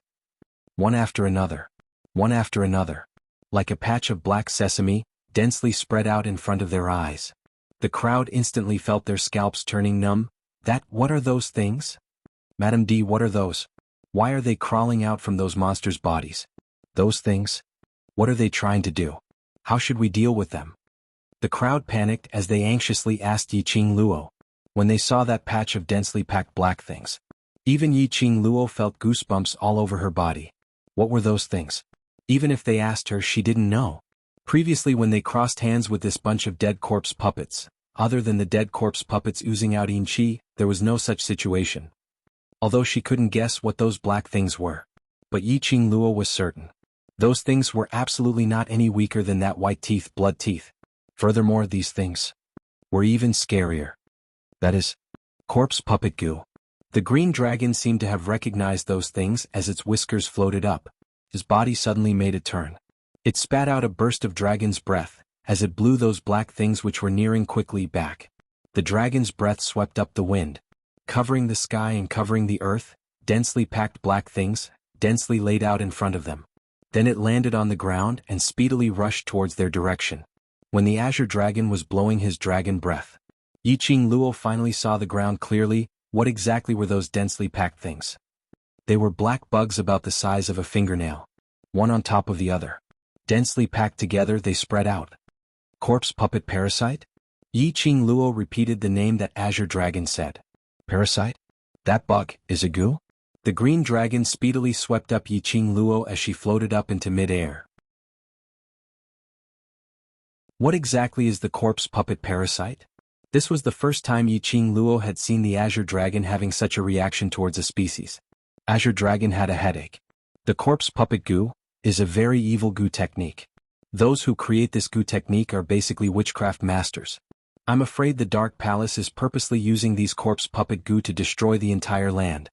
One after another. One after another. Like a patch of black sesame, densely spread out in front of their eyes. The crowd instantly felt their scalps turning numb. What are those things? Madam D, what are those? Why are they crawling out from those monsters' bodies? Those things? What are they trying to do? How should we deal with them? The crowd panicked as they anxiously asked Yiqing Luo. When they saw that patch of densely packed black things, even Yiqing Luo felt goosebumps all over her body. What were those things? Even if they asked her, she didn't know. Previously, when they crossed hands with this bunch of dead corpse puppets, other than the dead corpse puppets oozing out yin qi, there was no such situation. Although she couldn't guess what those black things were. But Yiqing Luo was certain. Those things were absolutely not any weaker than that white teeth, blood teeth. Furthermore, these things were even scarier. That is, corpse puppet goo. The green dragon seemed to have recognized those things as its whiskers floated up. His body suddenly made a turn. It spat out a burst of dragon's breath, as it blew those black things which were nearing quickly back. The dragon's breath swept up the wind, covering the sky and covering the earth, densely packed black things, densely laid out in front of them. Then it landed on the ground and speedily rushed towards their direction. When the azure dragon was blowing his dragon breath, Yiqing Luo finally saw the ground clearly. What exactly were those densely packed things? They were black bugs about the size of a fingernail, one on top of the other. Densely packed together, they spread out. Corpse puppet parasite? Yiqing Luo repeated the name that azure dragon said. Parasite? That bug is a goo? The green dragon speedily swept up Yiqing Luo as she floated up into mid-air. What exactly is the corpse puppet parasite? This was the first time Yiqing Luo had seen the azure dragon having such a reaction towards a species. Azure dragon had a headache. The corpse puppet goo is a very evil goo technique. Those who create this goo technique are basically witchcraft masters. I'm afraid the Dark Palace is purposely using these corpse puppet goo to destroy the entire land.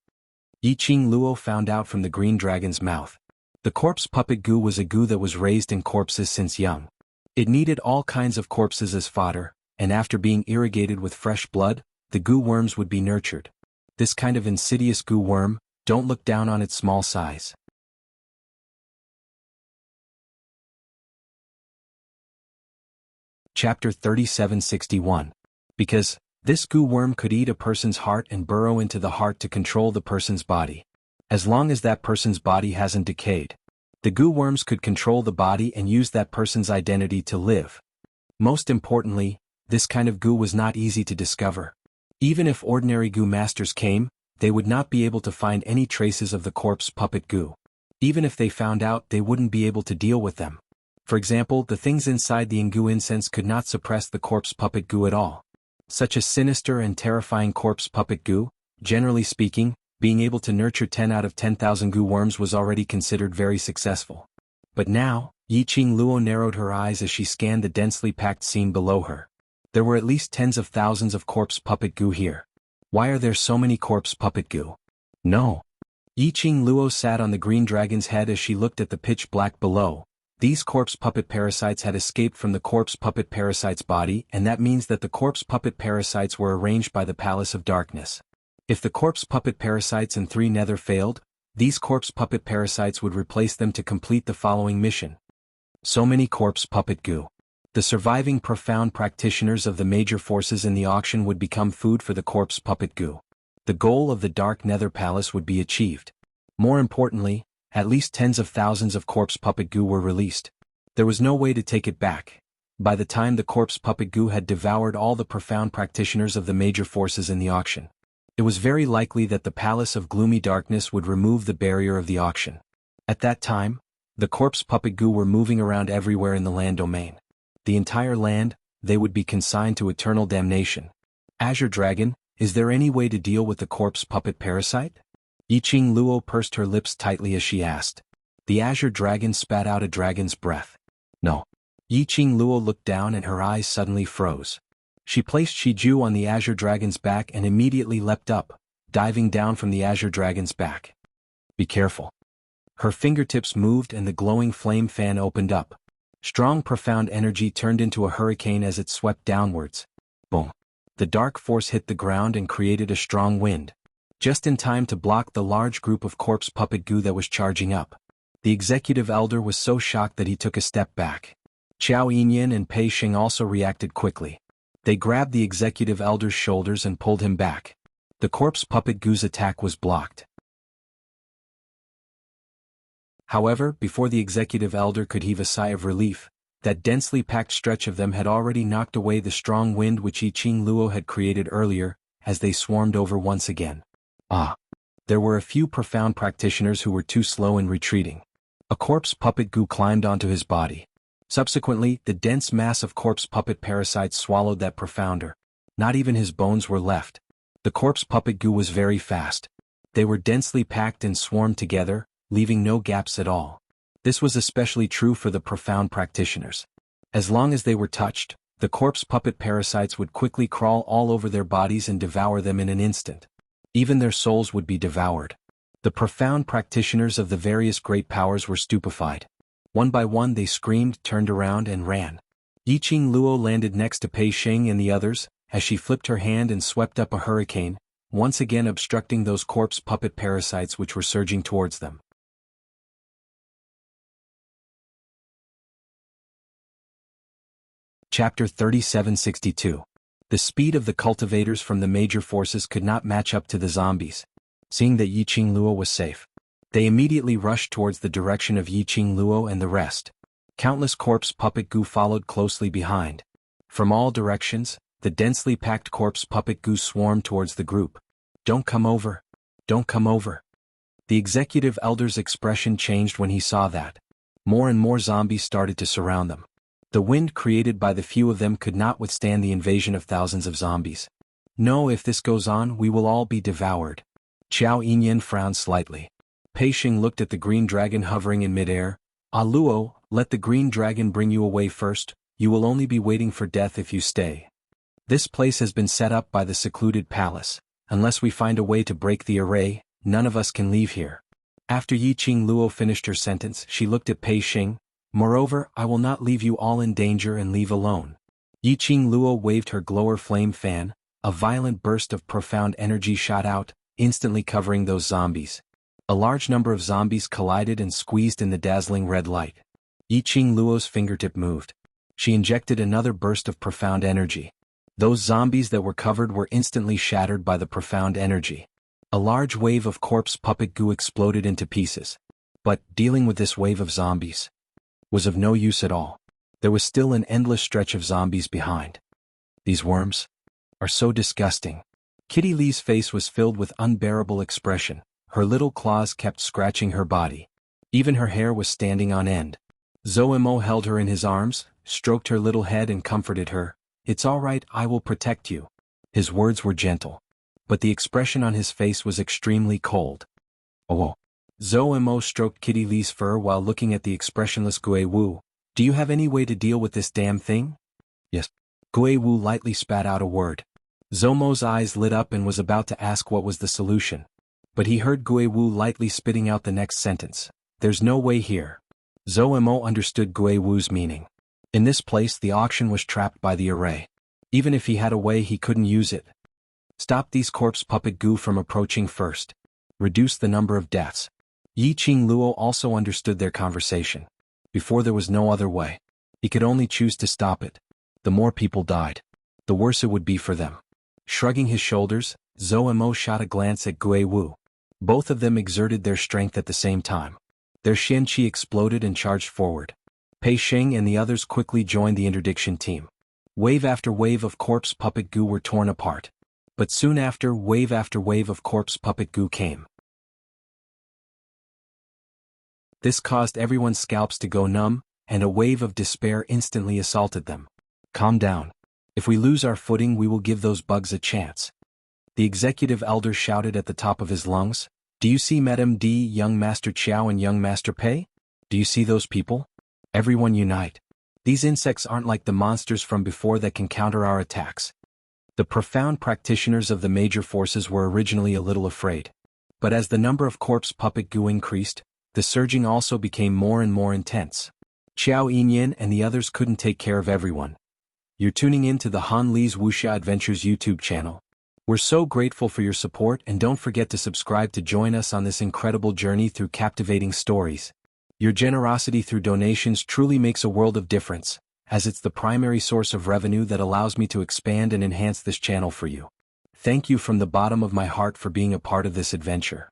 Yiqing Luo found out from the green dragon's mouth. The corpse puppet goo was a goo that was raised in corpses since young. It needed all kinds of corpses as fodder, and after being irrigated with fresh blood, the goo worms would be nurtured. This kind of insidious goo worm, don't look down on its small size. Chapter 3761. Because this goo worm could eat a person's heart and burrow into the heart to control the person's body. As long as that person's body hasn't decayed, the goo worms could control the body and use that person's identity to live. Most importantly, this kind of goo was not easy to discover. Even if ordinary goo masters came, they would not be able to find any traces of the corpse puppet goo. Even if they found out, they wouldn't be able to deal with them. For example, the things inside the Ingoo incense could not suppress the corpse puppet goo at all. Such a sinister and terrifying corpse puppet goo, generally speaking, being able to nurture 10 out of 10,000 goo worms was already considered very successful. But now, Yiqing Luo narrowed her eyes as she scanned the densely packed scene below her. There were at least tens of thousands of corpse puppet goo here. Why are there so many corpse puppet goo? No. Yiqing Luo sat on the green dragon's head as she looked at the pitch black below. These corpse puppet parasites had escaped from the corpse puppet parasite's body, and that means that the corpse puppet parasites were arranged by the Palace of Darkness. If the corpse puppet parasites in 3 Nether failed, these corpse puppet parasites would replace them to complete the following mission. So many corpse puppet goo. The surviving profound practitioners of the major forces in the auction would become food for the corpse puppet goo. The goal of the Dark Nether Palace would be achieved. More importantly, at least tens of thousands of corpse puppet goo were released. There was no way to take it back. By the time the corpse puppet goo had devoured all the profound practitioners of the major forces in the auction, it was very likely that the Palace of Gloomy Darkness would remove the barrier of the auction. At that time, the corpse puppet goo were moving around everywhere in the land domain. The entire land, they would be consigned to eternal damnation. Azure Dragon, is there any way to deal with the corpse puppet parasite? Yiqing Luo pursed her lips tightly as she asked. The azure dragon spat out a dragon's breath. No. Yiqing Luo looked down and her eyes suddenly froze. She placed Shiju on the azure dragon's back and immediately leapt up, diving down from the azure dragon's back. Be careful. Her fingertips moved and the glowing flame fan opened up. Strong profound energy turned into a hurricane as it swept downwards. Boom. The dark force hit the ground and created a strong wind, just in time to block the large group of corpse puppet goo that was charging up. The executive elder was so shocked that he took a step back. Qiao Yinyan and Pei Xing also reacted quickly. They grabbed the executive elder's shoulders and pulled him back. The corpse puppet goo's attack was blocked. However, before the executive elder could heave a sigh of relief, that densely packed stretch of them had already knocked away the strong wind which Yiqing Luo had created earlier, as they swarmed over once again. There were a few profound practitioners who were too slow in retreating. A corpse puppet goo climbed onto his body. Subsequently, the dense mass of corpse puppet parasites swallowed that profounder. Not even his bones were left. The corpse puppet goo was very fast. They were densely packed and swarmed together, leaving no gaps at all. This was especially true for the profound practitioners. As long as they were touched, the corpse puppet parasites would quickly crawl all over their bodies and devour them in an instant. Even their souls would be devoured. The profound practitioners of the various great powers were stupefied. One by one they screamed, turned around and ran. Yiqing Luo landed next to Pei Xing and the others, as she flipped her hand and swept up a hurricane, once again obstructing those corpse puppet parasites which were surging towards them. Chapter 3762. The speed of the cultivators from the major forces could not match up to the zombies. Seeing that Yiqing Luo was safe, they immediately rushed towards the direction of Yiqing Luo and the rest. Countless corpse puppet goo followed closely behind. From all directions, the densely packed corpse puppet goo swarmed towards the group. Don't come over. Don't come over. The executive elder's expression changed when he saw that. More and more zombies started to surround them. The wind created by the few of them could not withstand the invasion of thousands of zombies. No, if this goes on, we will all be devoured. Qiao Yinyan frowned slightly. Pei Xing looked at the green dragon hovering in midair. Ah Luo, let the green dragon bring you away first, you will only be waiting for death if you stay. This place has been set up by the secluded palace. Unless we find a way to break the array, none of us can leave here. After Yiqing Luo finished her sentence, she looked at Pei Xing. Moreover, I will not leave you all in danger and leave alone. Yiqing Luo waved her glower flame fan. A violent burst of profound energy shot out, instantly covering those zombies. A large number of zombies collided and squeezed in the dazzling red light. Yiqing Luo's fingertip moved. She injected another burst of profound energy. Those zombies that were covered were instantly shattered by the profound energy. A large wave of corpse puppet goo exploded into pieces. But, dealing with this wave of zombies was of no use at all. There was still an endless stretch of zombies behind. These worms are so disgusting. Kitty Lee's face was filled with unbearable expression. Her little claws kept scratching her body. Even her hair was standing on end. Zoemo held her in his arms, stroked her little head and comforted her. It's all right, I will protect you. His words were gentle, but the expression on his face was extremely cold. Oh. Zoemo stroked Kitty Lee's fur while looking at the expressionless Gui Wu. Do you have any way to deal with this damn thing? Yes. Gui Wu lightly spat out a word. Zomo's eyes lit up and was about to ask what was the solution. But he heard Gui Wu lightly spitting out the next sentence. There's no way here. Zoemo understood Gui Wu's meaning. In this place the auction was trapped by the array. Even if he had a way he couldn't use it. Stop these corpse puppet goo from approaching first. Reduce the number of deaths. Yiqing Luo also understood their conversation. Before there was no other way. He could only choose to stop it. The more people died, the worse it would be for them. Shrugging his shoulders, Zoemo shot a glance at Gui Wu. Both of them exerted their strength at the same time. Their Xianqi exploded and charged forward. Pei Xing and the others quickly joined the interdiction team. Wave after wave of corpse puppet goo were torn apart. But soon after wave of corpse puppet goo came. This caused everyone's scalps to go numb, and a wave of despair instantly assaulted them. Calm down. If we lose our footing we will give those bugs a chance. The executive elder shouted at the top of his lungs. Do you see Madame D, young Master Qiao and young Master Pei? Do you see those people? Everyone unite. These insects aren't like the monsters from before that can counter our attacks. The profound practitioners of the major forces were originally a little afraid. But as the number of corpse puppet goo increased, the surging also became more and more intense. Qiao Yinyan and the others couldn't take care of everyone. You're tuning in to the Han Li's Wuxia Adventures YouTube channel. We're so grateful for your support and don't forget to subscribe to join us on this incredible journey through captivating stories. Your generosity through donations truly makes a world of difference, as it's the primary source of revenue that allows me to expand and enhance this channel for you. Thank you from the bottom of my heart for being a part of this adventure.